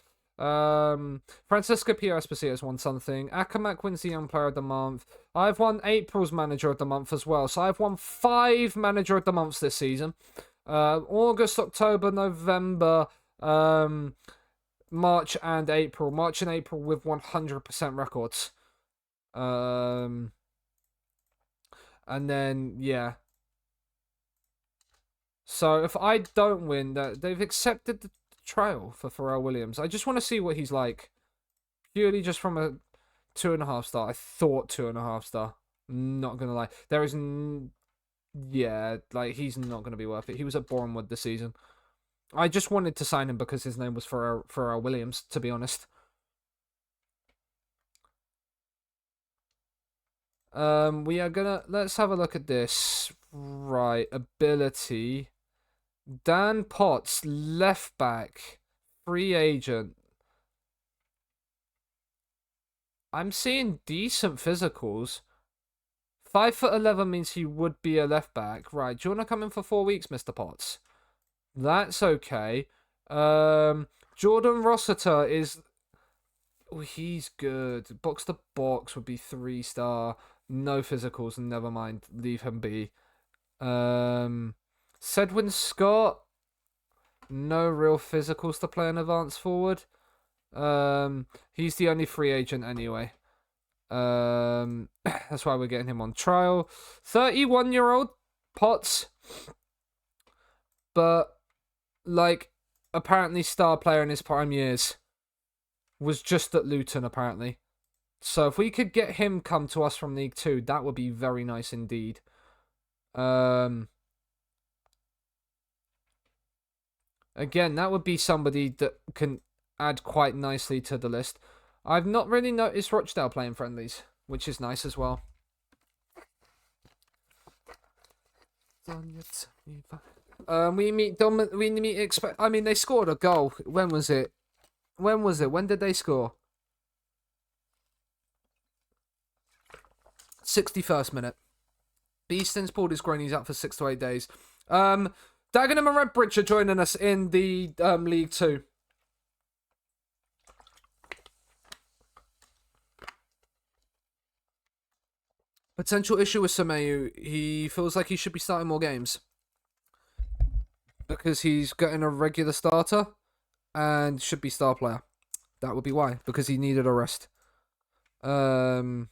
Francisco Pierre Esposito has won something. Akamak wins the Young Player of the Month. I've won April's Manager of the Month as well. So I've won 5 Manager of the Months this season. August, October, November, March and April. March and April with 100% records. And then, yeah. So if I don't win, they've accepted the trial for Pharrell Williams. I just want to see what he's like. Purely just from a 2.5 star. I thought 2.5 star. Not gonna lie. There is Yeah, like, he's not going to be worth it. He was at Bournemouth this season. I just wanted to sign him because his name was Pharrell Williams, to be honest. We are gonna... Let's have a look at this. Right, ability. Dan Potts, left back. Free agent. I'm seeing decent physicals. 5'11" means he would be a left back. Right, do you want to come in for 4 weeks, Mr. Potts? That's okay. Jordan Rossiter is... Oh, he's good. Box to box would be 3-star. No physicals, never mind. Leave him be. Sedwin Scott. No real physicals to play an advance forward. He's the only free agent anyway. That's why we're getting him on trial. 31-year-old Potts. But, like, apparently star player in his prime years. Was just at Luton, apparently. So if we could get him come to us from League 2, that would be very nice indeed. Again, that would be somebody that can add quite nicely to the list. I've not really noticed Rochdale playing friendlies, which is nice as well. I mean, they scored a goal. When was it? When did they score? 61st minute. Beeston's pulled his groin. He's out for 6 to 8 days. Dagenham and Redbridge are joining us in the League 2. Potential issue with Semeyu. He feels like he should be starting more games. Because he's getting a regular starter and should be star player. That would be why. Because he needed a rest. But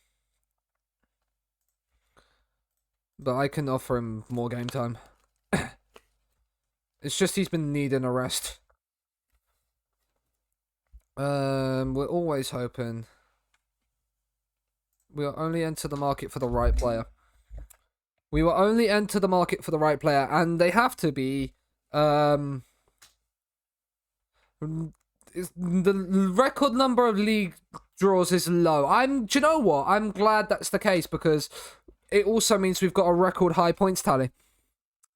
I can offer him more game time. It's just he's been needing a rest. We're always hoping. We'll only enter the market for the right player. We will only enter the market for the right player, and they have to be. The record number of league draws is low. Do you know what? I'm glad that's the case because it also means we've got a record high points tally.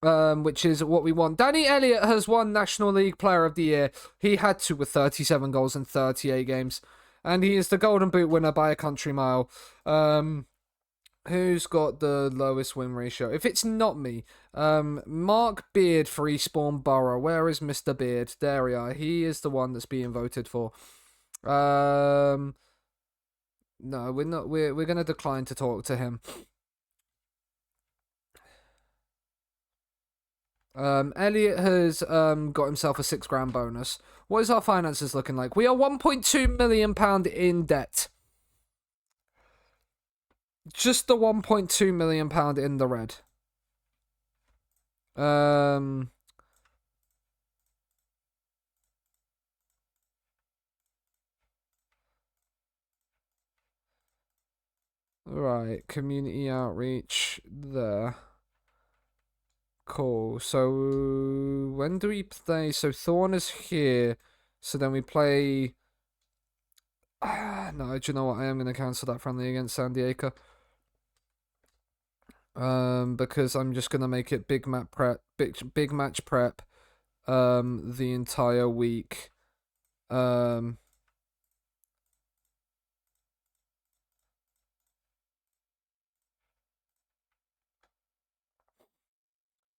Which is what we want. Danny Elliott has won National League Player of the Year. He had to with 37 goals in 38 games. And he is the Golden Boot winner by a country mile. Who's got the lowest win ratio? If it's not me, Mark Beard for Eastbourne Borough. Where is Mr. Beard? There we are. He is the one that's being voted for. No, we're not. We're going to decline to talk to him. Elliot has got himself a £6,000 bonus. What is our finances looking like? We are £1.2 million in debt. Just the £1.2 million in the red. Right, community outreach there. Cool. So when do we play? So Thorn is here. So then we play. No, do you know what? I am going to cancel that friendly against San Diego. Because I'm just going to make it big match prep. Big match prep. The entire week.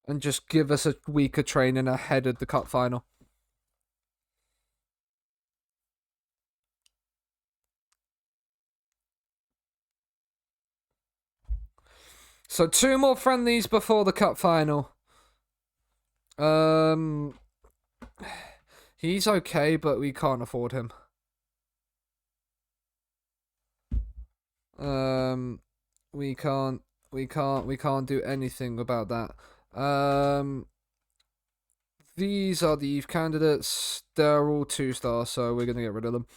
And just give us a week of training ahead of the cup final. So 2 more friendlies before the cup final. He's okay, but we can't afford him. We can't do anything about that. These are the youth candidates. They're all 2-star, so we're going to get rid of them.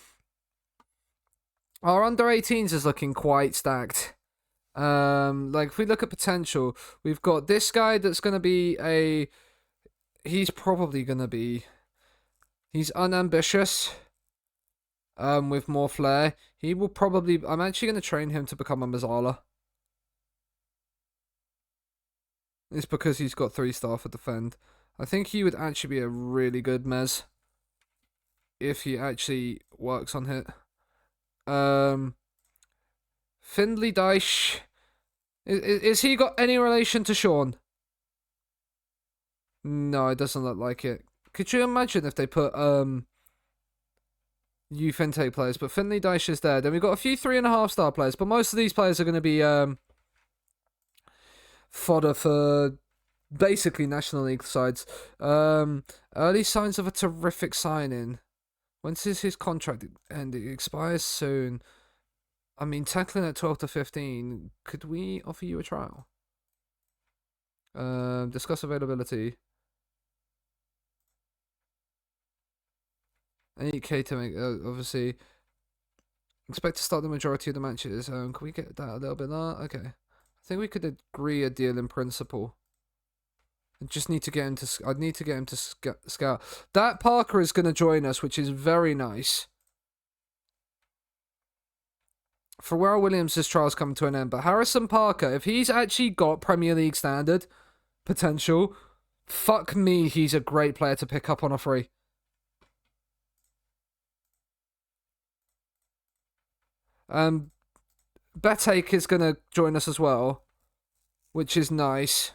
Our under-18s is looking quite stacked. Like if we look at potential, we've got this guy that's going to be he's probably going to be, he's unambitious, with more flair. He will probably, I'm actually going to train him to become a Mazzala. It's because he's got 3-star for defend. I think he would actually be a really good Mez if he actually works on hit. Findley Dyche. Is he got any relation to Sean? No, it doesn't look like it. Could you imagine if they put youth intake players, but Findley Dyche is there. Then we've got a few 3.5-star players, but most of these players are going to be fodder for basically National League sides. Early signs of a terrific signing. When's his contract end? It expires soon. I mean, tackling at 12 to 15. Could we offer you a trial? Discuss availability. 8k to make, obviously. Expect to start the majority of the matches. Can we get that a little bit lower? Okay. I think we could agree a deal in principle. I just need to get him to, I'd need to get him to scout. That Parker is going to join us, which is very nice. Pharrell Williams' trial's come to an end, but Harrison Parker, if he's actually got Premier League standard potential, fuck me, he's a great player to pick up on a free. Betake is going to join us as well, which is nice.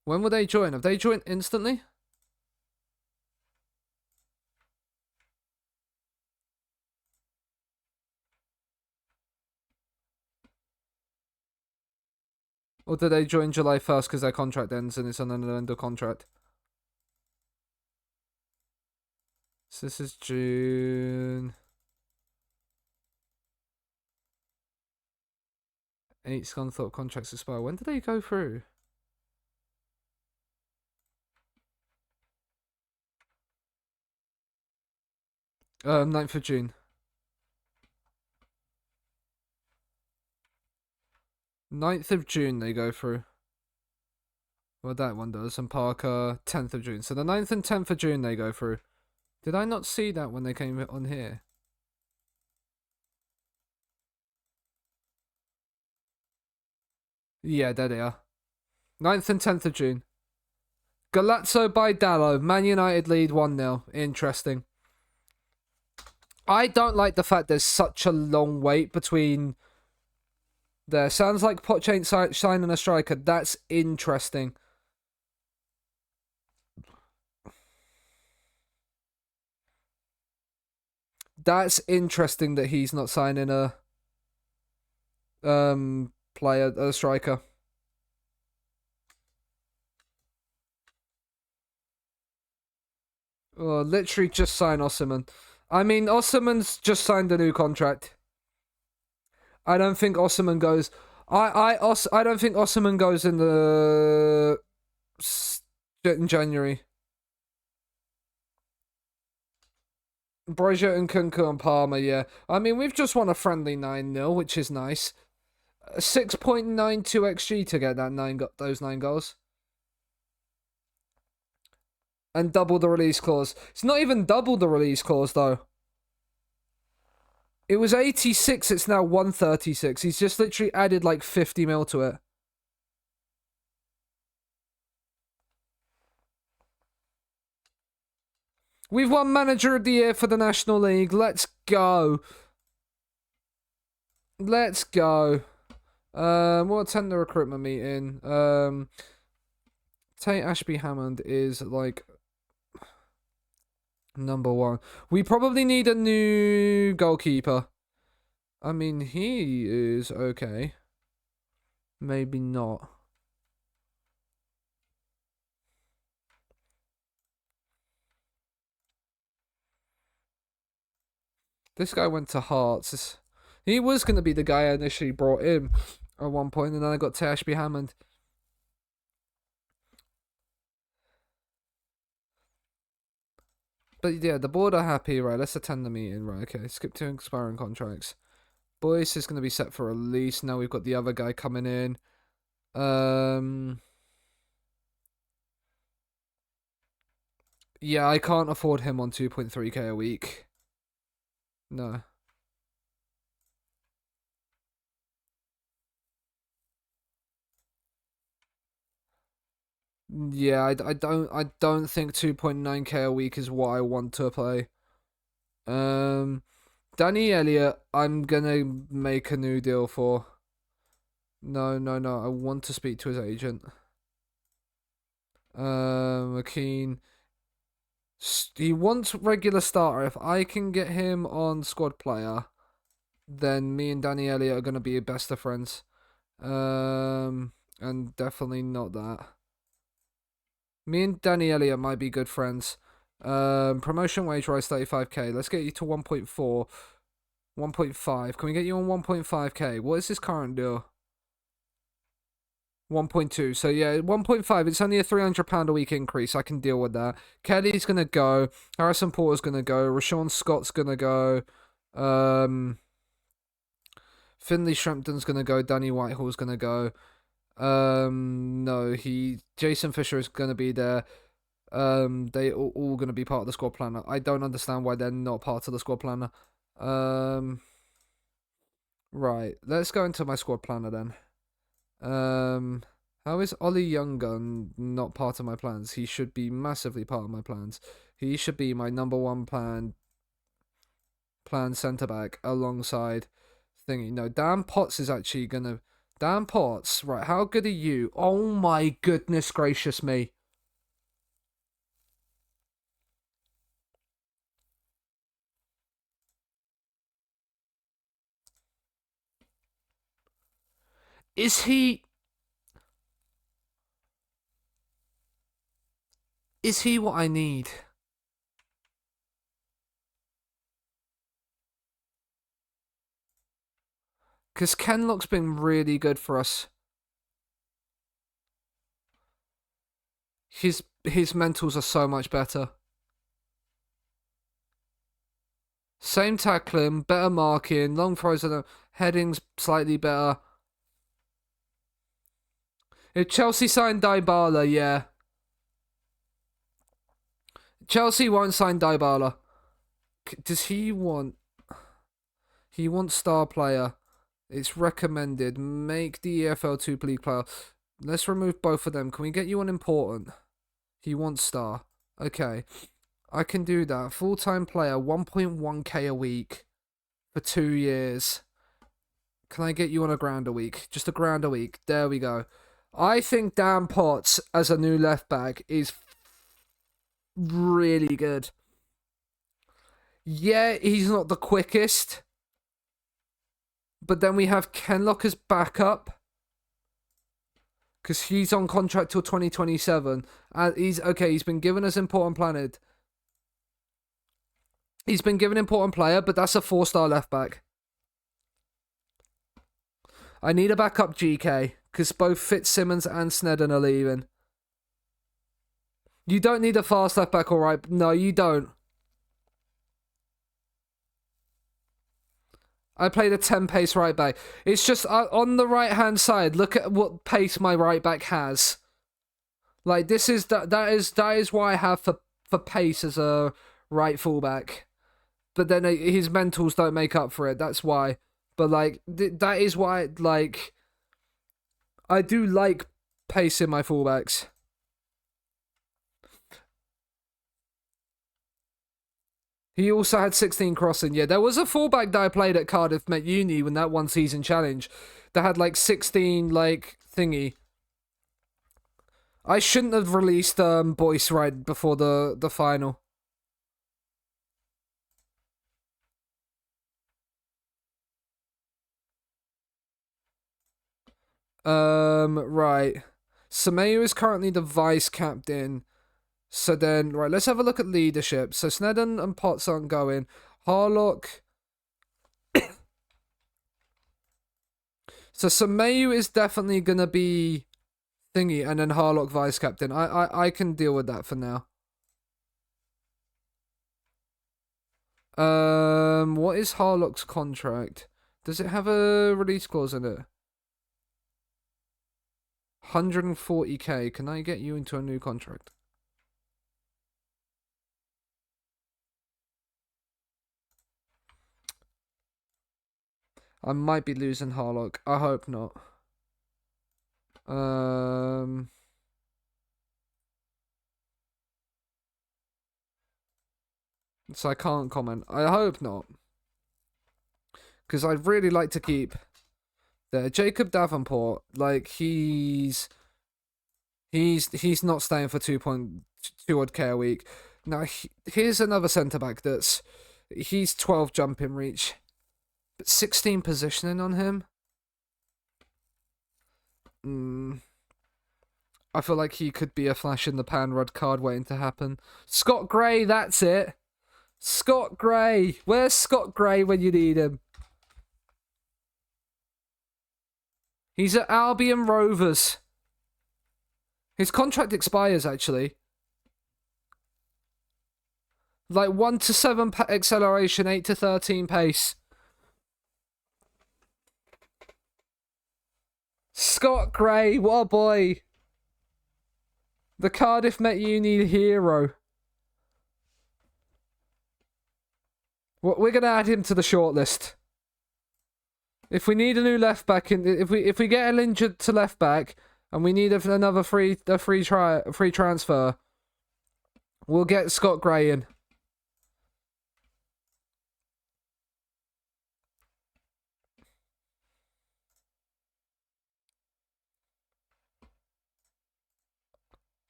When will they join? Have they joined instantly? Or did they join July 1st because their contract ends and it's on an end of contract? So this is June. 8 Scunthorpe contracts expire. When do they go through? Uh, 9th of June. 9th of June they go through. Well, that one does. And Parker, 10th of June. So the 9th and 10th of June they go through. Did I not see that when they came on here? Yeah, there they are. 9th and 10th of June. Galazzo by Dallo. Man United lead 1-0. Interesting. I don't like the fact there's such a long wait between there. Sounds like Poch ain't signing a striker. That's interesting. That's interesting that he's not signing a a striker. Oh, literally just sign Osimhen. I mean, Osimhen's just signed a new contract. I don't think Osimhen goes. I don't think Osimhen goes in January. Brazier and Kunku and Palmer, yeah. I mean, we've just won a friendly 9-0, which is nice. 6.92 XG to get that those 9 goals. And double the release clause. It's not even double the release clause, though. It was 86, it's now 136. He's just literally added like 50 mil to it. We've won Manager of the Year for the National League. Let's go. Let's go. We'll attend the recruitment meeting. Tate Ashby Hammond is like number 1. We probably need a new goalkeeper. I mean, he is okay. Maybe not. This guy went to Hearts. He was going to be the guy I initially brought in at one point, and then I got Tate Ashby Hammond. But yeah, the board are happy, right? Let's attend the meeting, right? Okay, skip to expiring contracts. Boyce is going to be set for release. Now we've got the other guy coming in. Yeah, I can't afford him on 2.3k a week. No. Yeah, I don't think 2.9k a week is what I want to play. Danny Elliott, I'm gonna make a new deal for. No. I want to speak to his agent. McKean. He wants regular starter. If I can get him on squad player, then me and Danny Elliott are gonna be best of friends. And definitely not that. Me and Danny Elliott might be good friends. Promotion wage rise 35k. Let's get you to 1.4. 1.5. Can we get you on 1.5k? What is his current deal? 1.2. So yeah, 1.5. It's only a £300 a week increase. I can deal with that. Kelly's gonna go. Harrison Porter's gonna go. Rashawn Scott's gonna go. Finley Shrimpton's gonna go. Danny Whitehall's gonna go. No, Jason Fisher is gonna be there. They all gonna be part of the squad planner. I don't understand why they're not part of the squad planner. Right. Let's go into my squad planner then. How is Ollie Younger not part of my plans? He should be massively part of my plans. He should be my number one plan centre back alongside thingy. No, Dan Potts is actually gonna. Dan Potts, right? How good are you? Oh my goodness gracious me! Is he? Is he what I need? Because Kenlock's been really good for us. His mentals are so much better. Same tackling, better marking, long throws, headings slightly better. If Chelsea signed Dybala, yeah. Chelsea won't sign Dybala. Does he want... He wants star player. It's recommended. Make the EFL 2 league player. Let's remove both of them. Can we get you on important? He wants star. Okay. I can do that. Full-time player, 1.1k a week for 2 years. Can I get you on £1,000 a week? Just £1,000 a week. There we go. I think Dan Potts as a new left back is really good. Yeah, he's not the quickest. But then we have Kenlock as backup. Because he's on contract till 2027. He's been given as important planet. He's been given important player, but that's a 4-star left back. I need a backup GK, because both Fitzsimmons and Snedden are leaving. You don't need a fast left back, alright? No, you don't. I played a 10 pace right back. It's just on the right hand side. Look at what pace my right back has. Like this is that is why I have for pace as a right fullback. But then his mentals don't make up for it. That's why. But like that is why like I do like pace in my fullbacks. He also had 16 crossing. Yeah, there was a fullback that I played at Cardiff Met Uni when that one season challenge that had like 16 like thingy. I shouldn't have released Boyce right before the final. Right. Semedo is currently the vice captain. So then, right, let's have a look at leadership. So Snedden and Potts aren't going. Harlock. So Semedo is definitely gonna be thingy, and then Harlock vice captain. I can deal with that for now. What is Harlock's contract? Does it have a release clause in it? 140k. Can I get you into a new contract? I might be losing Harlock. I hope not. So I can't comment. I hope not. Because I'd really like to keep there. Jacob Davenport, like, he's not staying for 2.2 odd K a week. Now, here's another centre-back he's 12 jump in reach, but 16 positioning on him. I feel like he could be a flash in the pan red card waiting to happen. Scott Gray, that's it. Scott Gray. Where's Scott Gray when you need him? He's at Albion Rovers. His contract expires, actually. Like 1 to 7 acceleration, 8 to 13 pace. Scott Gray, what a boy. The Cardiff Met Uni hero. We're going to add him to the shortlist. If we need a new left back, if we get a injured to left back, and we need another free transfer, we'll get Scott Gray in.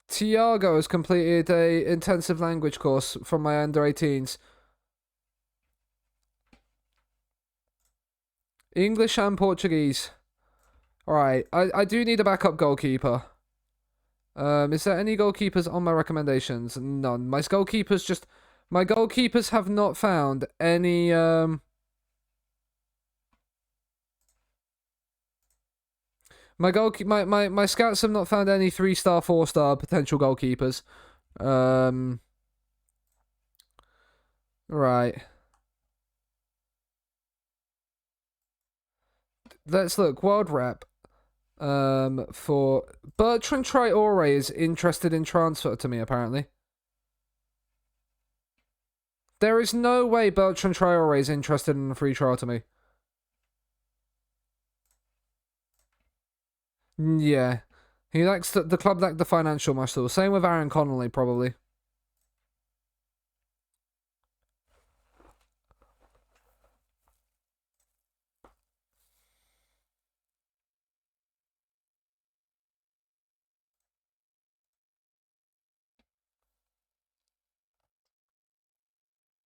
Tiago has completed a intensive language course from my under-18s. English and Portuguese. Alright, I do need a backup goalkeeper. Is there any goalkeepers on my recommendations? None. My goalkeepers have not found any, My scouts have not found any 3-star, 4-star potential goalkeepers. Right. Let's look. World Rep. For Bertrand Traore is interested in transfer to me, apparently. There is no way Bertrand Traore is interested in a free trial to me. Yeah. He likes the club lacked the financial muscle. Same with Aaron Connolly, probably.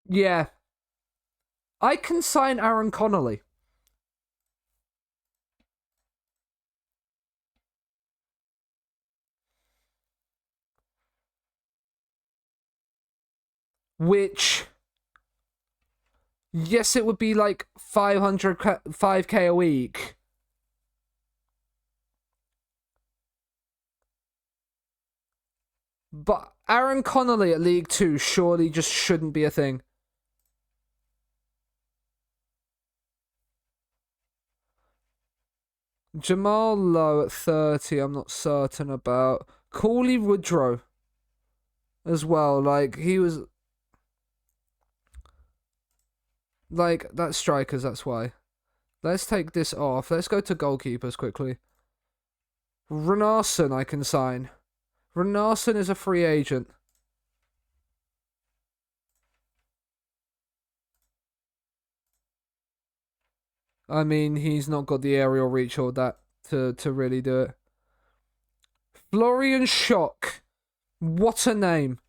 Yeah. I can sign Aaron Connolly. Which, yes, it would be like 5k a week. But Aaron Connolly at League 2 surely just shouldn't be a thing. Jamal Lowe at 30, I'm not certain about. Cooley Woodrow as well. Like, he was... Like, that's strikers, that's why. Let's take this off. Let's go to goalkeepers quickly. Renarsson I can sign. Renarsson is a free agent. I mean, he's not got the aerial reach or that to really do it. Florian Schock. What a name.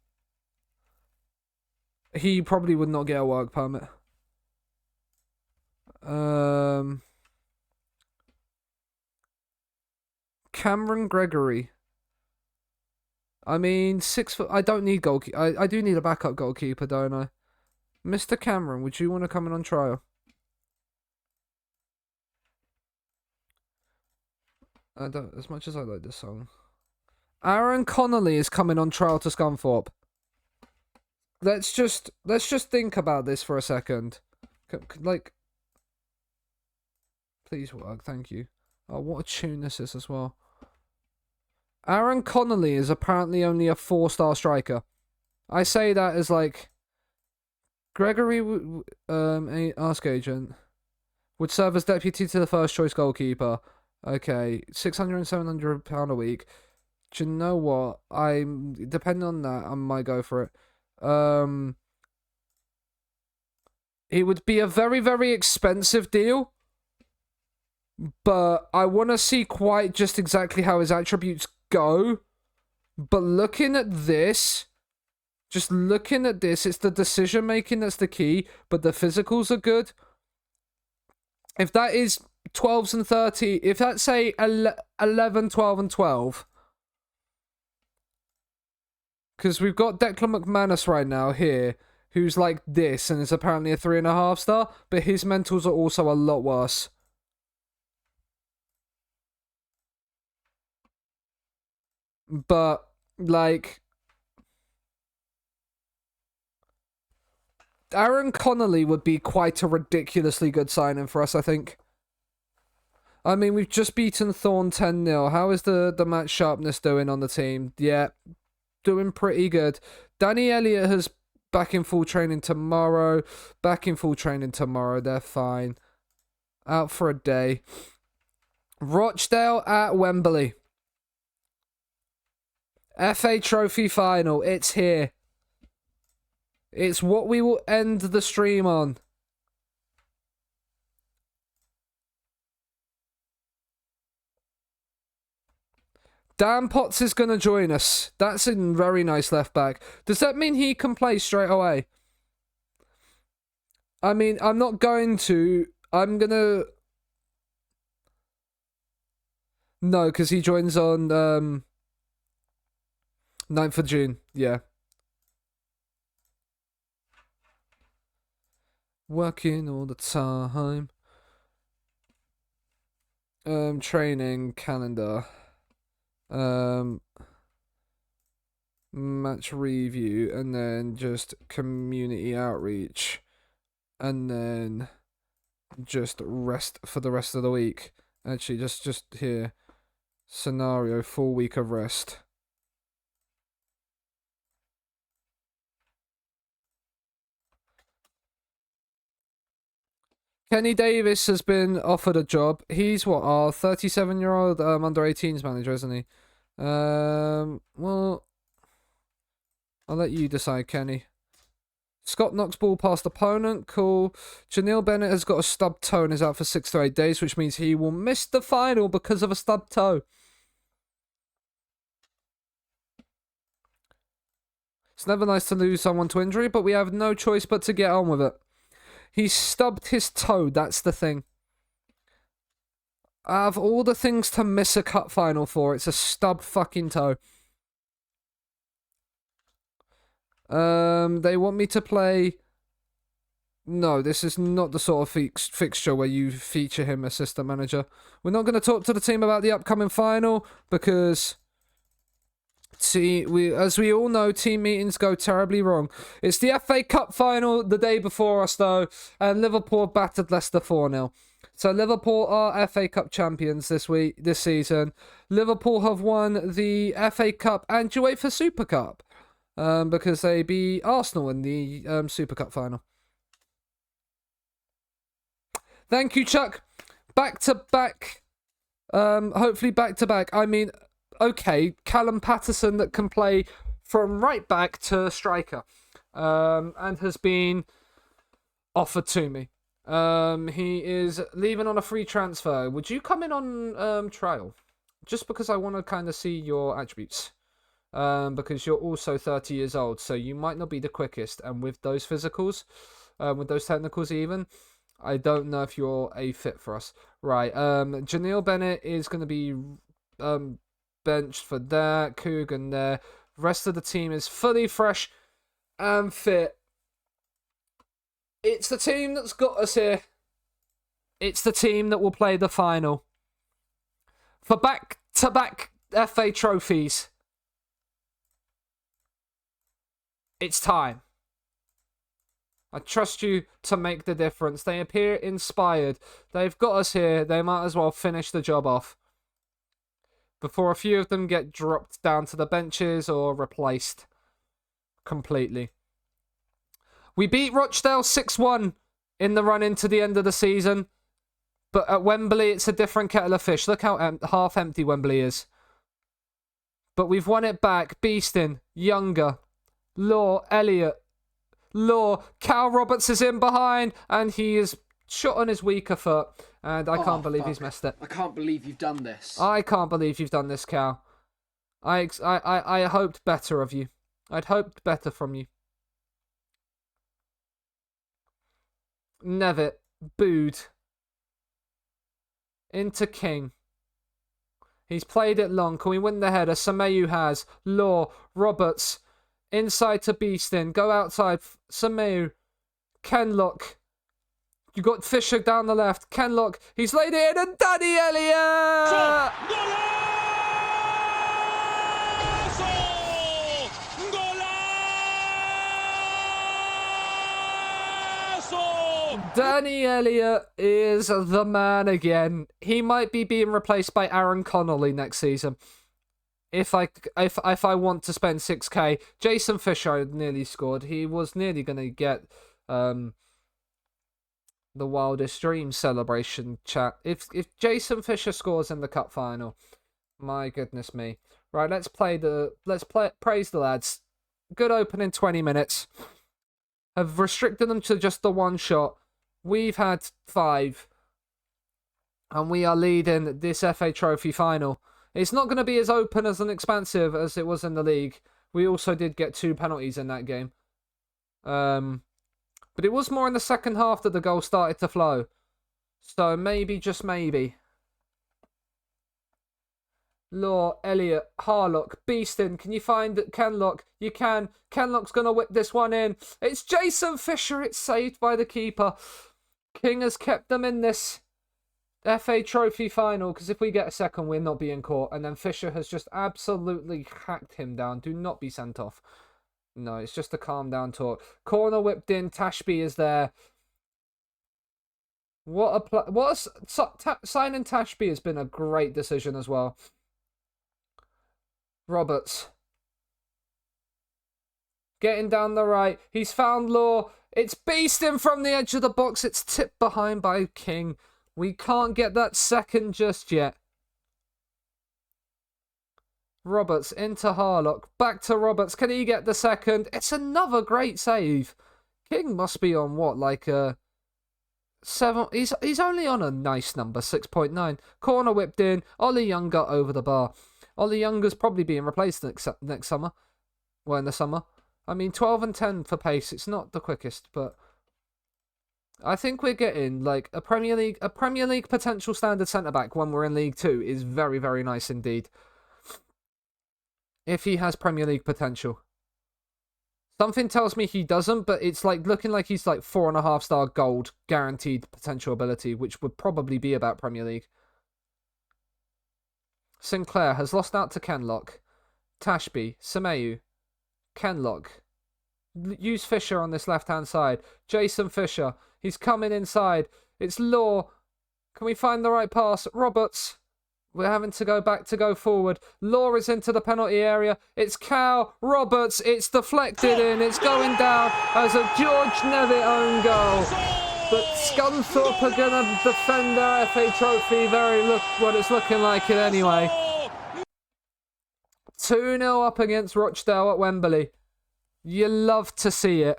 He probably would not get a work permit. Cameron Gregory. I mean, 6 foot. I don't need goalkeeper. I do need a backup goalkeeper, don't I? Mr. Cameron, would you want to come in on trial? I don't. As much as I like this song. Aaron Connolly is coming on trial to Scunthorpe. let's just think about this for a second. Like, please work. Thank you. Oh, what a tune this is as well. Aaron Connolly is apparently only a 4-star striker. I say that as like Gregory, Ask Agent, would serve as deputy to the first choice goalkeeper. Okay, £600 and £700 a week. Do you know what? Depending on that, I might go for it. It would be a very, very expensive deal, but I want to see quite just exactly how his attributes go. But looking at this, it's the decision making that's the key, but the physicals are good. If that is 12s and 30, if that's say 11, 12 and 12, because we've got Declan McManus right now here, who's like this and is apparently a 3.5 star, but his mentals are also a lot worse. But like, Aaron Connolly would be quite a ridiculously good signing for us, I think. I mean, we've just beaten Thorn 10-0. How is the match sharpness doing on the team? Yeah, doing pretty good. Danny Elliott has back in full training tomorrow. They're fine. Out for a day. Rochdale at Wembley. FA Trophy final. It's here. It's what we will end the stream on. Dan Potts is going to join us. That's a very nice left back. Does that mean he can play straight away? I mean, I'm not going to. I'm going to... No, because he joins on 9th of June. Yeah. Working all the time. Training calendar. Match review, and then just community outreach, and then just rest for the rest of the week. Actually, just here, scenario, full week of rest. Kenny Davis has been offered a job. He's what, our 37-year-old under 18s manager, isn't he? Well, I'll let you decide, Kenny. Scott knocks ball past opponent. Cool. Janelle Bennett has got a stubbed toe and is out for 6 to 8 days, which means he will miss the final because of a stubbed toe. It's never nice to lose someone to injury, but we have no choice but to get on with it. He stubbed his toe, that's the thing. Out of all the things to miss a cup final for, it's a stubbed fucking toe. They want me to play... No, this is not the sort of fixture where you feature him as assistant manager. We're not going to talk to the team about the upcoming final, because... as we all know, team meetings go terribly wrong. It's the FA Cup final the day before us, though, and Liverpool battered Leicester 4-0. So Liverpool are FA Cup champions this season. Liverpool have won the FA Cup and UEFA Super Cup, because they beat Arsenal in the Super Cup final. Thank you, Chuck. Back to back. Hopefully back to back. I mean, okay, Callum Patterson that can play from right back to striker, and has been offered to me. He is leaving on a free transfer. Would you come in on trial? Just because I want to kind of see your attributes. Because you're also 30 years old, so you might not be the quickest. And with those physicals, with those technicals even, I don't know if you're a fit for us. Right, Janelle Bennett is going to be benched for that. Coogan there. Rest of the team is fully fresh and fit. It's the team that's got us here. It's the team that will play the final. For back-to-back FA trophies. It's time. I trust you to make the difference. They appear inspired. They've got us here. They might as well finish the job off before a few of them get dropped down to the benches or replaced completely. We beat Rochdale 6-1 in the run into the end of the season. But at Wembley, it's a different kettle of fish. Look how half empty Wembley is. But we've won it back. Beeston, Younger, Law, Elliott, Law. Cal Roberts is in behind, and he is shot on his weaker foot. And I can't believe he's missed it. I can't believe you've done this. I can't believe you've done this, Cal. I hoped better of you. I'd hoped better from you. Nevitt, booed. Into King. He's played it long. Can we win the header? Semeyu has. Law. Roberts. Inside to Beeston. Go outside. Semeyu. Kenlock. You got Fisher down the left. Kenlock. He's laid it in. And Danny Elliott! Danny Elliott is the man again. He might be being replaced by Aaron Connolly next season. If I want to spend 6k, Jason Fisher nearly scored. He was nearly going to get the wildest dreams celebration chat. If Jason Fisher scores in the cup final, my goodness me. Right, let's praise the lads. Good opening 20 minutes. Have restricted them to just the one shot. We've had 5. And we are leading this FA Trophy final. It's not going to be as open as and expansive as it was in the league. We also did get 2 penalties in that game. But it was more in the second half that the goal started to flow. So maybe, just maybe. Law, Elliott, Harlock, Beeston. Can you find Kenlock? You can. Kenlock's going to whip this one in. It's Jason Fisher. It's saved by the keeper. King has kept them in this FA Trophy final, because if we get a second, we're not being caught. And then Fisher has just absolutely hacked him down. Do not be sent off. No, it's just a calm down talk. Corner whipped in. Tashby is there. Signing Tashby has been a great decision as well. Roberts. Getting down the right. He's found Law. It's Beeston from the edge of the box. It's tipped behind by King. We can't get that second just yet. Roberts into Harlock. Back to Roberts. Can he get the second? It's another great save. King must be on what? Like a 7. He's only on a nice number. 6.9. Corner whipped in. Ollie Younger over the bar. Ollie Younger's probably being replaced next summer. Well, in the summer. I mean, 12 and 10 for pace. It's not the quickest, but I think we're getting like a Premier League potential standard centre back when we're in League 2 is very, very nice indeed. If he has Premier League potential. Something tells me he doesn't, but it's like looking like he's like 4.5-star gold guaranteed potential ability, which would probably be about Premier League. Sinclair has lost out to Kenlock. Tashby, Semeyu, Kenlock. Use Fisher on this left-hand side. Jason Fisher. He's coming inside. It's Law. Can we find the right pass? Roberts. We're having to go back to go forward. Law is into the penalty area. It's Cal. Roberts. It's deflected in. It's going down as a George Nevitt own goal. But Scunthorpe are going to defend their FA Trophy. Look what it's looking like it anyway. 2-0 up against Rochdale at Wembley. You love to see it.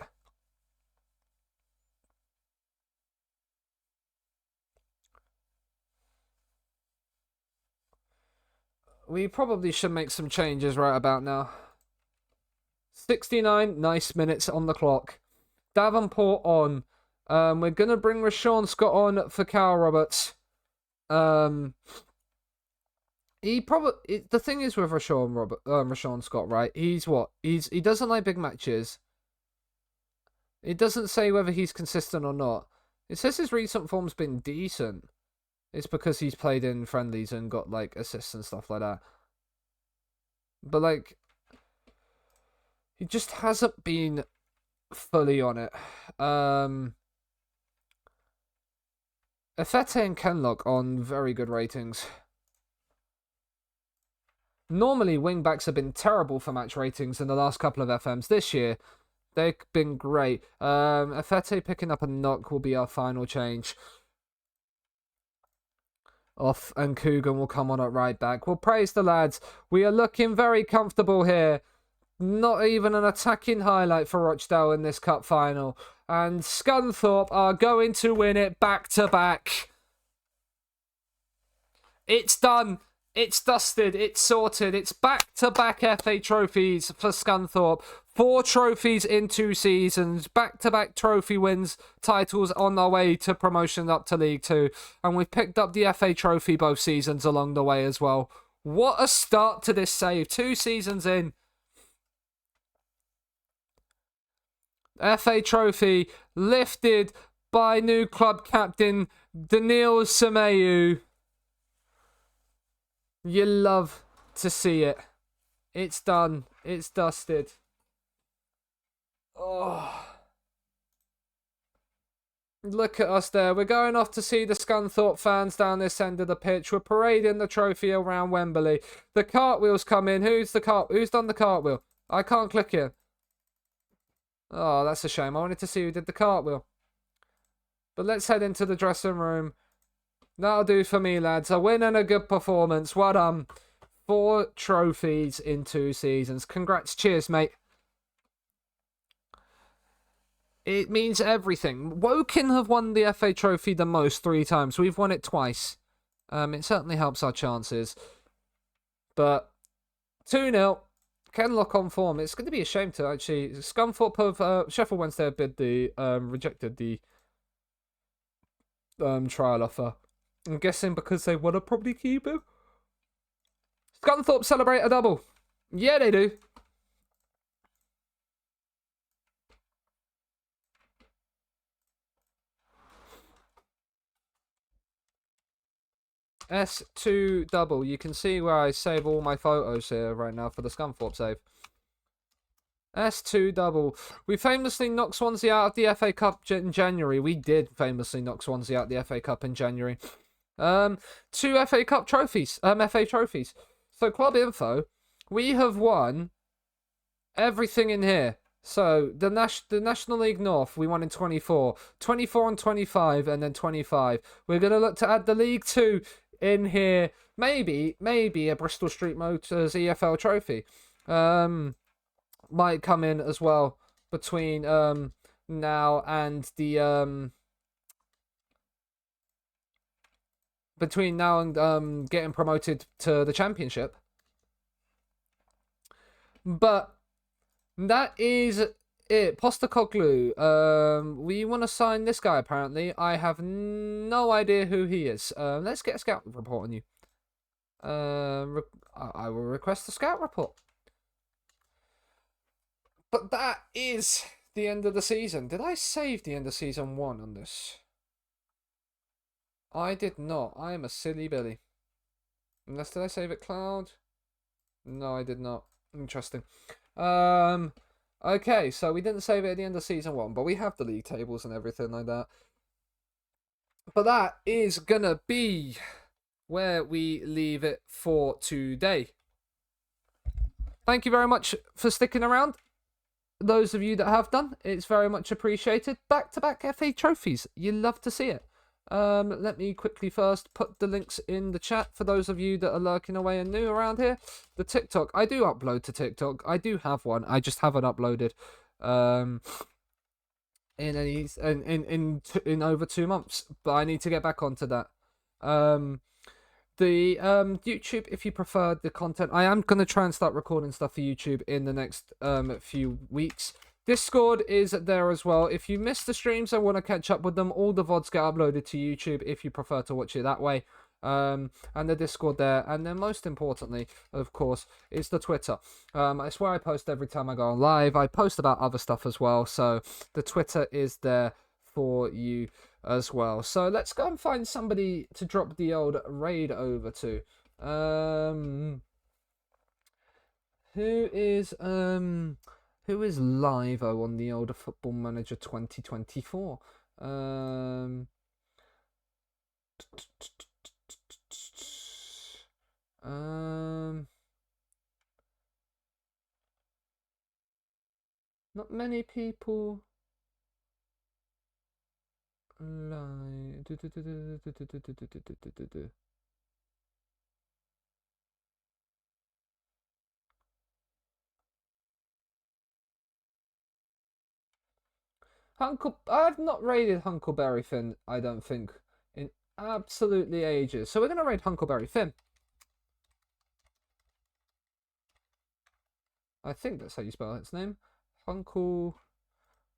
We probably should make some changes right about now. 69 nice minutes on the clock. Davenport on. We're going to bring Rashawn Scott on for Cal Roberts. The thing is with Rashawn Scott, right? He doesn't like big matches. It doesn't say whether he's consistent or not. It says his recent form's been decent. It's because he's played in friendlies and got like assists and stuff like that. But like, he just hasn't been fully on it. Efete and Kenlock on very good ratings. Normally, wingbacks have been terrible for match ratings in the last couple of FMs. This year, they've been great. Efete picking up a knock will be our final change. Off and Coogan will come on at right back. We'll praise the lads. We are looking very comfortable here. Not even an attacking highlight for Rochdale in this cup final. And Scunthorpe are going to win it back to back. It's done. It's dusted. It's sorted. It's back-to-back FA trophies for Scunthorpe. 4 trophies in 2 seasons. Back-to-back trophy wins. Titles on their way to promotion up to League 2. And we've picked up the FA trophy both seasons along the way as well. What a start to this save. 2 seasons in. FA trophy lifted by new club captain Daniil Semeyu. You love to see it. It's done. It's dusted. Oh. Look at us there. We're going off to see the Scunthorpe fans down this end of the pitch. We're parading the trophy around Wembley. The cartwheels come in. Who's done the cartwheel? I can't click here. Oh, that's a shame. I wanted to see who did the cartwheel. But let's head into the dressing room. That'll do for me, lads. A win and a good performance. Well done. 4 trophies in 2 seasons. Congrats. Cheers, mate. It means everything. Woking have won the FA trophy the most 3 times. We've won it twice. It certainly helps our chances. But 2-0. Kenlock on form. It's going to be a shame to actually... Scunthorpe have... Sheffield Wednesday have rejected the trial offer. I'm guessing because they want to probably keep him. Scunthorpe celebrate a double. Yeah, they do. S2 double. You can see where I save all my photos here right now for the Scunthorpe save. S2 double. We famously knocked Swansea out of the FA Cup in January. We did famously knock Swansea out of the FA Cup in January. 2 FA Cup trophies. FA trophies. So club info, we have won everything in here. So the National League North, we won in 24, 24 and 25, and then 25. We're gonna look to add the League 2 in here. Maybe a Bristol Street Motors EFL trophy. Might come in as well between now and the getting promoted to the Championship. But that is it. Postecoglou. We want to sign this guy, apparently. I have no idea who he is. Let's get a scout report on you. I will request a scout report. But that is the end of the season. Did I save the end of season 1 on this? I did not. I am a silly Billy. Unless, did I save it cloud? No, I did not. Interesting. Okay, so we didn't save it at the end of season 1, but we have the league tables and everything like that. But that is gonna be where we leave it for today. Thank you very much for sticking around. Those of you that have done, it's very much appreciated. Back-to-back FA trophies. You love to see it. Let me quickly first put the links in the chat for those of you that are lurking away and new around here. The TikTok, I do upload to TikTok. I do have one. I just haven't uploaded in over 2 months, but I need to get back onto that. The YouTube, if you prefer the content, I am going to try and start recording stuff for YouTube in the next few weeks. Discord is there as well. If you miss the streams and want to catch up with them, all the VODs get uploaded to YouTube if you prefer to watch it that way. And the Discord there. And then most importantly, of course, is the Twitter. It's where I post every time I go on live. I post about other stuff as well. So the Twitter is there for you as well. So let's go and find somebody to drop the old raid over to. Who is Who is live on the older Football Manager 2024? Not many people live. I've not raided Huckleberry Finn, I don't think, in absolutely ages. So we're going to raid Huckleberry Finn. I think that's how you spell its name. Well,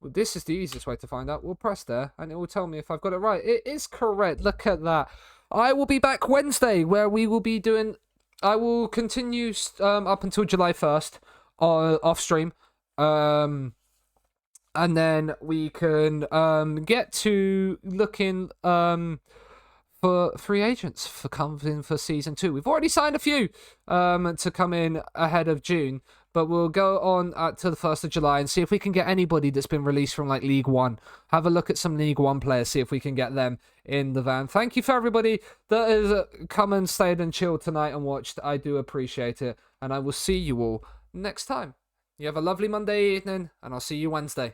this is the easiest way to find out. We'll press there, and it will tell me if I've got it right. It is correct. Look at that. I will be back Wednesday, where we will be doing... I will continue up until July 1st off stream. And then we can get to looking for free agents for coming for season 2. We've already signed a few to come in ahead of June, but we'll go on to the 1st of July and see if we can get anybody that's been released from like League One. Have a look at some League One players, see if we can get them in the van. Thank you for everybody that has come and stayed and chilled tonight and watched. I do appreciate it, and I will see you all next time. You have a lovely Monday evening, and I'll see you Wednesday.